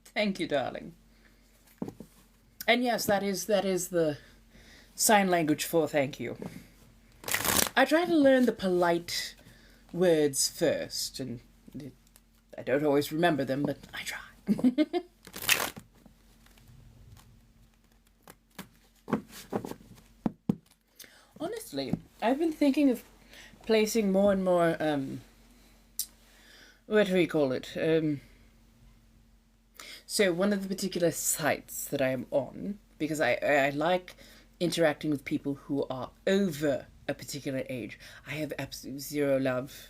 Thank you, darling. And yes, that is the sign language for thank you. I try to learn the polite words first, and I don't always remember them, but I try. Honestly, I've been thinking of placing more and more, what do we call it? So one of the particular sites that I am on, because I like interacting with people who are over a particular age. I have absolutely zero love.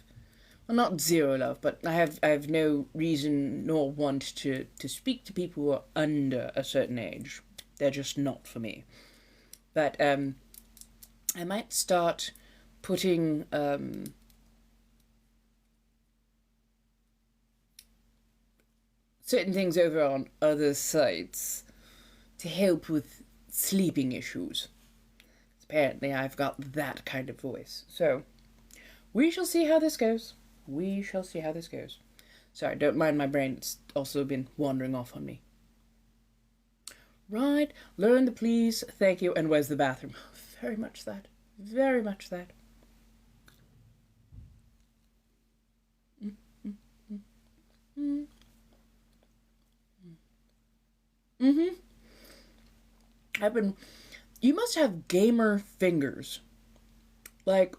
Well, not zero love, but I have no reason nor want to speak to people who are under a certain age. They're just not for me. But I might start putting certain things over on other sites to help with sleeping issues. Apparently I've got that kind of voice. So, we shall see how this goes. We shall see how this goes. Sorry, don't mind my brain. It's also been wandering off on me. Right. Learn the please, thank you, and where's the bathroom? Very much that. Very much that. You must have gamer fingers. Like,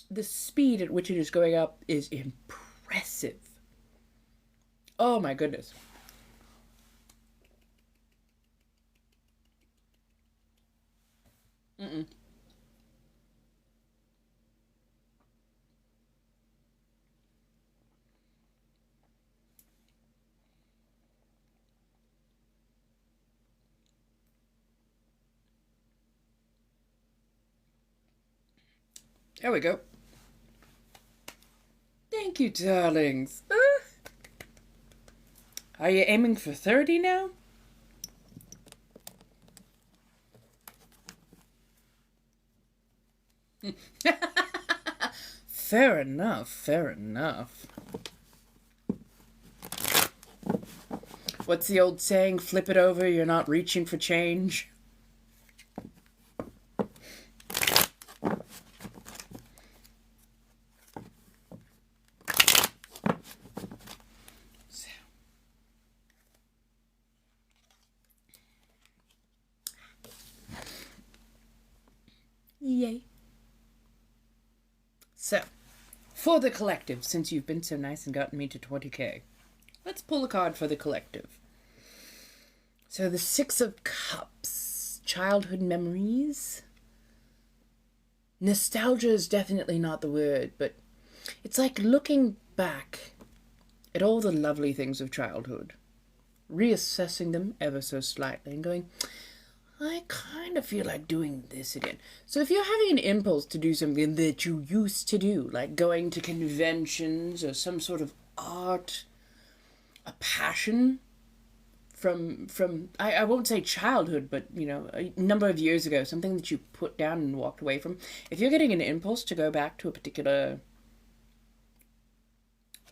the speed at which it is going up is impressive. Oh my goodness. There we go. Thank you, darlings. Are you aiming for 30 now? Fair enough, fair enough. What's the old saying? Flip it over, you're not reaching for change. Yay. So, for the collective, since you've been so nice and gotten me to 20k, let's pull a card for the collective. So the Six of Cups, childhood memories. Nostalgia is definitely not the word, but it's like looking back at all the lovely things of childhood, reassessing them ever so slightly and going, I kind of feel like doing this again. So if you're having an impulse to do something that you used to do, like going to conventions or some sort of art, a passion from I won't say childhood, but, you know, a number of years ago, something that you put down and walked away from, if you're getting an impulse to go back to a particular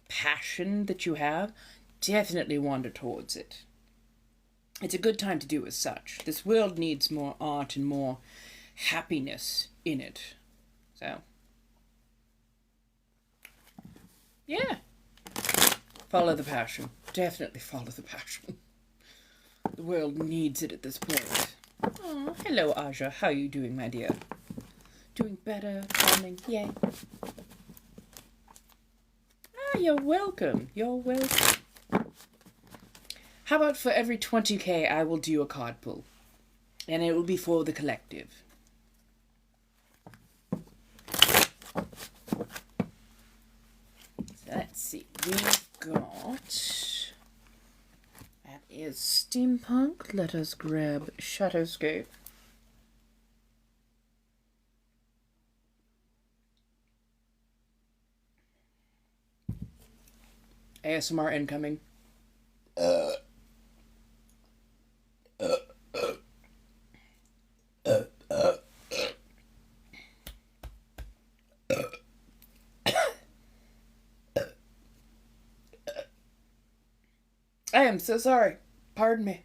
passion that you have, definitely wander towards it. It's a good time to do as such. This world needs more art and more happiness in it. So, yeah. Follow the passion. Definitely follow the passion. The world needs it at this point. Oh, hello, Aja. How are you doing, my dear? Doing better, calming, yay. Ah, you're welcome. You're welcome. How about for every 20k, I will do a card pull. And it will be for the collective. So let's see. We've got... That is steampunk. Let us grab Shadowscape. ASMR incoming. I am so sorry. Pardon me.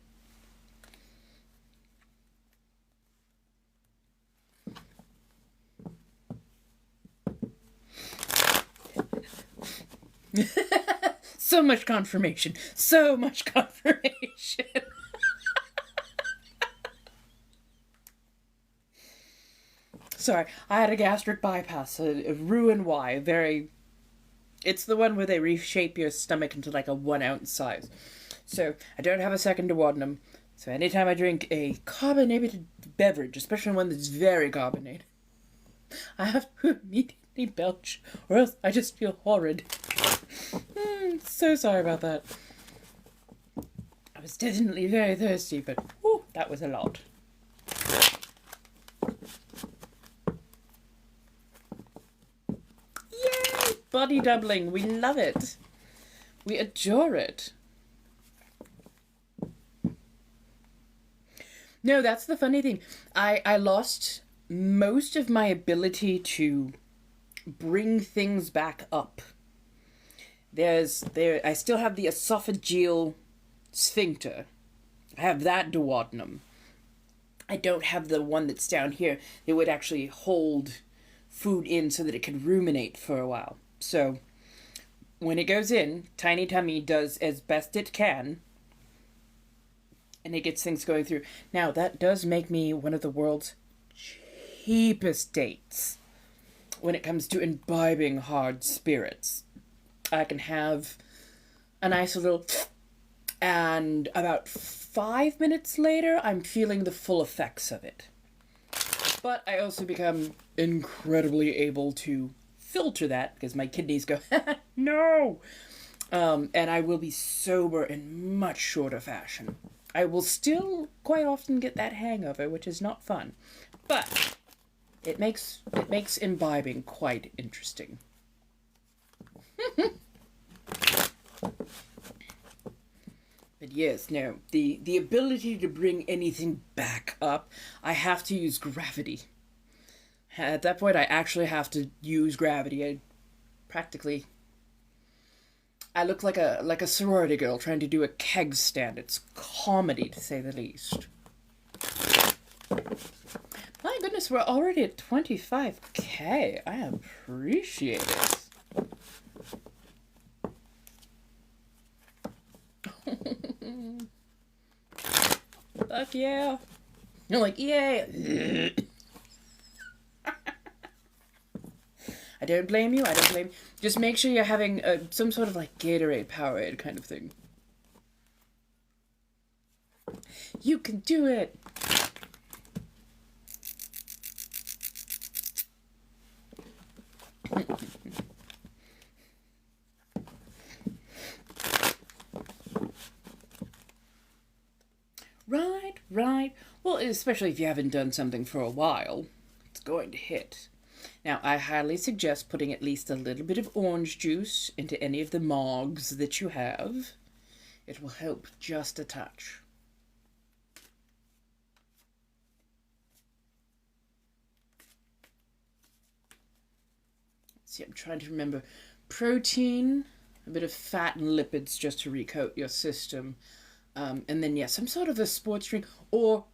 So much confirmation. So much confirmation. Sorry, I had a gastric bypass, a Roux-en-Y, it's the one where they reshape your stomach into like a 1 ounce size. So I don't have a second duodenum. So anytime I drink a carbonated beverage, especially one that's very carbonated, I have to immediately belch, or else I just feel horrid. So sorry about that. I was definitely very thirsty, but whew, that was a lot. Yay! Body doubling. We love it. We adore it. No, that's the funny thing. I lost most of my ability to bring things back up. I still have the esophageal sphincter. I have that duodenum. I don't have the one that's down here. It would actually hold food in so that it could ruminate for a while. So when it goes in, Tiny Tummy does as best it can, and it gets things going through. Now, that does make me one of the world's cheapest dates when it comes to imbibing hard spirits. I can have a nice little... And about 5 minutes later, I'm feeling the full effects of it. But I also become incredibly able to filter that, because my kidneys go, no! And I will be sober in much shorter fashion. I will still quite often get that hangover, which is not fun. But it makes imbibing quite interesting. But yes, no, the ability to bring anything back up, I have to use gravity. At that point, I actually have to use gravity. I look like a sorority girl trying to do a keg stand. It's comedy, to say the least. My goodness, we're already at 25k. I appreciate it. Fuck yeah. You're like, yay. I don't blame you. Just make sure you're having some sort of like Gatorade, Powerade kind of thing. You can do it. Right. Well, especially if you haven't done something for a while, it's going to hit. Now, I highly suggest putting at least a little bit of orange juice into any of the mogs that you have. It will help just a touch. Let's see, I'm trying to remember. Protein, a bit of fat and lipids just to recoat your system. And then, yeah, some sort of a sports drink or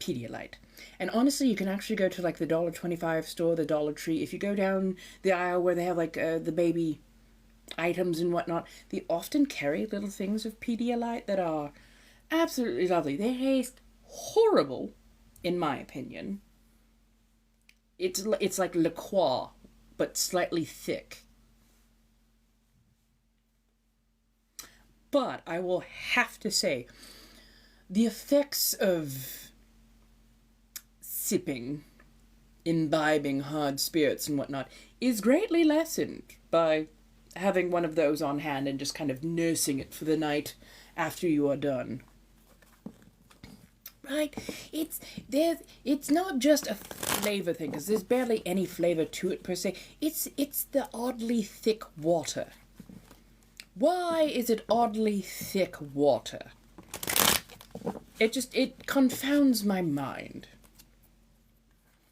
Pedialyte. And honestly, you can actually go to like the $1.25 store, the Dollar Tree. If you go down the aisle where they have like the baby items and whatnot, they often carry little things of Pedialyte that are absolutely lovely. They taste horrible, in my opinion. It's like liqueur, but slightly thick. But I will have to say, the effects of sipping, imbibing hard spirits and whatnot is greatly lessened by having one of those on hand and just kind of nursing it for the night after you are done. Right? It's not just a flavor thing, because there's barely any flavor to it per se. It's the oddly thick water. Why is it oddly thick water? It confounds my mind.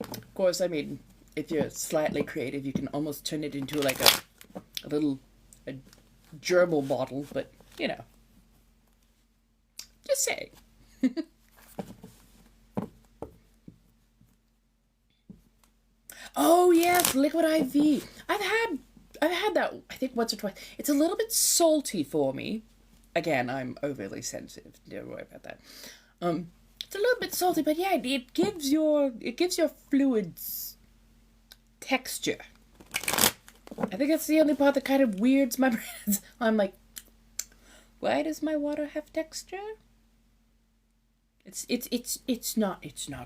Of course, I mean, if you're slightly creative, you can almost turn it into like a little gerbil bottle, but, you know. Just saying. Oh yes, liquid IV. I've had that, I think, once or twice. It's a little bit salty for me. Again, I'm overly sensitive. Don't worry about that. It's a little bit salty, but yeah, it gives your fluids texture. I think that's the only part that kind of weirds my brain. I'm like, why does my water have texture? It's not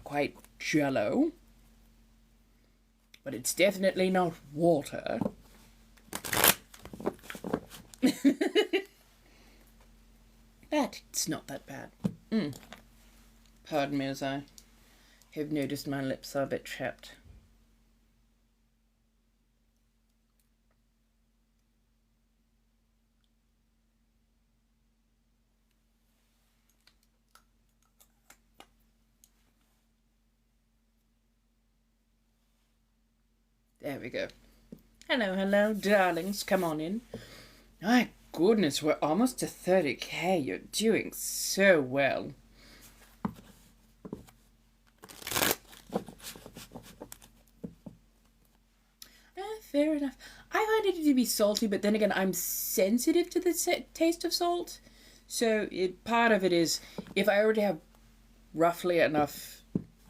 quite Jello, but it's definitely not water. But it's not that bad. Pardon me as I have noticed my lips are a bit chapped. There we go. Hello, hello, darlings. Come on in. My goodness, we're almost to 30k. You're doing so well. Fair enough. I find it to be salty, but then again, I'm sensitive to the taste of salt. So part of it is, if I already have roughly enough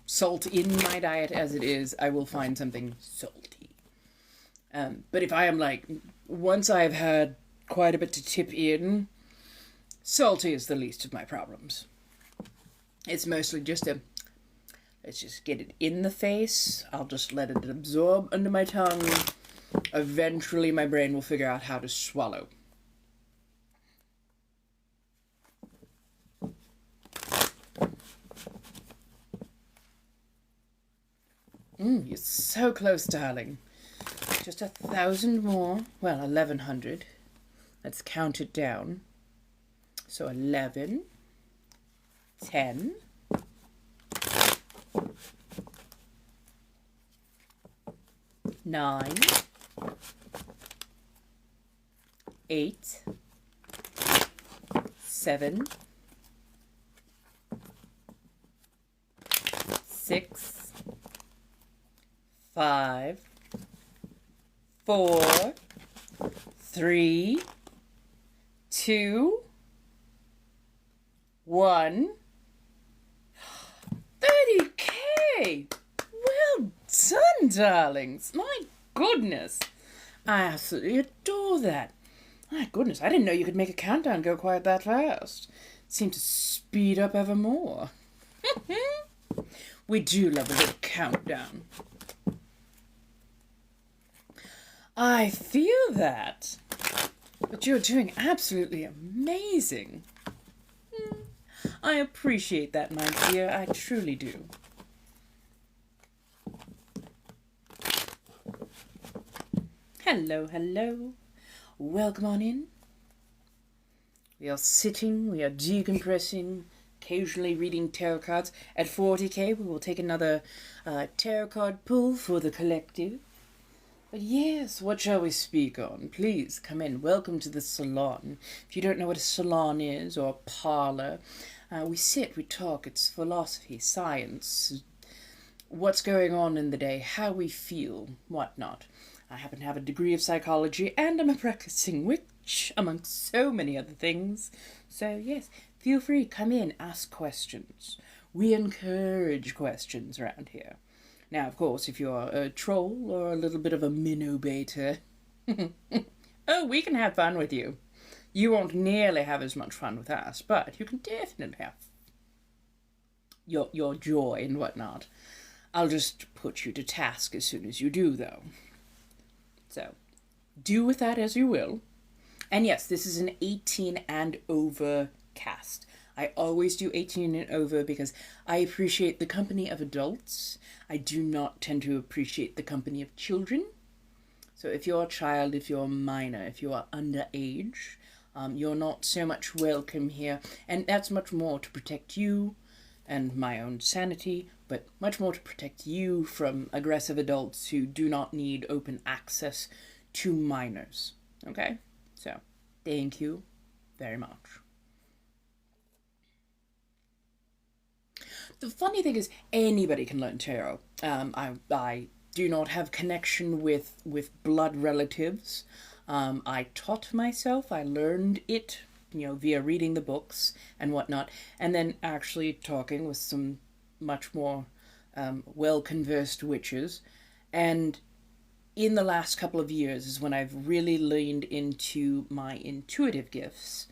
salt in my diet as it is, I will find something salty. But if I am like, once I've had quite a bit to tip in, salty is the least of my problems. It's mostly just let's just get it in the face. I'll just let it absorb under my tongue. Eventually my brain will figure out how to swallow. You're so close, darling. Just 1,000 more. Well, 1,100. Let's count it down. So 11, 10, 9, 8, 7, 6, 5, 4, 3, 2, 1. 30k! Well done, darlings. My goodness. I absolutely adore that. My goodness, I didn't know you could make a countdown go quite that fast. It seemed to speed up ever more. We do love a little countdown. I feel that. But you're doing absolutely amazing. I appreciate that, my dear. I truly do. Hello, hello. Welcome on in. We are sitting, we are decompressing, occasionally reading tarot cards. At 40k, we will take another tarot card pull for the collective. But yes, what shall we speak on? Please come in. Welcome to the salon. If you don't know what a salon is, or a parlor, we sit, we talk. It's philosophy, science, what's going on in the day, how we feel, whatnot. I happen to have a degree of psychology, and I'm a practicing witch, amongst so many other things. So yes, feel free, come in, ask questions. We encourage questions around here. Now, of course, if you're a troll or a little bit of a minnow baiter, oh, we can have fun with you. You won't nearly have as much fun with us, but you can definitely have your joy and whatnot. I'll just put you to task as soon as you do, though. So, do with that as you will. And yes, this is an 18 and over cast. I always do 18 and over because I appreciate the company of adults. I do not tend to appreciate the company of children. So if you're a child, if you're a minor, if you are underage, you're not so much welcome here. And that's much more to protect you and my own sanity, but much more to protect you from aggressive adults who do not need open access to minors. Okay? So, thank you very much. The funny thing is, anybody can learn tarot. I do not have connection with blood relatives. I taught myself. I learned it, via reading the books and whatnot, and then actually talking with some much more well-conversed witches. And in the last couple of years is when I've really leaned into my intuitive gifts.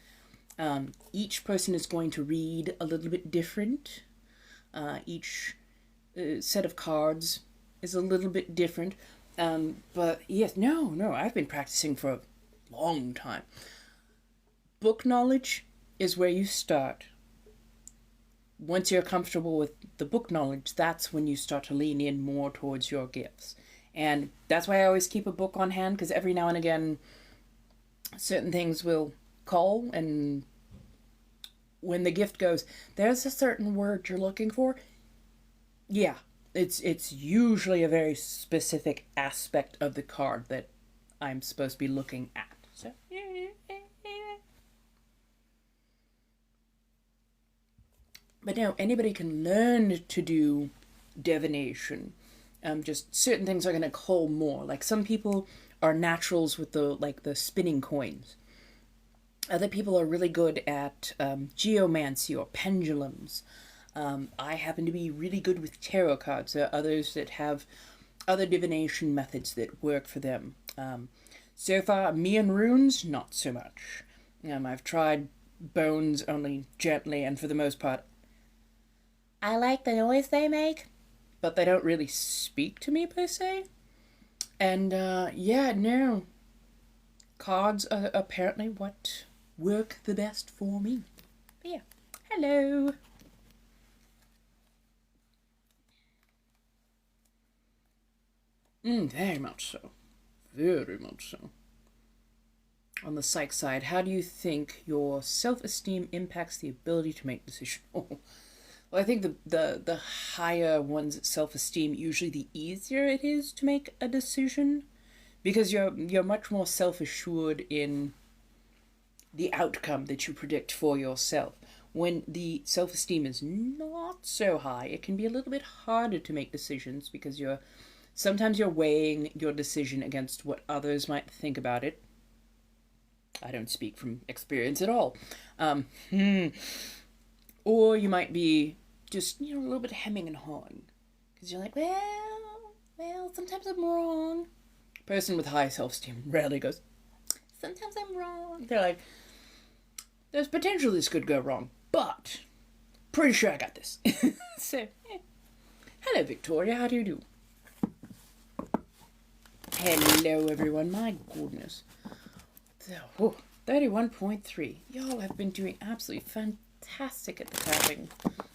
Each person is going to read a little bit different. Each set of cards is a little bit different. But yes, no, I've been practicing for a long time. Book knowledge is where you start. Once you're comfortable with the book knowledge, that's when you start to lean in more towards your gifts. And that's why I always keep a book on hand, because every now and again, certain things will call, and when the gift goes, there's a certain word you're looking for. Yeah, it's usually a very specific aspect of the card that I'm supposed to be looking at. So, but no, anybody can learn to do divination. Just certain things are going to call more. Like some people are naturals with the spinning coins. Other people are really good at geomancy or pendulums. I happen to be really good with tarot cards. There are others that have other divination methods that work for them. So far, me and runes, not so much. I've tried bones only gently, and for the most part, I like the noise they make, but they don't really speak to me per se. And no, cards are apparently what work the best for me. But yeah, hello. Very much so. Very much so. On the psych side, how do you think your self-esteem impacts the ability to make decisions? Well, I think the higher one's self-esteem, usually the easier it is to make a decision, because you're much more self-assured in the outcome that you predict for yourself. When the self-esteem is not so high, it can be a little bit harder to make decisions, because sometimes you're weighing your decision against what others might think about it. I don't speak from experience at all. Or you might be just, a little bit hemming and hawing. Because you're like, well, sometimes I'm wrong. Person with high self-esteem rarely goes, sometimes I'm wrong. They're like, there's potential this could go wrong, but pretty sure I got this. So, hello, Victoria. How do you do? Hello, everyone. My goodness. So, 31.3. Y'all have been doing absolutely fantastic at the tapping.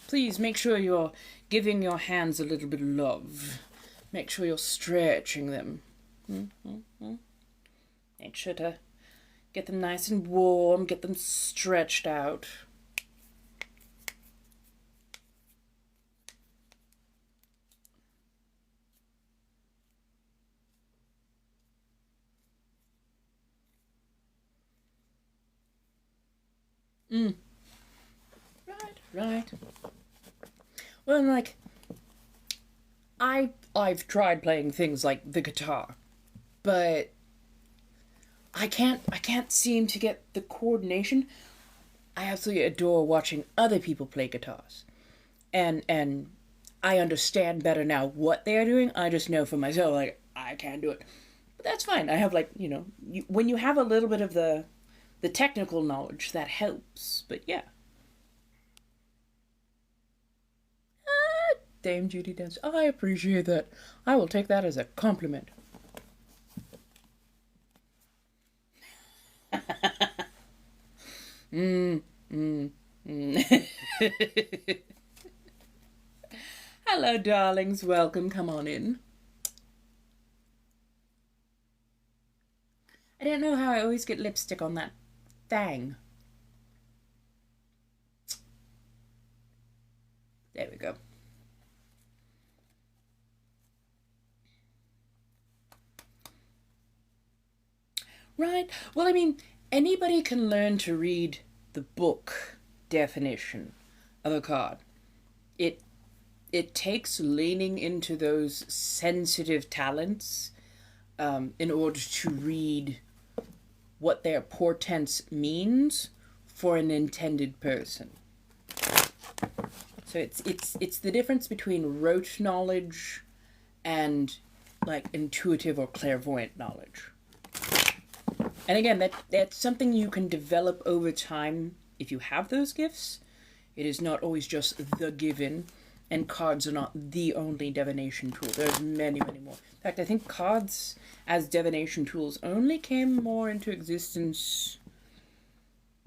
Please make sure you're giving your hands a little bit of love. Make sure you're stretching them. Make sure to get them nice and warm, get them stretched out. Right. Well, I've tried playing things like the guitar, but I can't seem to get the coordination. I absolutely adore watching other people play guitars. And I understand better now what they are doing. I just know for myself, like, I can't do it. But that's fine. I have, like, when you have a little bit of the technical knowledge, that helps. But yeah. Dame Judy Dance. I appreciate that. I will take that as a compliment. Hello, darlings. Welcome. Come on in. I don't know how I always get lipstick on that thing. There we go. Right. Well, I mean, anybody can learn to read the book definition of a card. It takes leaning into those sensitive talents in order to read what their portents means for an intended person. So it's the difference between rote knowledge and like intuitive or clairvoyant knowledge. And again, that's something you can develop over time if you have those gifts. It is not always just the given, and cards are not the only divination tool. There's many, many more. In fact, I think cards as divination tools only came more into existence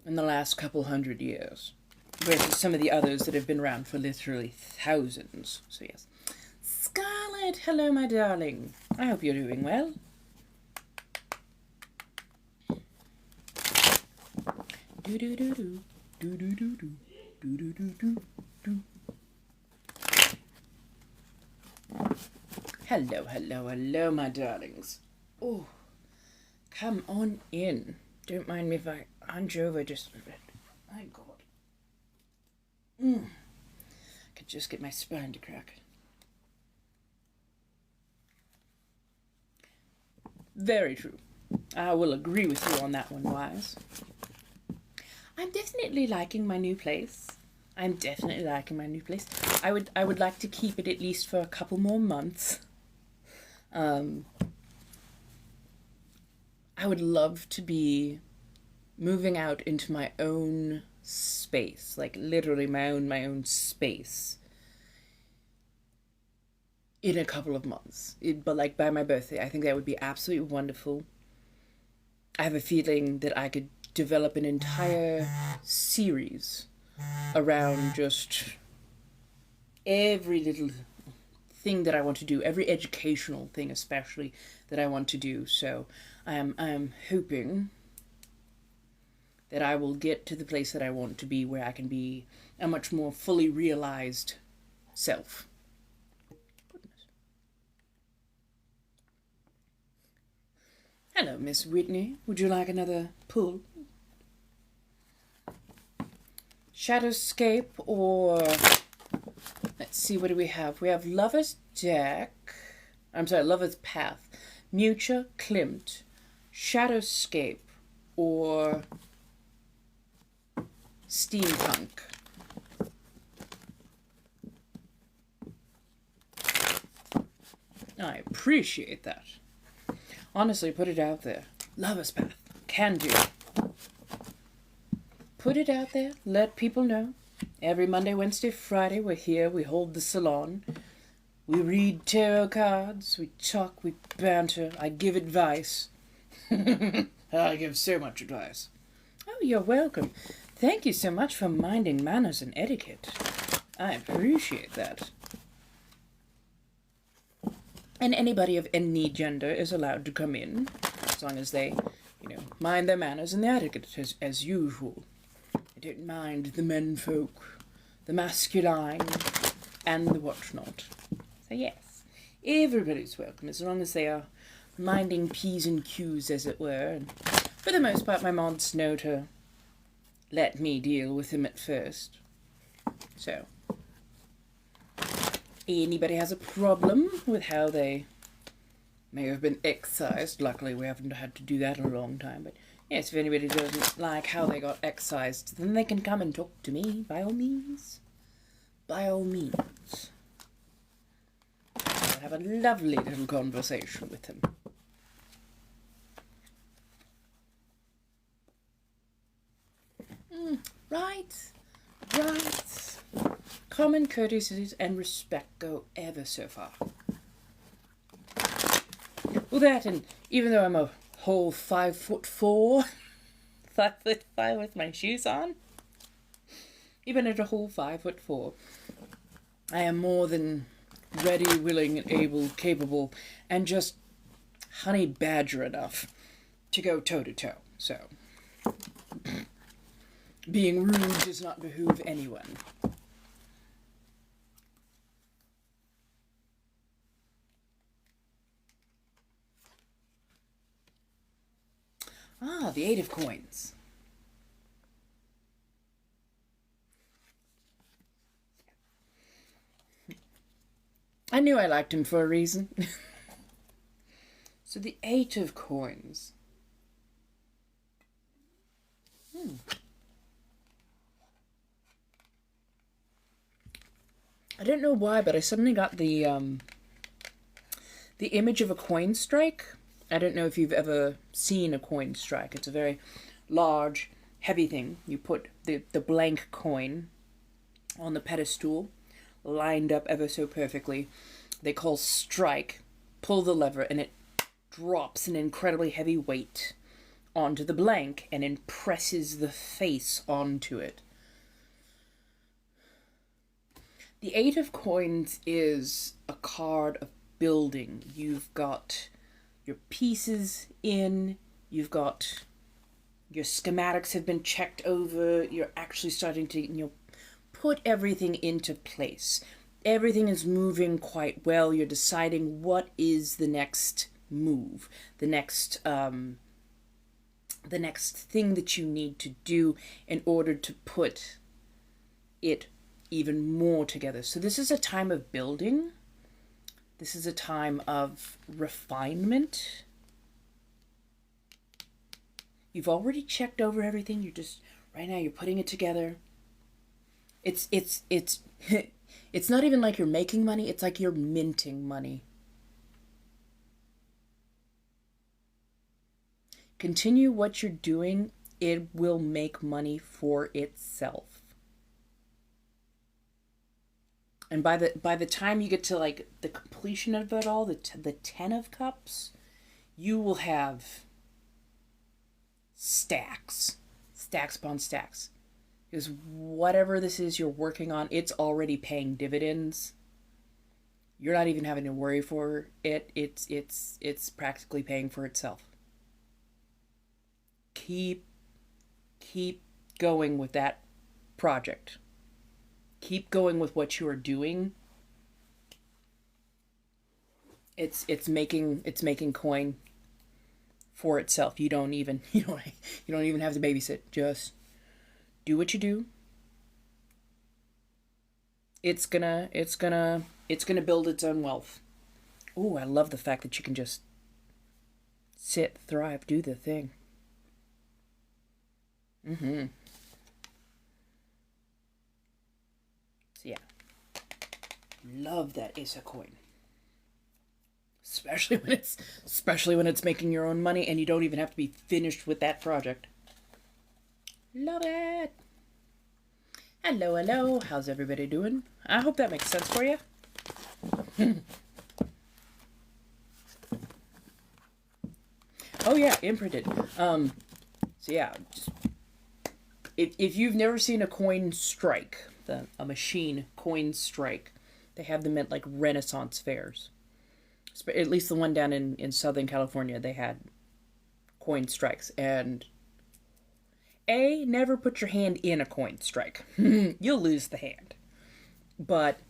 in the last couple hundred years, versus some of the others that have been around for literally thousands. So yes. Scarlett, hello my darling. I hope you're doing well. Do-do-do-do, do-do-do-do, do-do-do-do-do. Hello, hello, hello, my darlings. Oh, come on in. Don't mind me if I hunch over just a bit. My God. I could just get my spine to crack. Very true. I will agree with you on that one, Wise. I'm definitely liking my new place. I would like to keep it at least for a couple more months. I would love to be moving out into my own space, like literally my own space, in a couple of months. But like by my birthday, I think that would be absolutely wonderful. I have a feeling that I could develop an entire series around just every little thing that I want to do, every educational thing especially that I want to do. So I am hoping that I will get to the place that I want to be, where I can be a much more fully realized self. Goodness. Hello, Miss Whitney. Would you like another pull? Shadowscape, or let's see, what do we have? We have Lover's Deck. I'm sorry, Lover's Path. Mucha, Klimt, Shadowscape, or Steampunk. I appreciate that. Honestly, put it out there. Lover's Path. Can do. Put it out there. Let people know. Every Monday, Wednesday, Friday, we're here. We hold the salon. We read tarot cards. We talk. We banter. I give advice. I give so much advice. Oh, you're welcome. Thank you so much for minding manners and etiquette. I appreciate that. And anybody of any gender is allowed to come in, as long as they, mind their manners and their etiquette as usual. I don't mind the menfolk, the masculine, and the whatnot. So yes, everybody's welcome, as long as they are minding P's and Q's, as it were. And for the most part, my mods know to let me deal with them at first. So, anybody has a problem with how they may have been excised. Luckily, we haven't had to do that in a long time. But yes, if anybody doesn't like how they got excised, then they can come and talk to me, by all means. By all means. I'll have a lovely little conversation with him. Right. Common courtesies and respect go ever so far. Well, that, and even though I'm a whole 5'4", 5'5" with my shoes on, even at a whole 5'4", I am more than ready, willing, and able, capable, and just honey badger enough to go toe to toe. So, being rude does not behoove anyone. Ah, the 8 of coins. I knew I liked him for a reason. So the 8 of coins. I don't know why, but I suddenly got the image of a coin strike. I don't know if you've ever seen a coin strike. It's a very large, heavy thing. You put the blank coin on the pedestal, lined up ever so perfectly. They call strike. Pull the lever, and it drops an incredibly heavy weight onto the blank and impresses the face onto it. The 8 of coins is a card of building. You've got your pieces in, you've got your schematics have been checked over, you're actually starting to, put everything into place. Everything is moving quite well. You're deciding what is the next move, the next thing that you need to do in order to put it even more together. So this is a time of building. This is a time of refinement. You've already checked over everything. You're just, right now, you're putting it together. It's it's not even like you're making money. It's like you're minting money. Continue what you're doing. It will make money for itself. And by the time you get to like the completion of it all, the 10 of cups, you will have stacks upon stacks. Because whatever this is you're working on, it's already paying dividends. You're not even having to worry for it. It's practically paying for itself. Keep going with that project. Keep going with what you are doing. It's making coin for itself. You don't even have to babysit. Just do what you do. It's gonna build its own wealth. Oh, I love the fact that you can just sit, thrive, do the thing. So yeah. Love that Ace of Coin. Especially when it's making your own money and you don't even have to be finished with that project. Love it. Hello. How's everybody doing? I hope that makes sense for you. Oh yeah, imprinted. So yeah, just, if you've never seen a coin strike, a machine coin strike, they have them at like Renaissance fairs. At least the one down in Southern California, they had coin strikes. And never put your hand in a coin strike. You'll lose the hand. But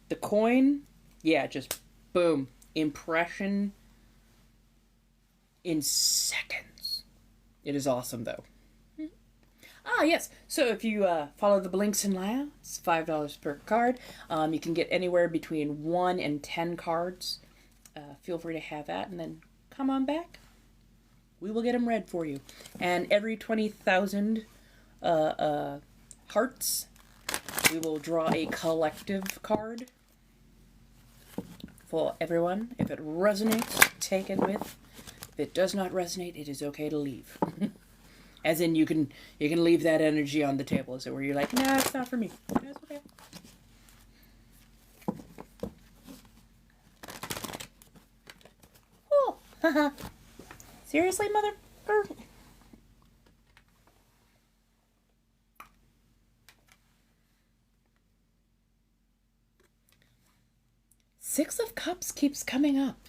the coin, yeah, just boom. Impression in seconds. It is awesome, though. Ah, yes. So if you follow the links in Laya, it's $5 per card. You can get anywhere between 1 and 10 cards. feel free to have that, and then come on back. We will get them read for you. And every 20,000 hearts, we will draw a collective card for everyone. If it resonates, take it with. If it does not resonate, it is okay to leave. As in, you can leave that energy on the table. Is it where you're like, nah, it's not for me. That's okay. Oh, haha. Seriously, mother? Six of Cups keeps coming up.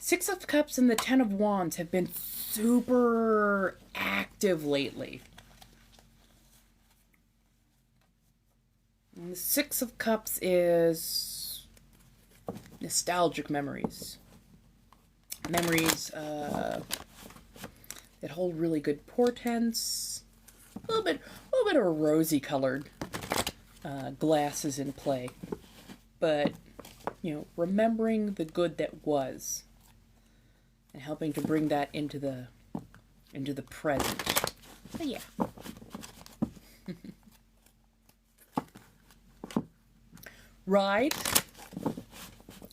Six of Cups and the Ten of Wands have been super active lately. And the Six of Cups is nostalgic memories. Memories that hold really good portents. A little bit of rosy-colored glasses in play, but you know, remembering the good that was, and helping to bring that into the present. So yeah. Right?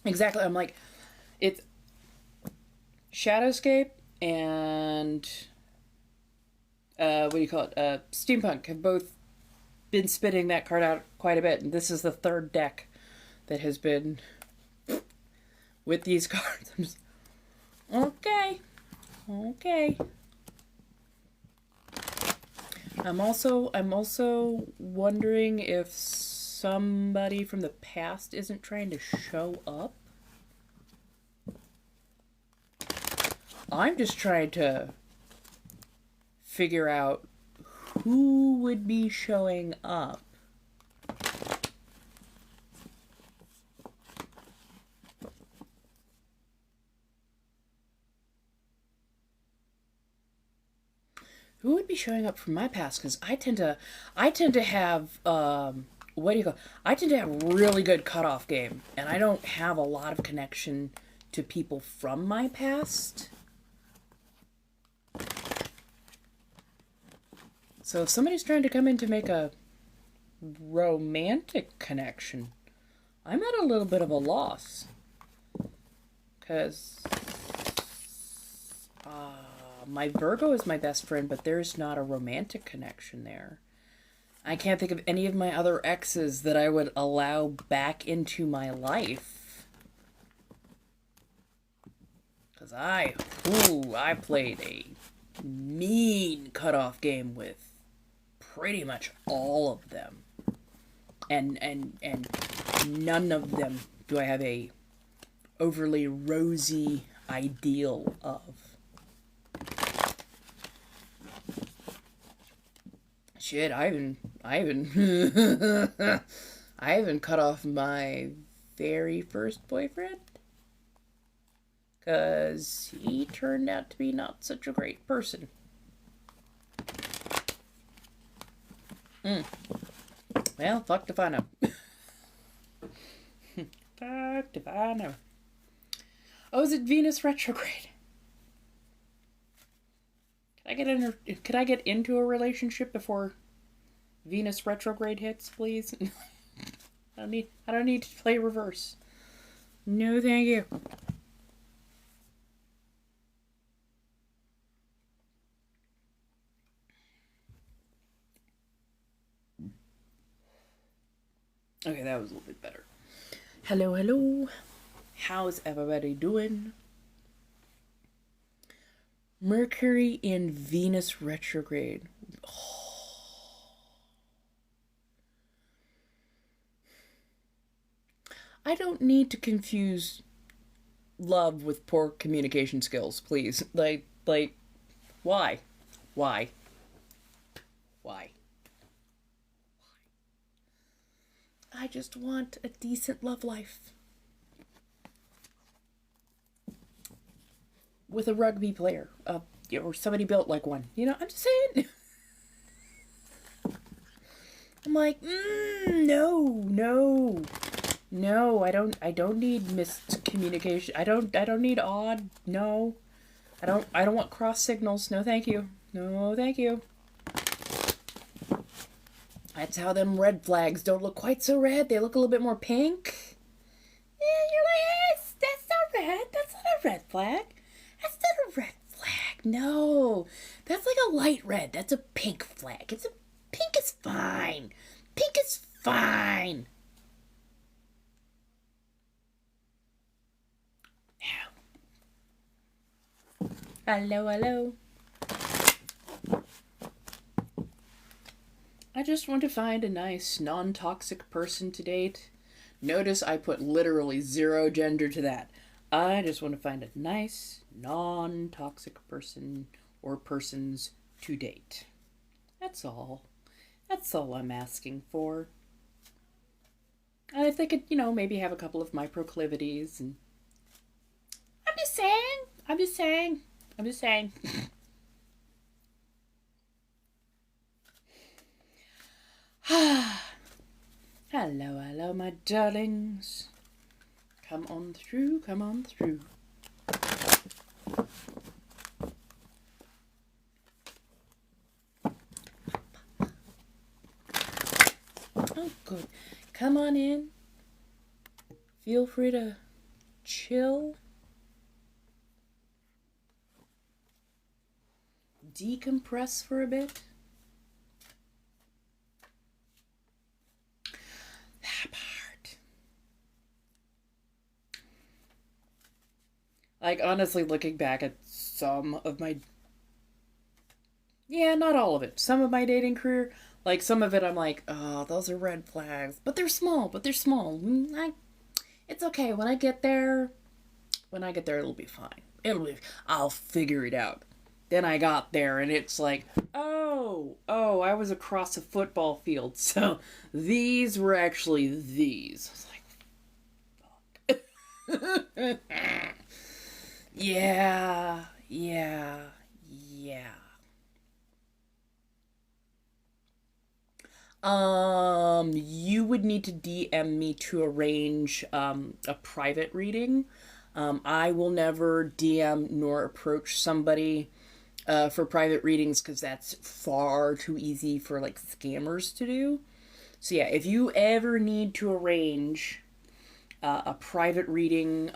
Exactly. I'm like, it's Shadowscape and what do you call it? Steampunk have both been spitting that card out quite a bit, and this is the third deck that has been with these cards. I'm just, okay. I'm also wondering if somebody from the past isn't trying to show up. I'm just trying to figure out who would be showing up. Who would be showing up from my past? Because I tend to have what do you call? I tend to have really good cutoff game, and I don't have a lot of connection to people from my past. So if somebody's trying to come in to make a romantic connection, I'm at a little bit of a loss. Because my Virgo is my best friend, but there's not a romantic connection there. I can't think of any of my other exes that I would allow back into my life. Because I played a mean cutoff game with pretty much all of them. And none of them do I have a overly rosy ideal of. Shit, I haven't cut off my very first boyfriend. 'Cause he turned out to be not such a great person. Well, fucked if I know. Fucked if I know. Oh, is it Venus retrograde? Could I get into a relationship before Venus retrograde hits, please? I don't need to play reverse. No, thank you. Okay, that was a little bit better. Hello. How's everybody doing? Mercury in Venus retrograde. I don't need to confuse love with poor communication skills, please. Like, why? I just want a decent love life. With a rugby player. Or somebody built like one. You know, I'm just saying. I'm like, no. No, I don't need miscommunication. I don't need odd. No. I don't want cross signals. No, thank you. No, thank you. That's how them red flags don't look quite so red. They look a little bit more pink. Yeah, you're like, that's not red. That's not a red flag. That's not a red flag. No. That's like a light red. That's a pink flag. Pink is fine. Pink is fine. Hello, hello. I just want to find a nice, non-toxic person to date. Notice I put literally 0 gender to that. I just want to find a nice, non-toxic person or persons to date. That's all. That's all I'm asking for. And if they could, maybe have a couple of my proclivities and... I'm just saying. Hello, my darlings. Come on through. Oh, good. Come on in. Feel free to chill. Decompress for a bit. That part. Like, honestly, looking back at some of my... Yeah, not all of it. Some of my dating career, like, some of it I'm like, oh, those are red flags. But they're small. It's okay. When I get there, it'll be fine. I'll figure it out. Then I got there and it's like, oh, I was across a football field. So these were actually these. I was like, fuck. Yeah. You would need to DM me to arrange a private reading. I will never DM nor approach somebody for private readings because that's far too easy for like scammers to do. So yeah, if you ever need to arrange a private reading,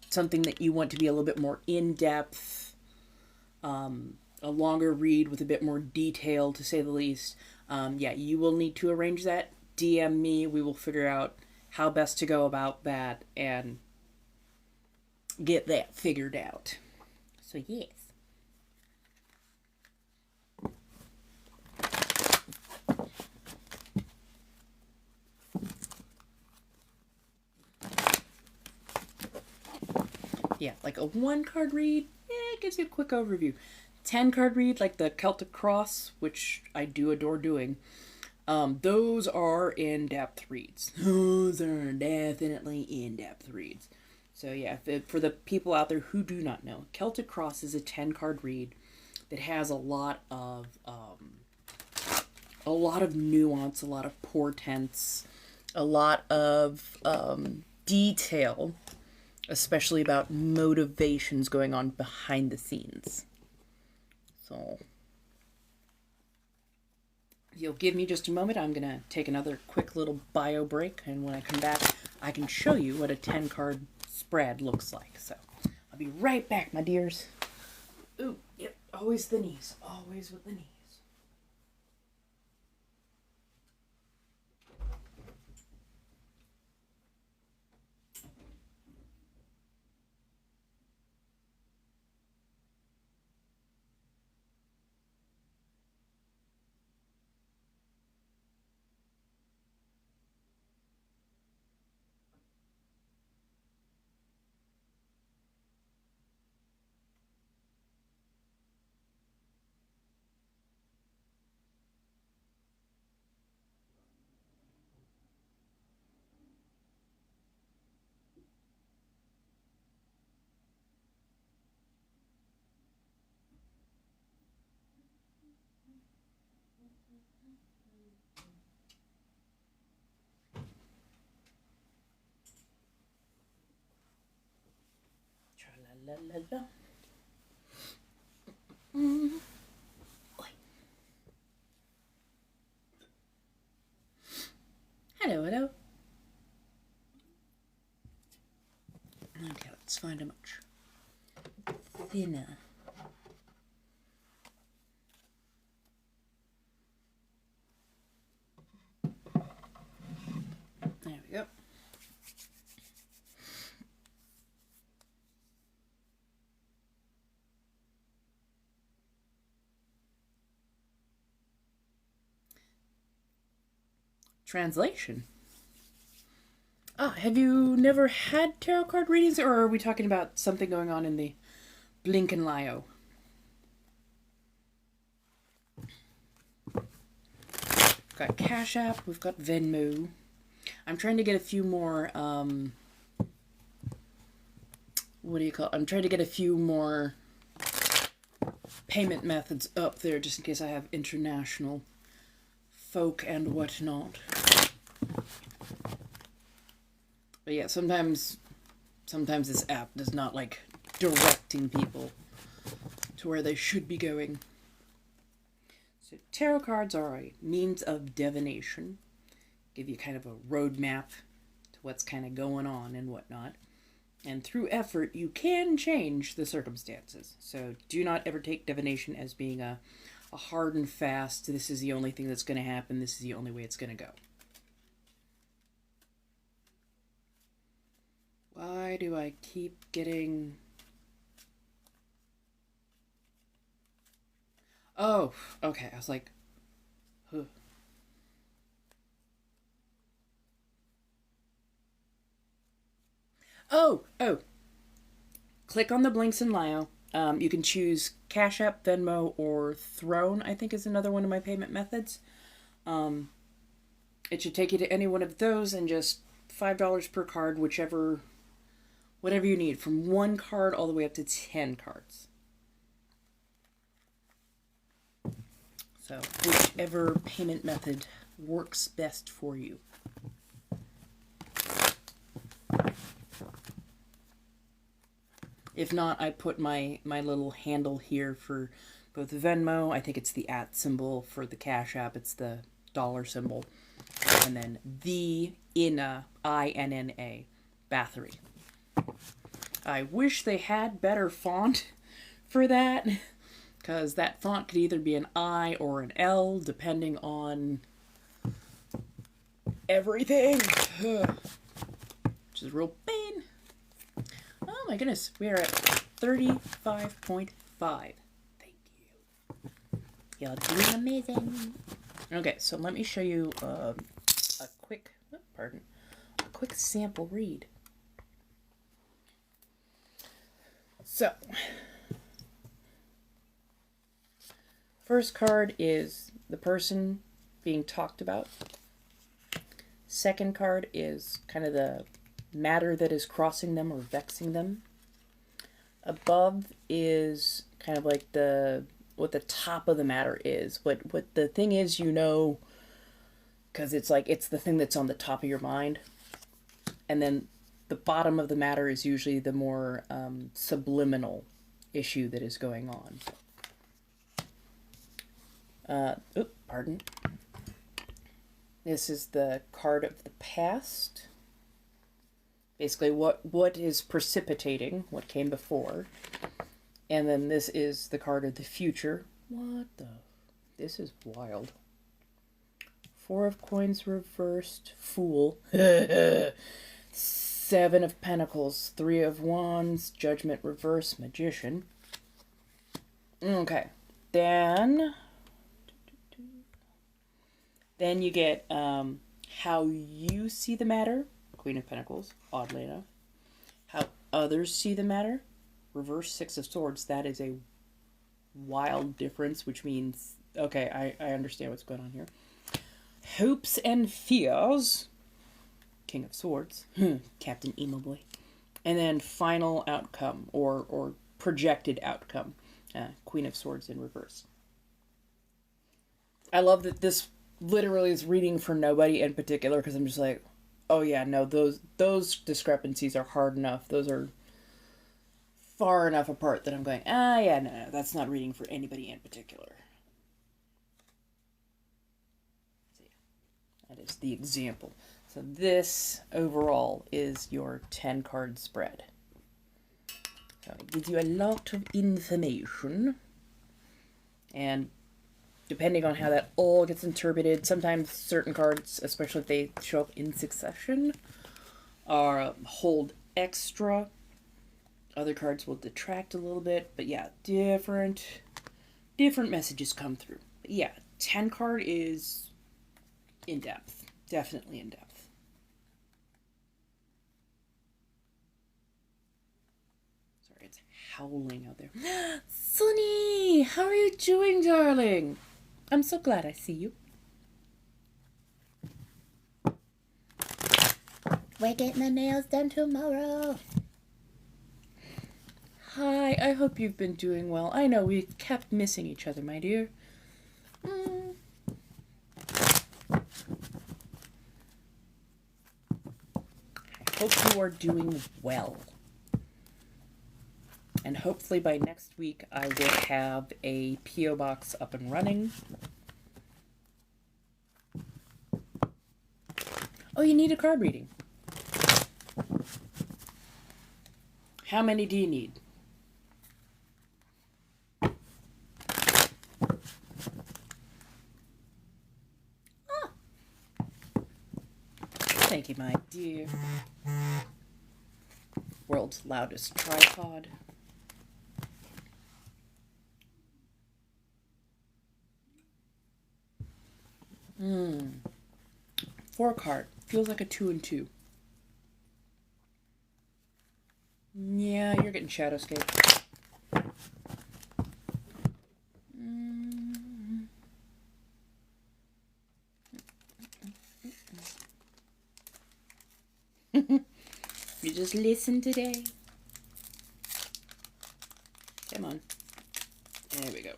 something that you want to be a little bit more in-depth, a longer read with a bit more detail to say the least, yeah, you will need to arrange that. DM me, we will figure out how best to go about that and get that figured out. So yes. Yeah, like a 1-card read, it gives you a quick overview. 10-card read, like the Celtic Cross, which I do adore doing, those are in-depth reads. Those are definitely in-depth reads. So yeah, for the people out there who do not know, Celtic Cross is a 10-card read that has a lot of nuance, a lot of portents, a lot of detail, especially about motivations going on behind the scenes. So, you'll give me just a moment. I'm going to take another quick little bio break, and when I come back, I can show you what a 10-card spread looks like. So, I'll be right back, my dears. Ooh, yep, always the knees. Always with the knees. La la la. Mm. Hello, hello. Okay, let's find a much thinner. There we go. Translation. Have you never had tarot card readings, or are we talking about something going on in the Blink and Lio? We've got Cash App, we've got Venmo. I'm trying to get a few more, I'm trying to get a few more payment methods up there, just in case I have international folk and whatnot. But yeah, sometimes this app does not like directing people to where they should be going. So tarot cards are a means of divination. Give you kind of a roadmap to what's kind of going on and whatnot. And through effort, you can change the circumstances. So do not ever take divination as being a hard and fast, this is the only thing that's going to happen, this is the only way it's going to go. Why do I keep getting... Oh, okay, I was like... Huh. Oh! Click on the Blinks and Lio. You can choose Cash App, Venmo, or Throne, I think is another one of my payment methods. It should take you to any one of those, and just $5 per card, whatever you need, from 1 card all the way up to 10 cards. So, whichever payment method works best for you. If not, I put my little handle here for both Venmo. I think it's the @ symbol. For the Cash App, it's the $ symbol. And then the INNA, I-N-N-A, Bathory. I wish they had better font for that, because that font could either be an I or an L, depending on everything. Which is a real pain. Oh my goodness, we are at 35.5. Thank you. You're doing amazing. Okay, so let me show you a quick sample read. So, first card is the person being talked about. Second card is kind of the matter that is crossing them or vexing them. Above is kind of like what the top of the matter is. What the thing is, you know, because it's the thing that's on the top of your mind. And then the bottom of the matter is usually the more subliminal issue that is going on. Pardon. This is the card of the past. Basically, what is precipitating what came before. And then this is the card of the future. What the... This is wild. 4 of Coins reversed. Fool. 7 of Pentacles. 3 of Wands. Judgment reverse. Magician. Okay. Then you get how you see the matter. Queen of Pentacles, oddly enough. How others see the matter. Reverse 6 of Swords. That is a wild difference, which means, okay, I understand what's going on here. Hopes and fears. King of Swords. Captain Emo Boy. And then final outcome, or projected outcome. Queen of Swords in reverse. I love that this literally is reading for nobody in particular, because I'm just like, oh yeah, no, those discrepancies are hard enough. Those are far enough apart that I'm going, yeah, no, that's not reading for anybody in particular. So yeah, that is the example. So this overall is your 10 card spread. So it gives you a lot of information. And depending on how that all gets interpreted, sometimes certain cards, especially if they show up in succession, hold extra. Other cards will detract a little bit, but yeah, different messages come through. But yeah, 10 card is in depth, definitely in depth. Sorry, it's howling out there. Sunny, how are you doing, darling? I'm so glad I see you. We're getting the nails done tomorrow. Hi, I hope you've been doing well. I know we've kept missing each other, my dear. I hope you are doing well. And hopefully by next week I will have a P.O. box up and running. Oh, you need a card reading. How many do you need? Oh. Thank you, my dear. World's loudest tripod. Four card. Feels like a 2 and 2. Yeah, you're getting Shadowscape. You just listen today. Come on. There we go.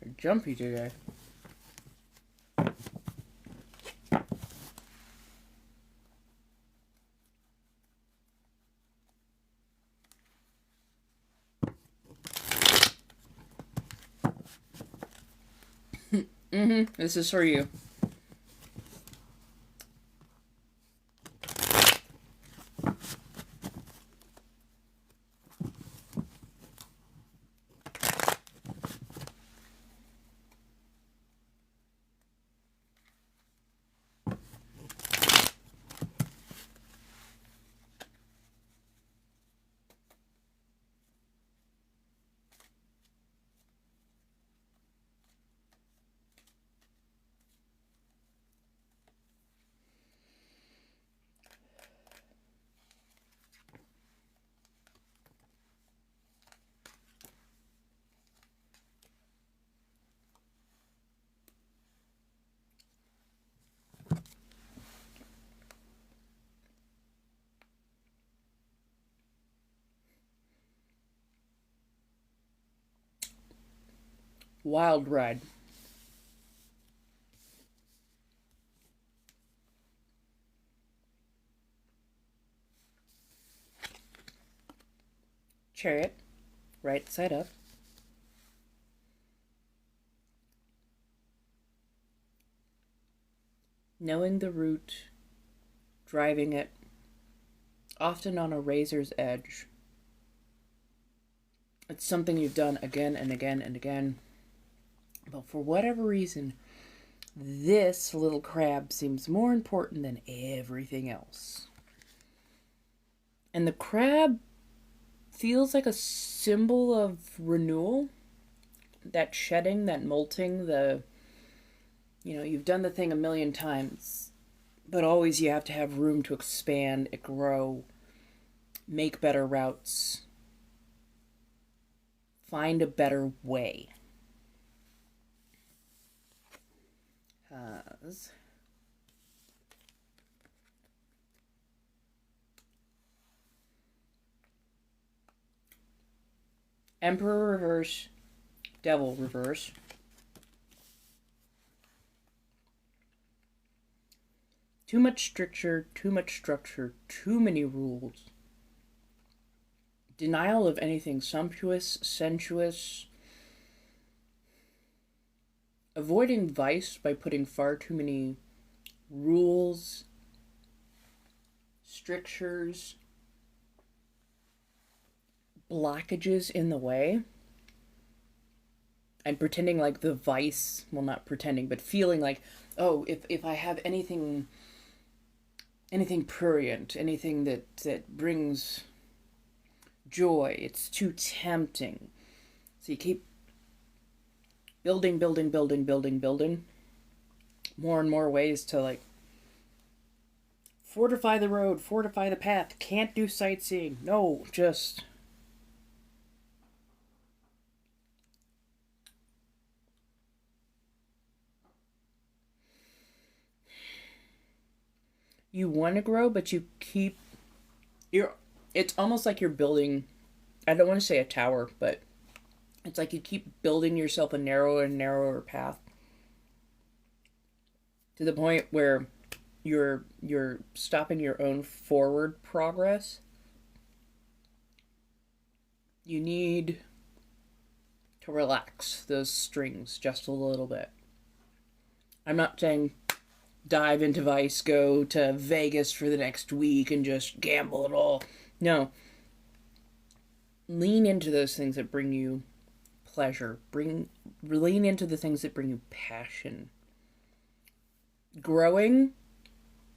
You're jumpy today. This is for you. Wild ride. Chariot, right side up. Knowing the route, driving it, often on a razor's edge. It's something you've done again and again and again. But for whatever reason, this little crab seems more important than everything else. And the crab feels like a symbol of renewal. that shedding, that molting, you've done the thing a million times, but always you have to have room to expand, grow, make better routes, find a better way. Emperor reverse, Devil reverse. Too much structure, too many rules. Denial of anything sumptuous, sensuous. Avoiding vice by putting far too many rules, strictures, blockages in the way. And pretending like the vice, well, not pretending, but feeling like, oh, if I have anything prurient, anything that brings joy, it's too tempting. So you keep building more and more ways to like fortify the road, fortify the path. Can't do sightseeing. No, just you want to grow, but it's almost like you're building, I don't want to say a tower, but it's like you keep building yourself a narrower and narrower path to the point where you're stopping your own forward progress. You need to relax those strings just a little bit. I'm not saying dive into Vice, go to Vegas for the next week and just gamble it all. No. Lean into those things that bring you pleasure. Lean into the things that bring you passion. Growing,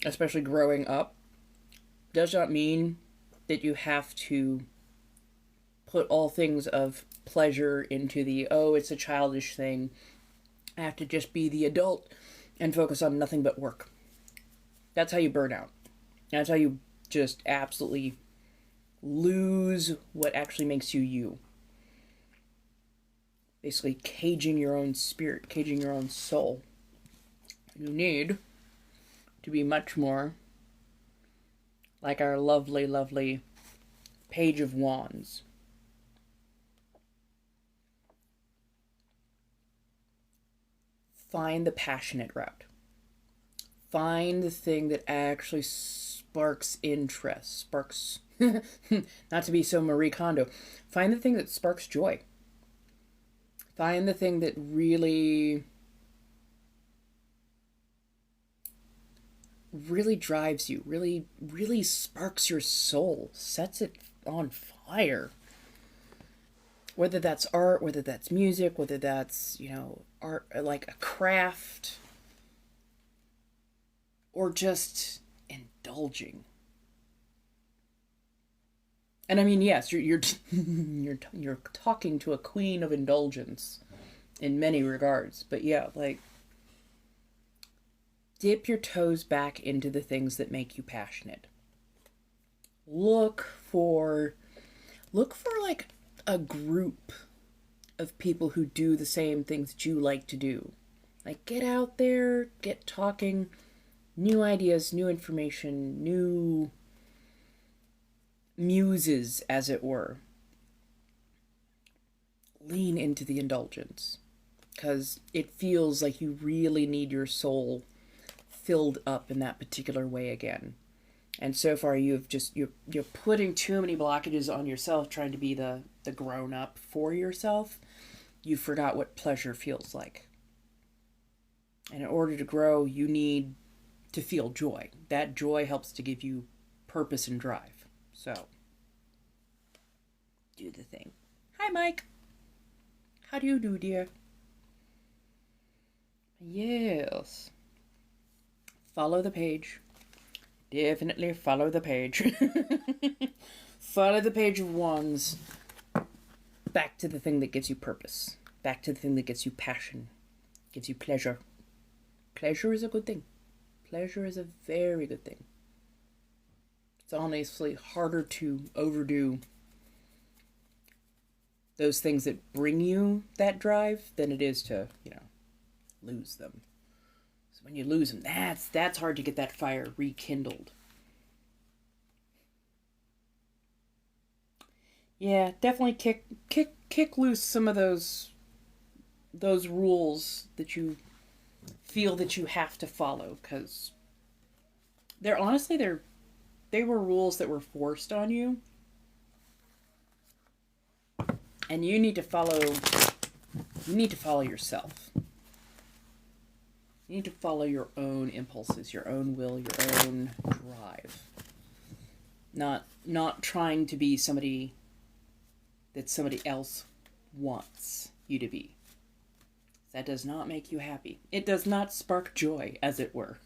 especially growing up, does not mean that you have to put all things of pleasure into it's a childish thing. I have to just be the adult and focus on nothing but work. That's how you burn out. That's how you just absolutely lose what actually makes you you. Basically caging your own spirit, caging your own soul. You need to be much more like our lovely, lovely Page of Wands. Find the passionate route. Find the thing that actually sparks interest. Not to be so Marie Kondo. Find the thing that sparks joy. Find the thing that really drives you, really sparks your soul, sets it on fire. Whether that's art, whether that's music, whether that's, art, like a craft, or just indulging. And I mean, yes, you're talking to a queen of indulgence in many regards, but yeah, like dip your toes back into the things that make you passionate. Look for like a group of people who do the same things that you like to do. Like get out there, get talking, new ideas, new information, new muses, as it were. Lean into the indulgence, because it feels like you really need your soul filled up in that particular way again. And so far you're putting too many blockages on yourself, trying to be the grown up for yourself. You forgot what pleasure feels like. And in order to grow, you need to feel joy. That joy helps to give you purpose and drive. So, do the thing. Hi, Mike. How do you do, dear? Yes. Follow the page. Definitely follow the page. Follow the Page of Wands. Back to the thing that gives you purpose. Back to the thing that gives you passion, gives you pleasure. Pleasure is a good thing. Pleasure is a very good thing. It's honestly harder to overdo those things that bring you that drive than it is to, lose them. So when you lose them, that's hard to get that fire rekindled. Yeah, definitely kick loose some of those rules that you feel that you have to follow, because they were rules that were forced on you, and you need to follow yourself. You need to follow your own impulses, your own will, your own drive. Not trying to be somebody that somebody else wants you to be. That does not make you happy. It does not spark joy, as it were.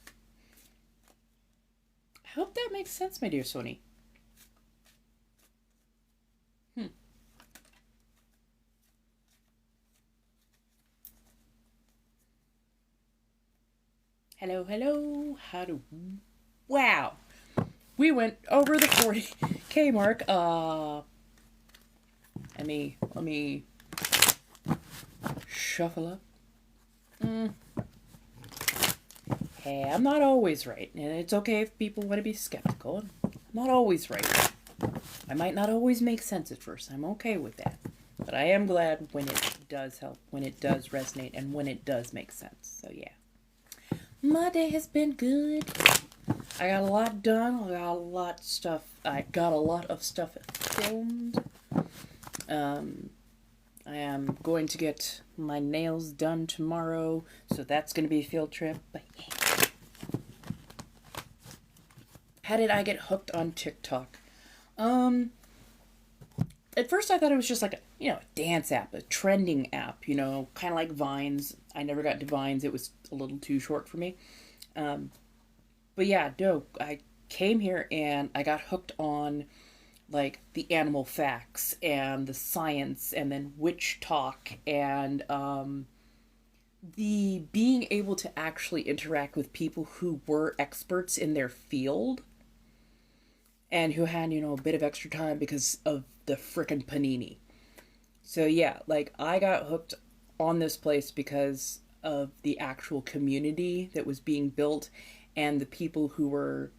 I hope that makes sense, my dear Sony. Hello. Wow. We went over the 40K mark. Let me shuffle up. Hey, I'm not always right, and it's okay if people want to be skeptical. I'm not always right. I might not always make sense at first. I'm okay with that. But I am glad when it does help, when it does resonate, and when it does make sense. So yeah. My day has been good. I got a lot done. I got a lot of stuff filmed. I am going to get my nails done tomorrow, so that's going to be a field trip. But yeah. How did I get hooked on TikTok? At first I thought it was just like a dance app, a trending app, kind of like Vines. I never got to Vines. It was a little too short for me. But yeah, no, I came here and I got hooked on like the animal facts and the science, and then witch talk, and the being able to actually interact with people who were experts in their field and who had, a bit of extra time because of the frickin' panini. So yeah, like I got hooked on this place because of the actual community that was being built and the people who were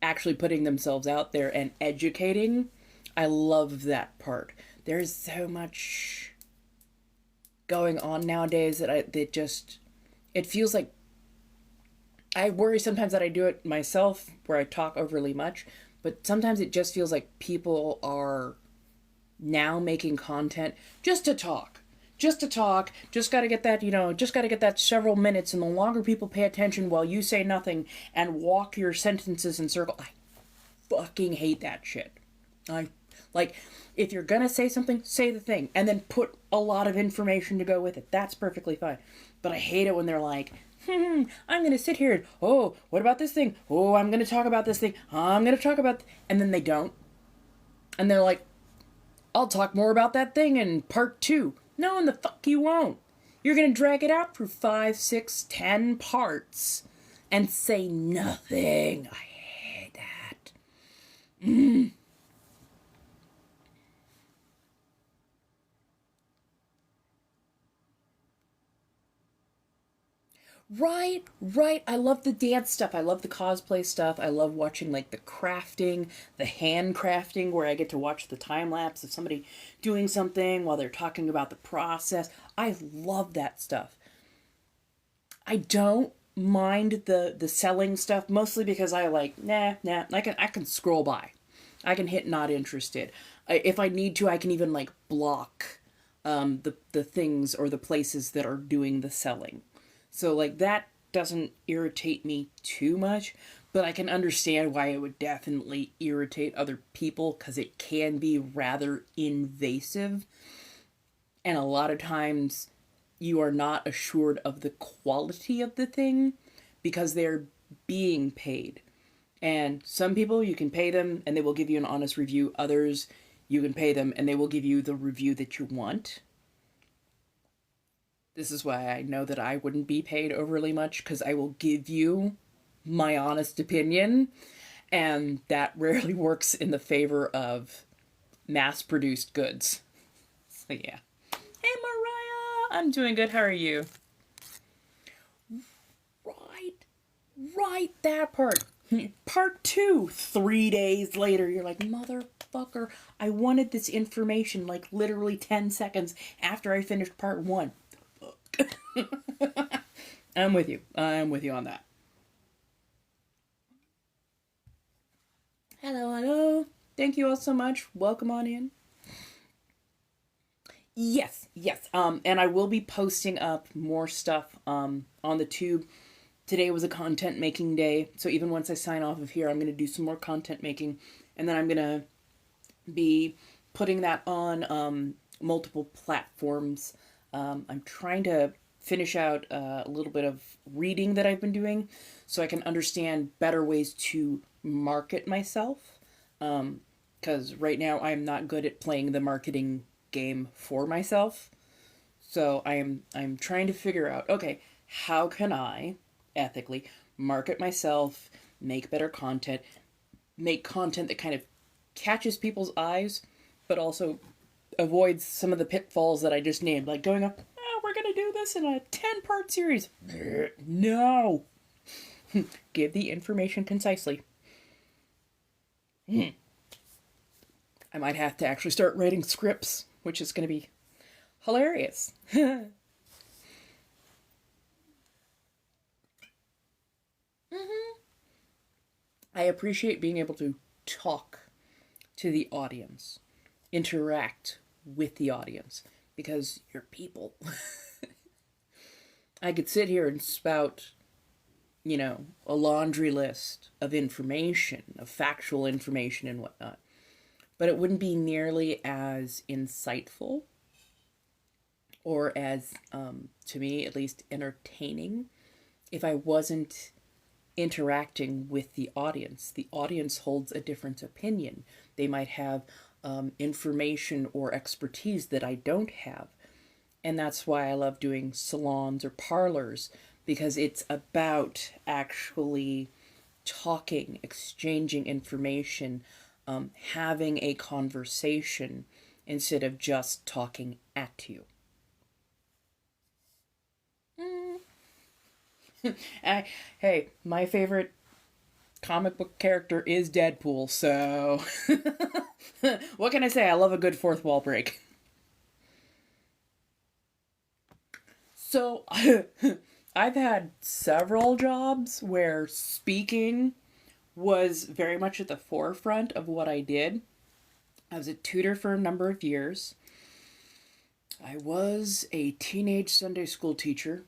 actually putting themselves out there and educating. I love that part. There's so much going on nowadays that it feels like I worry sometimes that I do it myself where I talk overly much, but sometimes it just feels like people are now making content just to talk. Just got to get that several minutes, and the longer people pay attention while you say nothing and walk your sentences in circle. I fucking hate that shit. If you're gonna say something, say the thing, and then put a lot of information to go with it. That's perfectly fine. But I hate it when they're like, I'm gonna sit here and, oh, what about this thing? Oh, I'm gonna talk about this thing. I'm gonna talk about, and then they don't. And they're like, I'll talk more about that thing in part 2. No, and the fuck you won't. You're gonna drag it out for 5, 6, 10 parts and say nothing. I hate that. Right. I love the dance stuff. I love the cosplay stuff. I love watching like the crafting, the hand crafting, where I get to watch the time lapse of somebody doing something while they're talking about the process. I love that stuff. I don't mind the selling stuff, mostly because I like, nah. I can scroll by. I can hit not interested. If I need to, I can even like block the things or the places that are doing the selling. So, like, that doesn't irritate me too much, but I can understand why it would definitely irritate other people, because it can be rather invasive. And a lot of times, you are not assured of the quality of the thing, because they're being paid. And some people, you can pay them, and they will give you an honest review. Others, you can pay them, and they will give you the review that you want. This is why I know that I wouldn't be paid overly much, because I will give you my honest opinion, and that rarely works in the favor of mass-produced goods. So yeah. Hey Mariah! I'm doing good, how are you? Right, that part. Part 2, 3 days later, you're like, motherfucker, I wanted this information like literally 10 seconds after I finished part 1. I'm with you on that. Hello. Thank you all so much. Welcome on in. Yes. And I will be posting up more stuff on the tube. Today was a content making day, so even once I sign off of here, I'm going to do some more content making, and then I'm going to be putting that on multiple platforms. I'm trying to finish out a little bit of reading that I've been doing so I can understand better ways to market myself, because right now I'm not good at playing the marketing game for myself. So I'm trying to figure out, okay, how can I ethically market myself, make better content, make content that kind of catches people's eyes, but also avoids some of the pitfalls that I just named, like going up, oh, we're gonna do this in a 10-part series. No. Give the information concisely. I might have to actually start writing scripts, which is gonna be hilarious. I appreciate being able to talk to the audience, interact with the audience, because you're people. I could sit here and spout, a laundry list of information, of factual information and whatnot, but it wouldn't be nearly as insightful or as, to me at least, entertaining if I wasn't interacting with the audience. The audience holds a different opinion. They might have information or expertise that I don't have. And that's why I love doing salons or parlors, because it's about actually talking, exchanging information, having a conversation instead of just talking at you. Hey, my favorite comic book character is Deadpool, so what can I say? I love a good fourth wall break. So I've had several jobs where speaking was very much at the forefront of what I did. I was a tutor for a number of years. I was a teenage Sunday school teacher.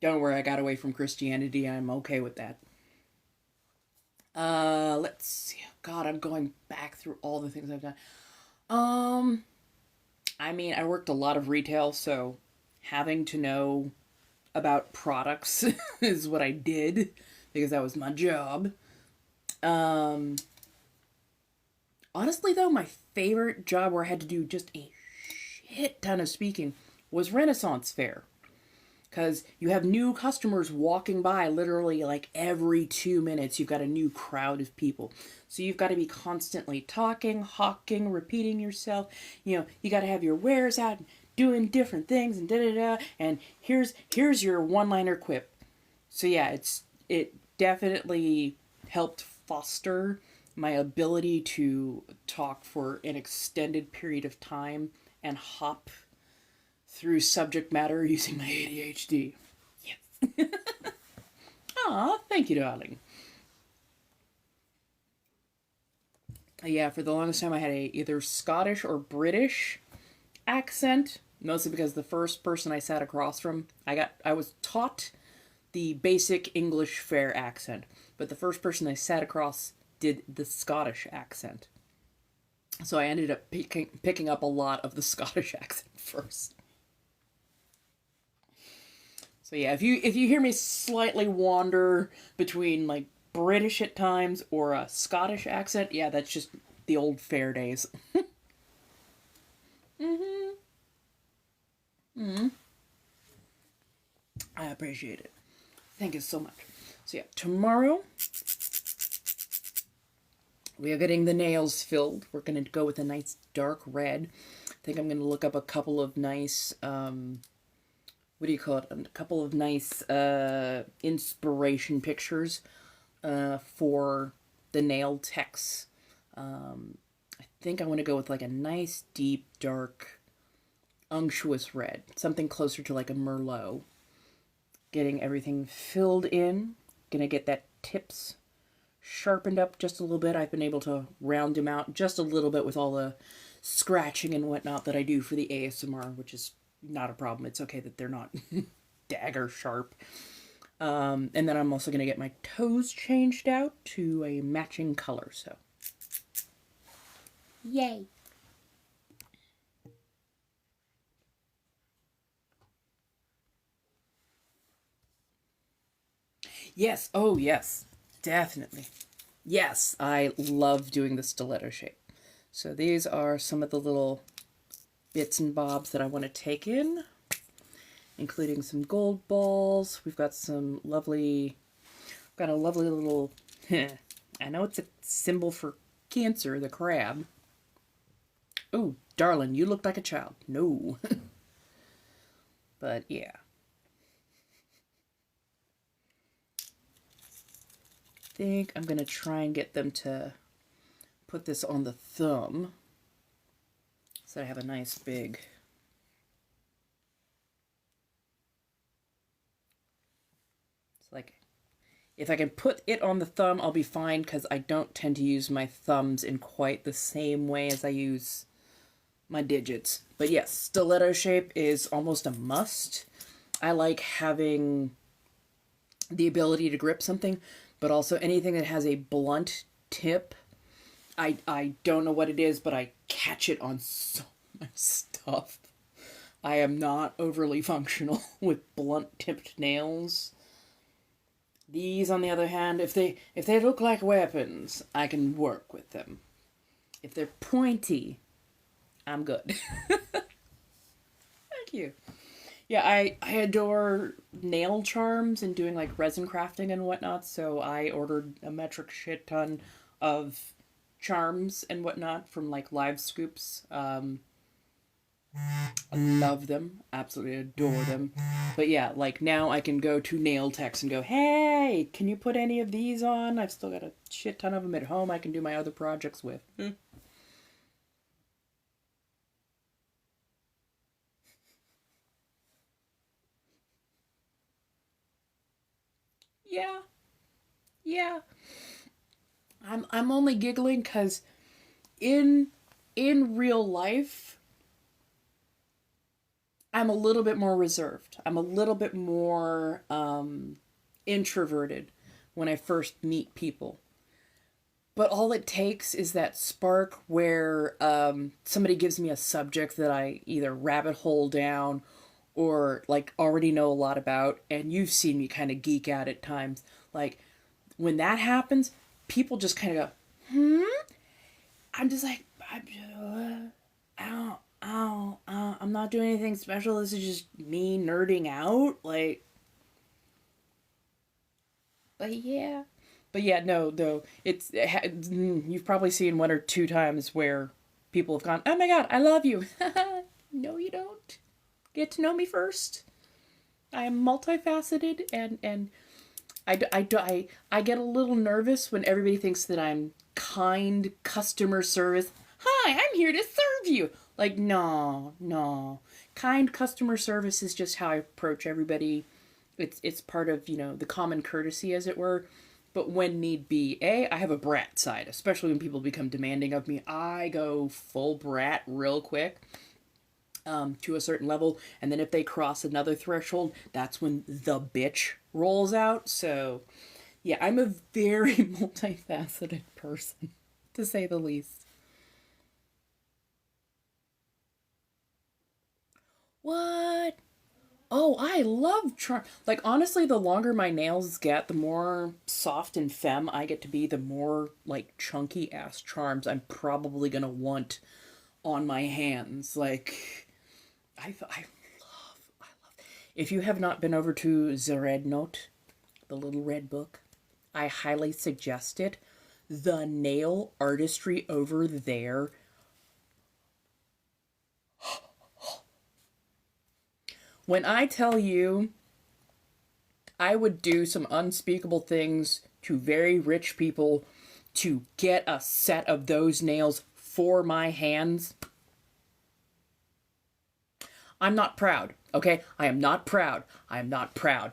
Don't worry, I got away from Christianity. I'm okay with that. Let's see. God, I'm going back through all the things I've done. I worked a lot of retail, so having to know about products is what I did, because that was my job. Honestly, though, my favorite job where I had to do just a shit ton of speaking was Renaissance Fair. Because you have new customers walking by literally like every 2 minutes. You've got a new crowd of people. So you've got to be constantly talking, hawking, repeating yourself. You got to have your wares out, doing different things and da-da-da. And here's your one-liner quip. So yeah, it definitely helped foster my ability to talk for an extended period of time and hop through subject matter using my ADHD. Yes. Aw, thank you, darling. Yeah, for the longest time I had a either Scottish or British accent, mostly because the first person I sat across from, I was taught the basic English fair accent, but the first person I sat across did the Scottish accent. So I ended up picking up a lot of the Scottish accent first. So yeah, if you hear me slightly wander between like British at times or a Scottish accent, yeah, that's just the old fair days. I appreciate it. Thank you so much. So yeah, tomorrow we are getting the nails filled. We're going to go with a nice dark red. I think I'm going to look up a couple of nice, what do you call it? A couple of nice inspiration pictures for the nail techs. I think I want to go with like a nice, deep, dark, unctuous red. Something closer to like a Merlot. Getting everything filled in. Gonna get that tips sharpened up just a little bit. I've been able to round them out just a little bit with all the scratching and whatnot that I do for the ASMR, which is not a problem. It's okay that they're not dagger sharp. And then I'm also going to get my toes changed out to a matching color, so. Yay. Yes, oh yes, definitely. Yes, I love doing the stiletto shape. So these are some of the little bits and bobs that I want to take in, including some gold balls. We've got some lovely, got a lovely little, I know it's a symbol for Cancer, the crab. Oh, darling, you look like a child. No. But yeah. I think I'm going to try and get them to put this on the thumb so I have a nice big it's like if I can put it on the thumb I'll be fine because I don't tend to use my thumbs in quite the same way as I use my digits. But yes, stiletto shape is almost a must. I like having the ability to grip something, but also anything that has a blunt tip. I don't know what it is, but I catch it on so much stuff. I am not overly functional with blunt-tipped nails. These, on the other hand, if they look like weapons, I can work with them. If they're pointy, I'm good. Thank you. Yeah, I adore nail charms and doing like resin crafting and whatnot, so I ordered a metric shit ton of charms and whatnot from like Live Scoops. I love them, absolutely adore them. But yeah, like now I can go to nail techs and go, hey, can you put any of these on? I've still got a shit ton of them at home I can do my other projects with. Yeah, yeah. I'm only giggling because in real life I'm a little bit more reserved. I'm a little bit more introverted when I first meet people. But all it takes is that spark where somebody gives me a subject that I either rabbit hole down or like already know a lot about, and you've seen me kind of geek out at times. Like when that happens, people just kind of go, I'm just like, I'm not doing anything special. This is just me nerding out. Like, but yeah. But yeah, no, you've probably seen one or two times where people have gone, oh my god, I love you. No, you don't. Get to know me first. I am multifaceted and I get a little nervous when everybody thinks that I'm kind customer service. Hi, I'm here to serve you. Like, no, no. Kind customer service is just how I approach everybody. It's part of, the common courtesy, as it were. But when need be, I have a brat side, especially when people become demanding of me. I go full brat real quick. To a certain level, and then if they cross another threshold, that's when the bitch rolls out. So yeah, I'm a very multifaceted person, to say the least. What? Oh, I love charm. Like honestly, the longer my nails get, the more soft and femme I get to be, the more like chunky ass charms I'm probably gonna want on my hands. Like I love If you have not been over to the Red Note, the little red book, I highly suggest it. The nail artistry over there. When I tell you, I would do some unspeakable things to very rich people to get a set of those nails for my hands. I'm not proud, okay? I am not proud. I am not proud.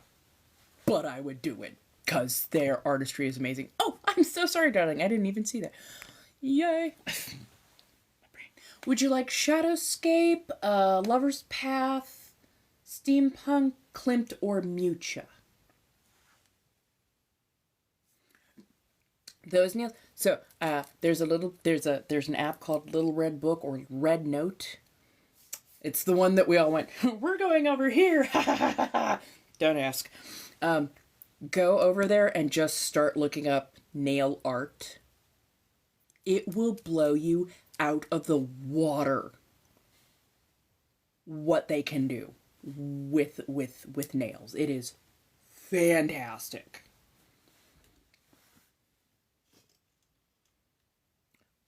But I would do it because their artistry is amazing. Oh, I'm so sorry, darling. I didn't even see that. Yay. Would you like Shadowscape, Lover's Path, Steampunk, Klimt, or Mucha? Those nails. So there's an app called Little Red Book or Red Note. It's the one that we all went, we're going over here. Don't ask. Go over there and just start looking up nail art. It will blow you out of the water what they can do with nails. It is fantastic.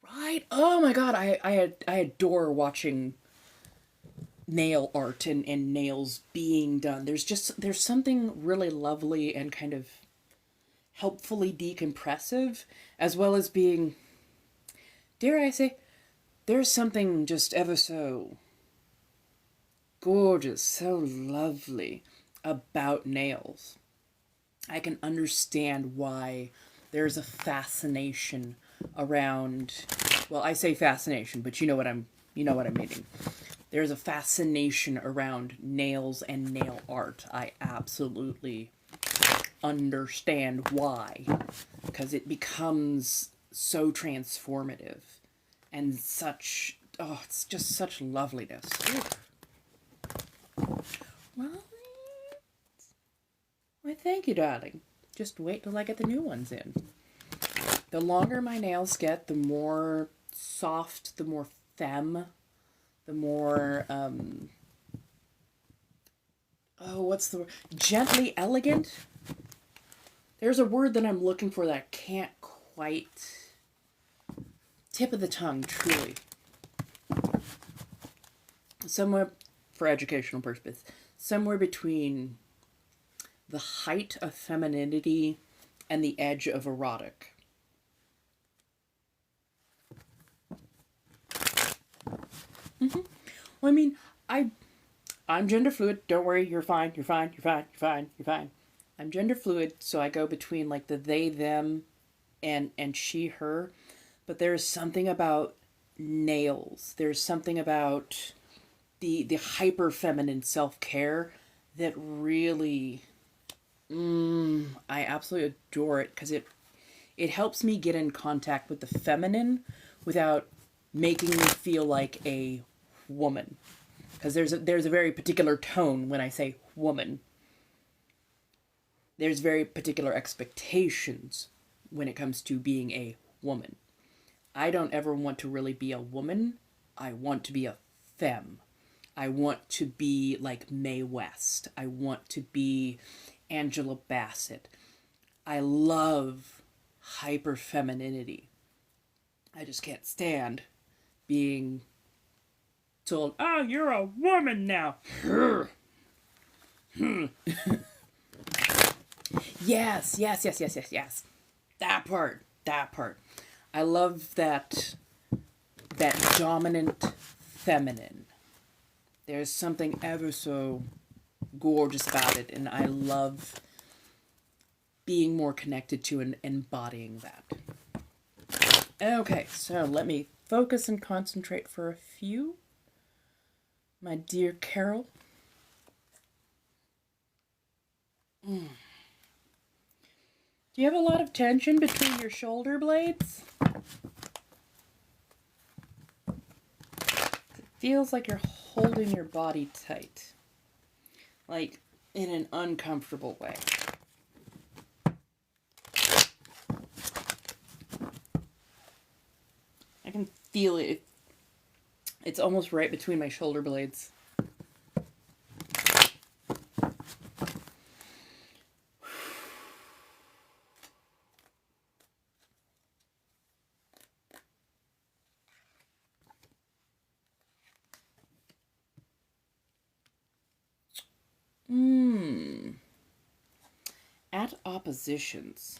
Right? Oh my god, I adore watching nail art and nails being done. There's something really lovely and kind of helpfully decompressive, as well as being, dare I say, there's something just ever so gorgeous, so lovely about nails. I can understand why there's a fascination around, well, I say fascination, but you know what I'm meaning. There's a fascination around nails and nail art. I absolutely understand why. Because it becomes so transformative. And such, oh, it's just such loveliness. Right? Why, thank you, darling. Just wait till I get the new ones in. The longer my nails get, the more soft, the more femme, the more, what's the word? Gently elegant? There's a word that I'm looking for that I can't quite... Tip of the tongue, truly. Somewhere, for educational purposes, somewhere between the height of femininity and the edge of erotic. Mm-hmm. Well, I mean, I'm gender fluid. Don't worry, you're fine. You're fine. You're fine. You're fine. You're fine. I'm gender fluid, so I go between like the they, them, and she, her. But there's something about nails. There's something about the hyper feminine self care that really, I absolutely adore it because it helps me get in contact with the feminine without making me feel like a woman. Because there's a very particular tone when I say woman. There's very particular expectations when it comes to being a woman. I don't ever want to really be a woman. I want to be a femme. I want to be like Mae West. I want to be Angela Bassett. I love hyper femininity. I just can't stand being told, oh, you're a woman now. Yes. That part. I love that dominant feminine. There's something ever so gorgeous about it, and I love being more connected to and embodying that. Okay, so let me focus and concentrate for a few. My dear Carol. Do you have a lot of tension between your shoulder blades? It feels like you're holding your body tight. Like, in an uncomfortable way. I can feel it. It's almost right between my shoulder blades. oppositions.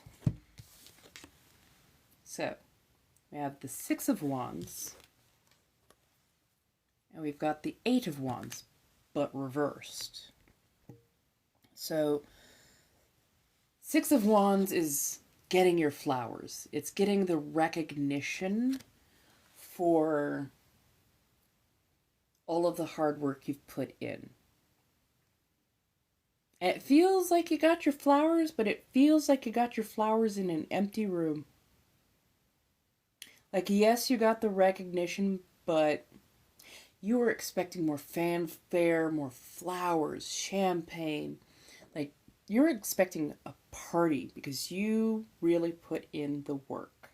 So, we have the Six of Wands, and we've got the Eight of Wands, but reversed. So, Six of Wands is getting your flowers. It's getting the recognition for all of the hard work you've put in. And it feels like you got your flowers, but it feels like you got your flowers in an empty room. Like, yes, you got the recognition, but you were expecting more fanfare, more flowers, champagne. Like, you're expecting a party because you really put in the work.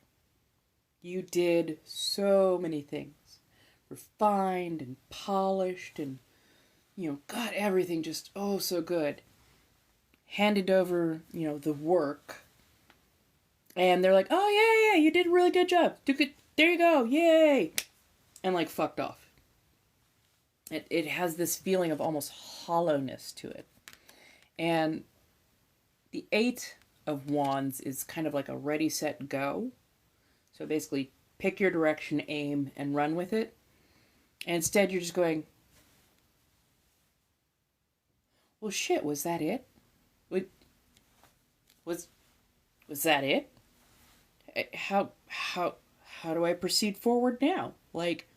You did so many things. Refined and polished and, got everything just so good. Handed over, the work. And they're like, oh, yeah, you did a really good job. There you go, yay. And, like, fucked off. It has this feeling of almost hollowness to it. And the Eight of Wands is kind of like a ready, set, go. So basically, pick your direction, aim, and run with it. And instead, you're just going, well, shit, was that it? Was that it? How do I proceed forward now? Like,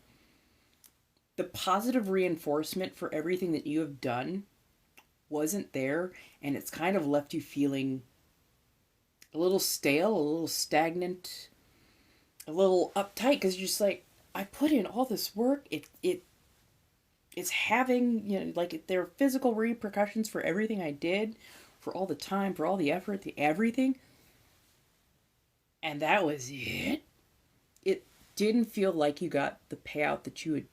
the positive reinforcement for everything that you have done wasn't there, and it's kind of left you feeling a little stale, a little stagnant, a little uptight, because you're just like, I put in all this work. It's having, like, there are physical repercussions for everything I did, for all the time, for all the effort, the everything. And that was it. It didn't feel like you got the payout that you had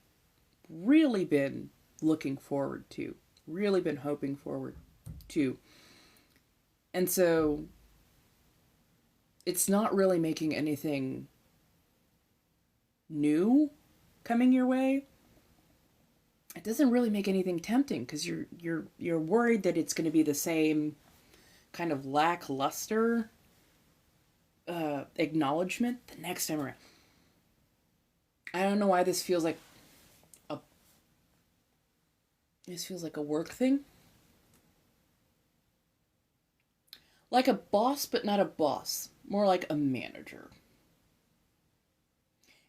really been looking forward to, really been hoping forward to. And so it's not really making anything new coming your way. It doesn't really make anything tempting because you're worried that it's going to be the same kind of lackluster acknowledgement the next time around. I don't know why this feels like a work thing. Like a boss, but not a boss. More like a manager.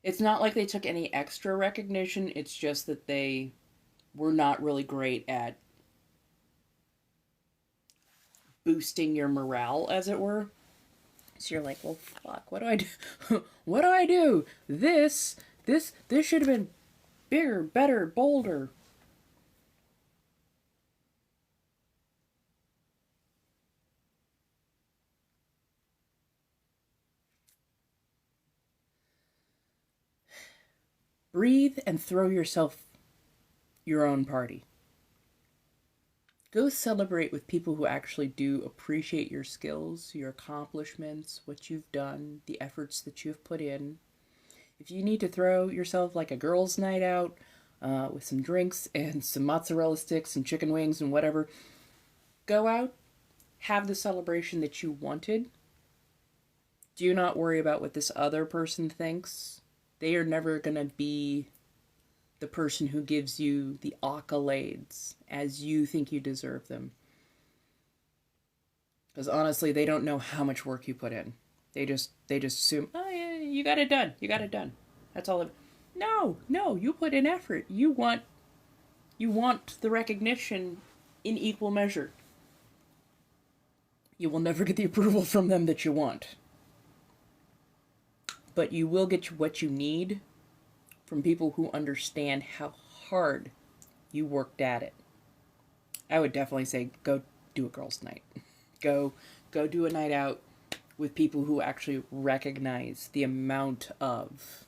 It's not like they took any extra recognition. It's just that they were not really great at boosting your morale, as it were. So you're like, well, fuck, what do I do? What do I do? This should have been bigger, better, bolder. Breathe and throw yourself your own party. Go celebrate with people who actually do appreciate your skills, your accomplishments, what you've done, the efforts that you've put in. If you need to throw yourself like a girls' night out with some drinks and some mozzarella sticks and chicken wings and whatever, go out, have the celebration that you wanted. Do not worry about what this other person thinks. They are never going to be the person who gives you the accolades as you think you deserve them. Because honestly, they don't know how much work you put in. They just assume, oh yeah, you got it done. You got it done. That's all. No, you put in effort. You want the recognition in equal measure. You will never get the approval from them that you want. But you will get what you need from people who understand how hard you worked at it. I would definitely say go do a girls' night. Go do a night out with people who actually recognize the amount of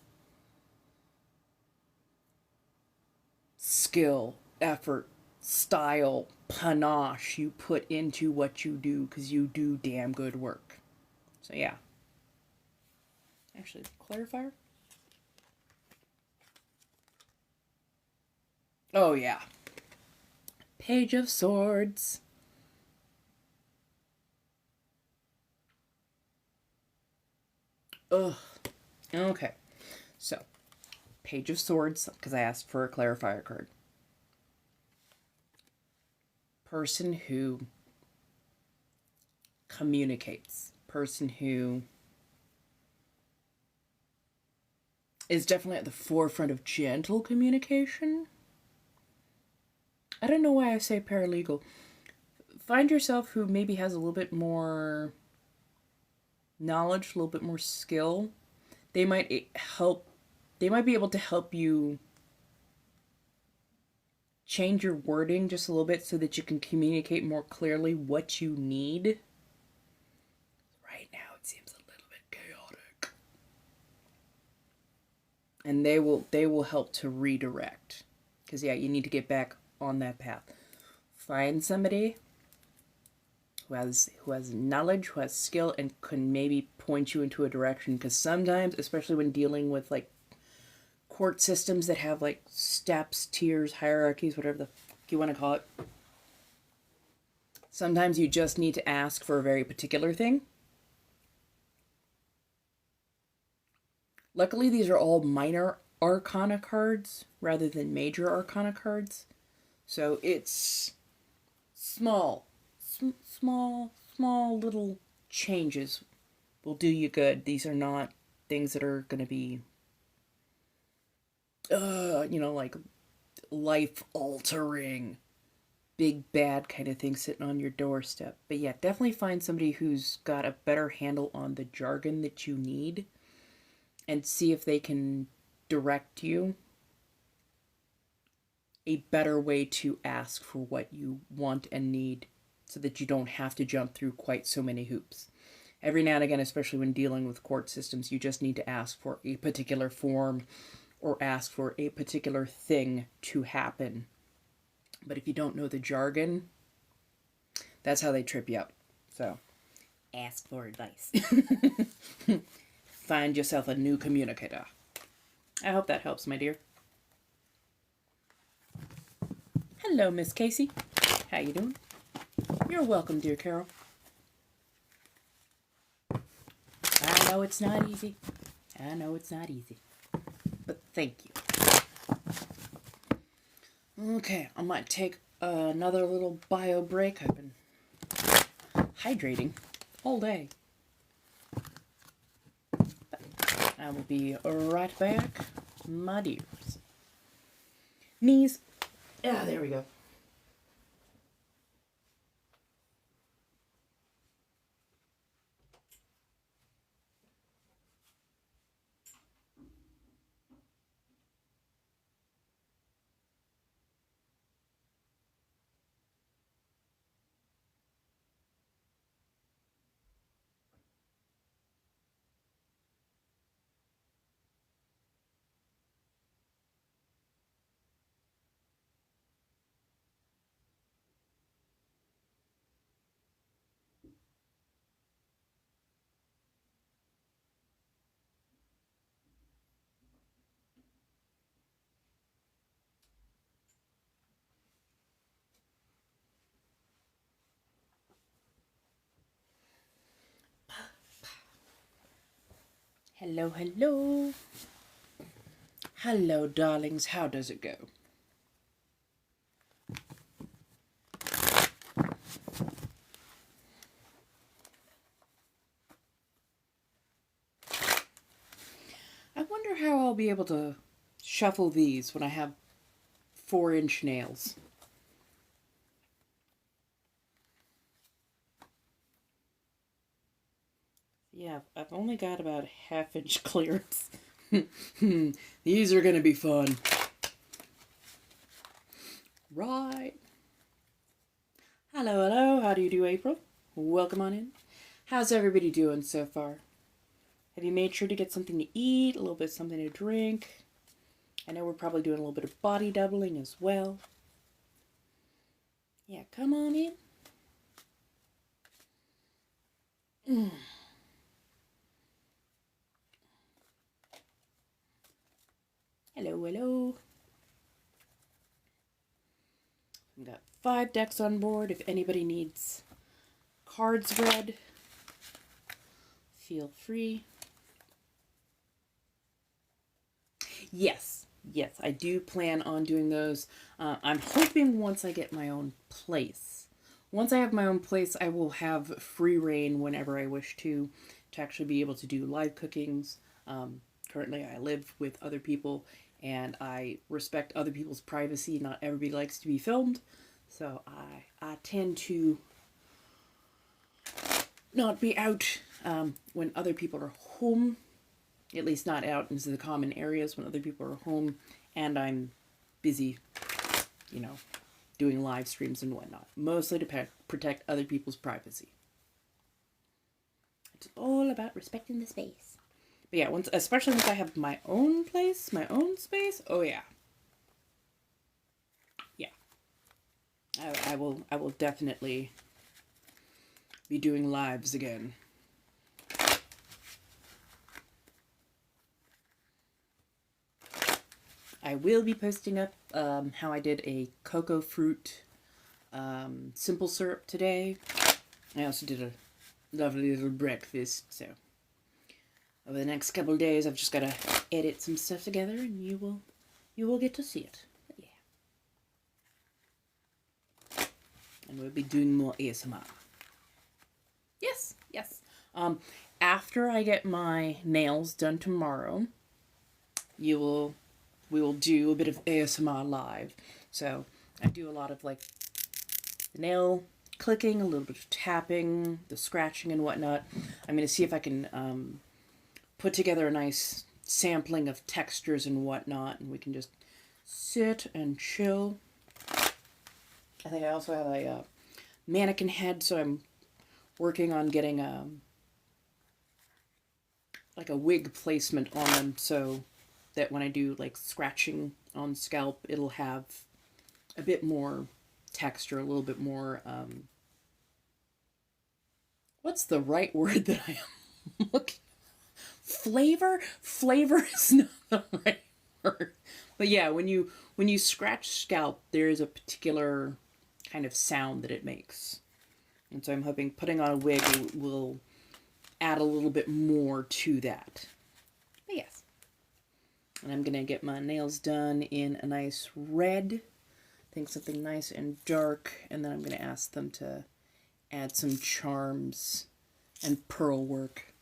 skill, effort, style, panache you put into what you do, because you do damn good work. So yeah. Actually, clarifier? Oh yeah. Page of Swords. Ugh. Okay. So, Page of Swords, because I asked for a clarifier card. Person who communicates. Person who is definitely at the forefront of gentle communication. I don't know why I say paralegal. Find yourself who maybe has a little bit more knowledge, a little bit more skill. They might be able to help you change your wording just a little bit so that you can communicate more clearly what you need. Right now it seems a little bit chaotic. And they will help to redirect. Because yeah, you need to get back on that path. Find somebody who has knowledge, who has skill, and can maybe point you into a direction. Because sometimes, especially when dealing with like court systems that have like steps, tiers, hierarchies, whatever the fuck you want to call it, sometimes you just need to ask for a very particular thing. Luckily, these are all minor arcana cards rather than major arcana cards. So it's small little changes will do you good. These are not things that are going to be, like life altering, big bad kind of thing sitting on your doorstep. But yeah, definitely find somebody who's got a better handle on the jargon that you need and see if they can direct you a better way to ask for what you want and need so that you don't have to jump through quite so many hoops. Every now and again, especially when dealing with court systems, you just need to ask for a particular form or ask for a particular thing to happen. But if you don't know the jargon, that's how they trip you up. So, ask for advice. Find yourself a new communicator. I hope that helps, my dear. Hello, Miss Casey. How you doing? You're welcome, dear Carol. I know it's not easy. But thank you. Okay, I might take another little bio break. I've been hydrating all day. But I will be right back, my dears. Knees. Yeah, there we go. Hello, hello. Hello, darlings. How does it go? I wonder how I'll be able to shuffle these when I have 4-inch nails. Yeah, I've only got about 1/2-inch clearance. These are gonna be fun. Right. Hello, hello. How do you do, April? Welcome on in. How's everybody doing so far? Have you made sure to get something to eat, a little bit of something to drink? I know we're probably doing a little bit of body doubling as well. Yeah, come on in. Hello, hello. We've got 5 decks on board. If anybody needs cards read, feel free. Yes, yes, I do plan on doing those. I'm hoping once I get my own place. Once I have my own place, I will have free reign whenever I wish to actually be able to do live cookings. Currently, I live with other people, and I respect other people's privacy. Not everybody likes to be filmed, so I tend to not be out when other people are home, at least not out into the common areas when other people are home and I'm busy, you know, doing live streams and whatnot. Mostly to protect other people's privacy. It's all about respecting the space. But yeah, especially once I have my own place, my own space, oh yeah. Yeah. I will definitely be doing lives again. I will be posting up how I did a cocoa fruit simple syrup today. I also did a lovely little breakfast, so over the next couple of days I've just got to edit some stuff together and you will get to see it. But yeah. And we'll be doing more ASMR. Yes, yes. After I get my nails done tomorrow, we will do a bit of ASMR live. So I do a lot of like the nail clicking, a little bit of tapping, the scratching and whatnot. I'm going to see if I can put together a nice sampling of textures and whatnot, and we can just sit and chill. I think I also have a mannequin head, so I'm working on getting like a wig placement on them so that when I do like scratching on scalp, it'll have a bit more texture, a little bit more, what's the right word that I am looking? Flavor? Flavor is not the right word. But yeah, when you scratch scalp, there is a particular kind of sound that it makes. And so I'm hoping putting on a wig will add a little bit more to that. But yes. And I'm going to get my nails done in a nice red. I think something nice and dark. And then I'm going to ask them to add some charms and pearl work.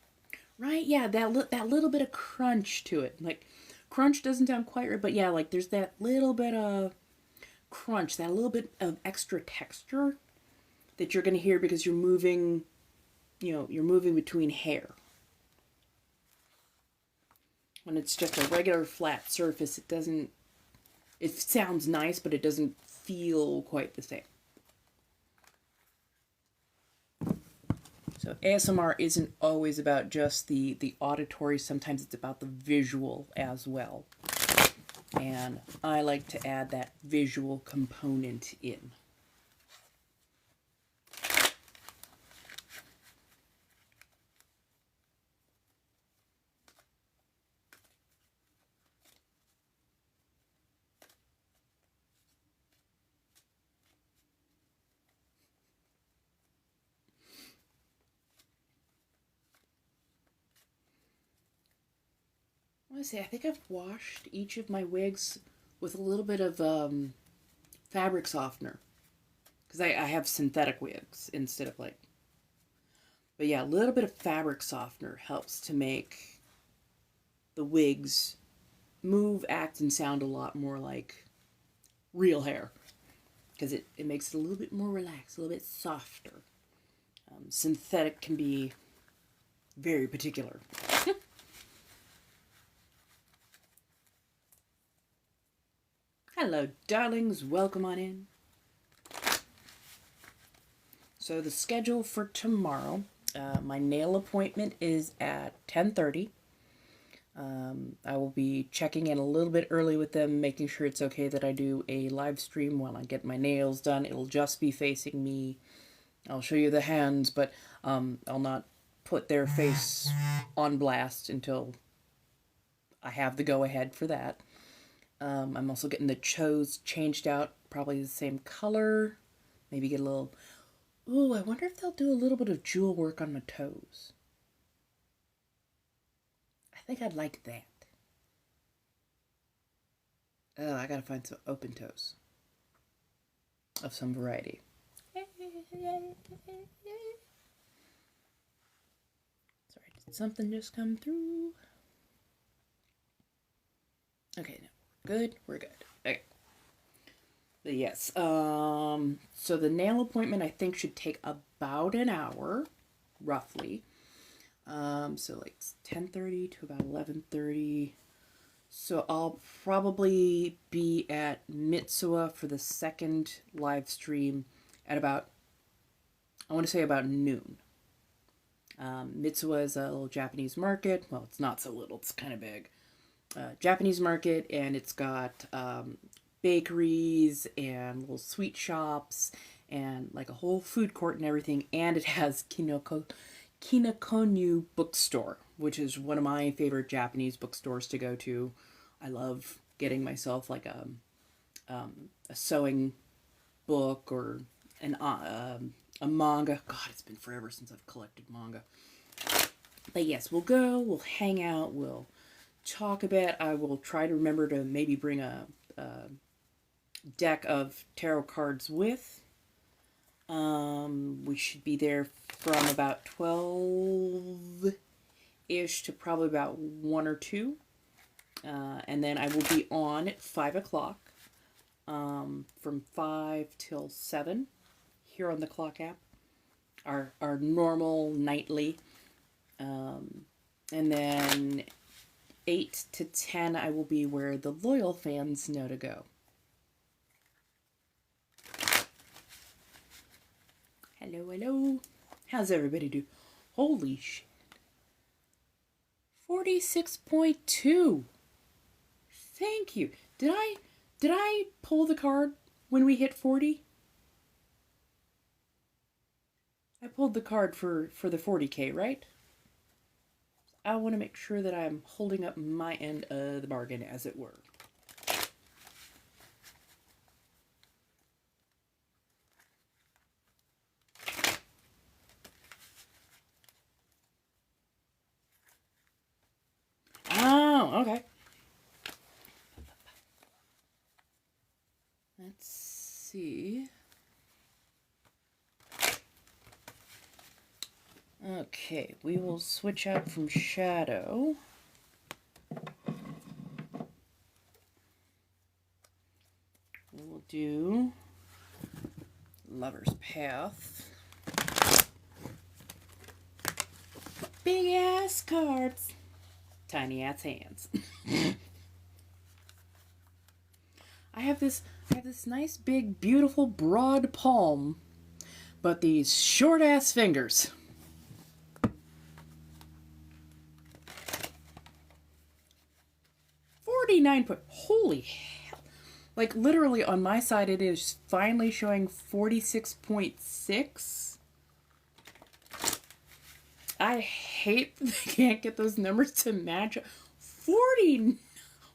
Right? Yeah, that little bit of crunch to it. Like, crunch doesn't sound quite right, but yeah, like there's that little bit of crunch, that little bit of extra texture that you're going to hear because you're moving, you're moving between hair. When it's just a regular flat surface, it sounds nice, but it doesn't feel quite the same. So ASMR isn't always about just the auditory, sometimes it's about the visual as well. And I like to add that visual component in. I want to say, I think I've washed each of my wigs with a little bit of fabric softener. Because I have synthetic wigs instead of like... But yeah, a little bit of fabric softener helps to make the wigs move, act, and sound a lot more like real hair. Because it makes it a little bit more relaxed, a little bit softer. Synthetic can be very particular. Hello, darlings. Welcome on in. So the schedule for tomorrow, my nail appointment is at 10:30. I will be checking in a little bit early with them, making sure it's okay that I do a live stream while I get my nails done. It'll just be facing me. I'll show you the hands, but I'll not put their face on blast until I have the go-ahead for that. I'm also getting the toes changed out, probably the same color. Maybe get a little... Ooh, I wonder if they'll do a little bit of jewel work on my toes. I think I'd like that. Oh, I gotta find some open toes of some variety. Sorry, did something just come through? Okay, no, we're good. We're good. Okay. But yes. So the nail appointment I think should take about an hour, roughly. So like 10:30 to about 11:30. So I'll probably be at Mitsuwa for the second live stream at about, I want to say about noon. Mitsuwa is a little Japanese market. Well, it's not so little, it's kind of big. Japanese market, and it's got bakeries and little sweet shops and like a whole food court and everything. And it has Kinakonyu bookstore, which is one of my favorite Japanese bookstores to go to. I love getting myself like a sewing book or a manga. God, it's been forever since I've collected manga. But yes, we'll go, we'll hang out, we'll talk a bit. I will try to remember to maybe bring a deck of tarot cards with. We should be there from about 12-ish to probably about 1 or 2. And then I will be on at 5 o'clock, from 5 till 7 here on the clock app, our normal nightly. And then 8 to 10 I will be where the loyal fans know to go. Hello, hello. How's everybody do? Holy shit. 46.2. Thank you. Did I pull the card when we hit 40? I pulled the card for the 40K, right? I want to make sure that I'm holding up my end of the bargain, as it were. Oh, okay. Let's see. Okay, we will switch out from shadow. We'll do Lover's Path. Big ass cards. Tiny ass hands. I have this nice big beautiful broad palm, but these short ass fingers. 49 point. Holy hell. Like literally on my side it is finally showing 46.6. I hate that I can't get those numbers to match. 40.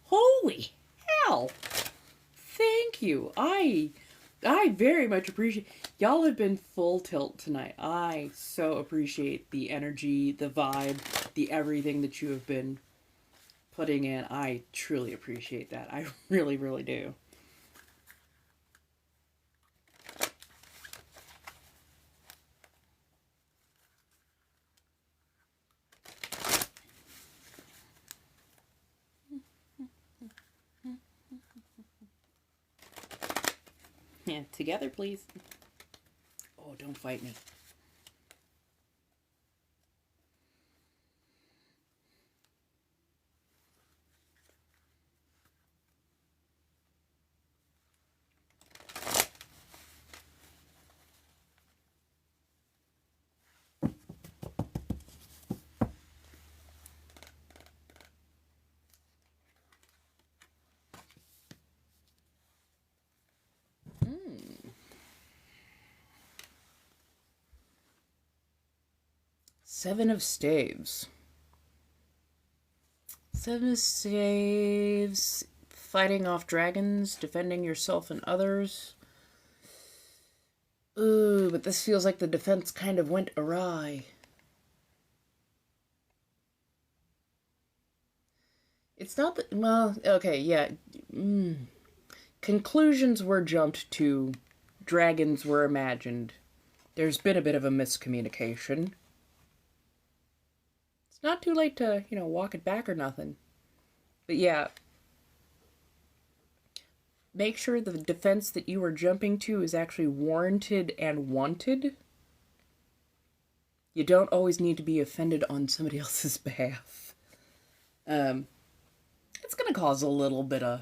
Holy hell. Thank you. I very much appreciate. Y'all have been full tilt tonight. I so appreciate the energy, the vibe, the everything that you have been putting in. I truly appreciate that. I really, really do. Yeah, together, please. Oh, don't fight me. Seven of Staves. Seven of Staves. Fighting off dragons, defending yourself and others. Ooh, but this feels like the defense kind of went awry. It's not that, well, okay, yeah. Conclusions were jumped to, dragons were imagined. There's been a bit of a miscommunication. It's not too late to, walk it back or nothing. But yeah, make sure the defense that you are jumping to is actually warranted and wanted. You don't always need to be offended on somebody else's behalf. It's gonna cause a little bit of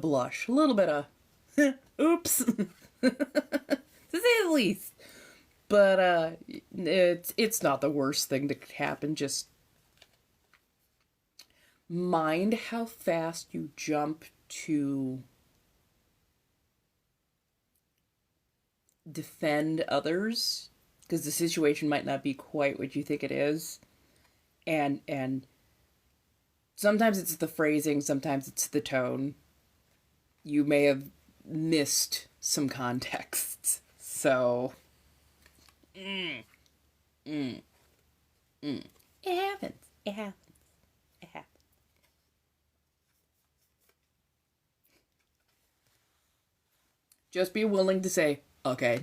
blush, a little bit of oops, to say the least. But it's not the worst thing that could happen. Just mind how fast you jump to defend others, because the situation might not be quite what you think it is, and sometimes it's the phrasing, sometimes it's the tone. You may have missed some context, so it happens. It happens. It happens. Just be willing to say, okay,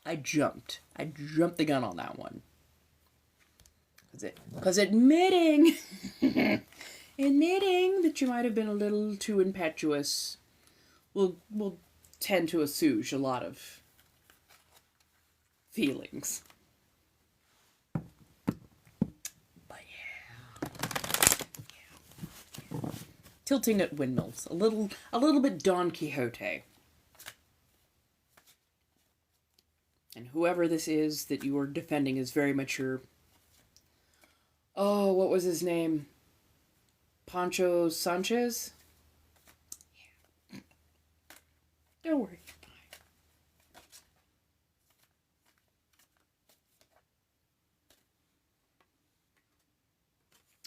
I jumped. I jumped the gun on that one. Because admitting that you might have been a little too impetuous will tend to assuage a lot of feelings. But yeah. Tilting at windmills, a little bit Don Quixote. And whoever this is that you are defending is very mature. Oh, what was his name? Pancho Sanchez? Yeah. Don't worry.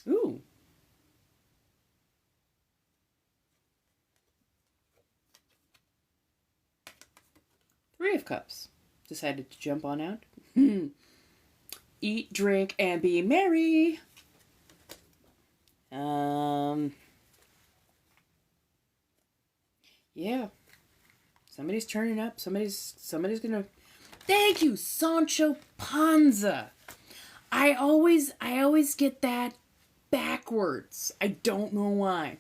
Ooh. Three of Cups. Decided to jump on out. Eat, drink, and be merry. Yeah. Somebody's turning up. Somebody's gonna. Thank you, Sancho Panza. I always get that backwards. I don't know why.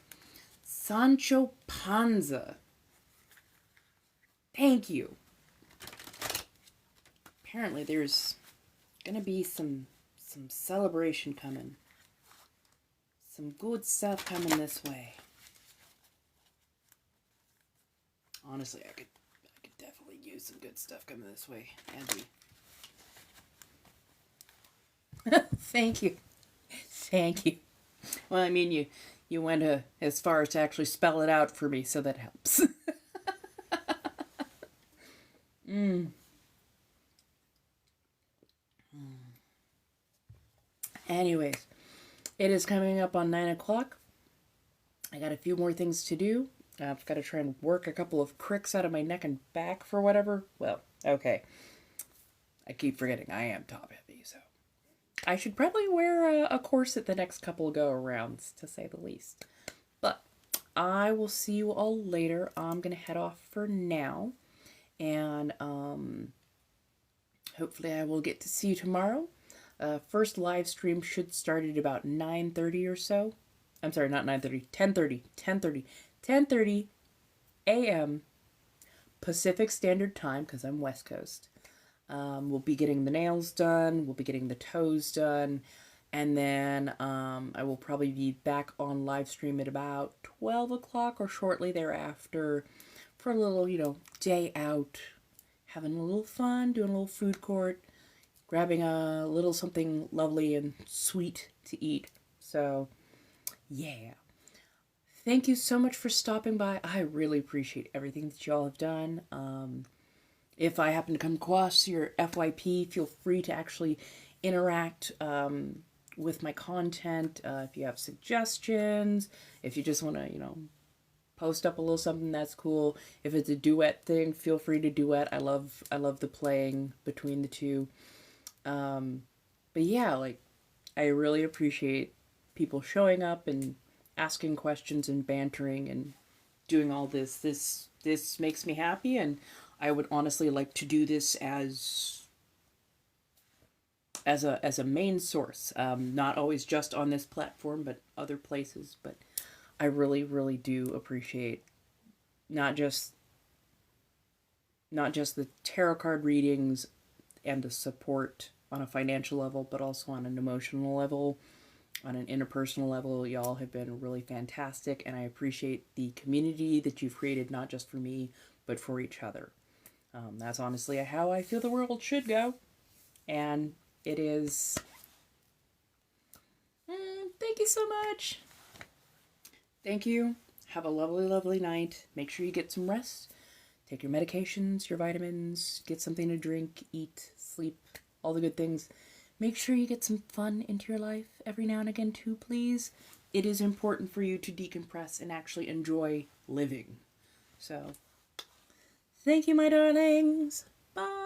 Sancho Panza. Thank you. Apparently there's gonna be some celebration coming. Some good stuff coming this way. Honestly, I could definitely use some good stuff coming this way, Andy. Thank you. Thank you. Well, I mean, you went as far as to actually spell it out for me, so that helps. Anyways, it is coming up on 9 o'clock. I got a few more things to do. I've got to try and work a couple of cricks out of my neck and back for whatever. Well, okay. I keep forgetting I am top heavy, so I should probably wear a corset the next couple of go-arounds, to say the least. But I will see you all later. I'm going to head off for now. And hopefully I will get to see you tomorrow. First live stream should start at about 9:30 or so. I'm sorry, not 9:30, 10:30 a.m. Pacific Standard Time, because I'm West Coast. We'll be getting the nails done, we'll be getting the toes done, and then I will probably be back on live stream at about 12 o'clock or shortly thereafter for a little, day out, having a little fun, doing a little food court, grabbing a little something lovely and sweet to eat. So, yeah. Thank you so much for stopping by. I really appreciate everything that y'all have done. If I happen to come across your FYP, feel free to actually interact with my content. If you have suggestions, if you just want to, post up a little something, that's cool. If it's a duet thing, feel free to duet. I love the playing between the two. But yeah, I really appreciate people showing up and asking questions and bantering and doing all this. This makes me happy, and I would honestly like to do this as a main source. Not always just on this platform, but other places. But I really, really do appreciate not just the tarot card readings and the support on a financial level, but also on an emotional level, on an interpersonal level. Y'all have been really fantastic, and I appreciate the community that you've created, not just for me, but for each other. That's honestly how I feel the world should go, and it is. Thank you so much. Thank you. Have a lovely, lovely night. Make sure you get some rest. Take your medications, your vitamins, get something to drink, eat, sleep, all the good things. Make sure you get some fun into your life every now and again too, please. It is important for you to decompress and actually enjoy living. So, thank you, my darlings. Bye.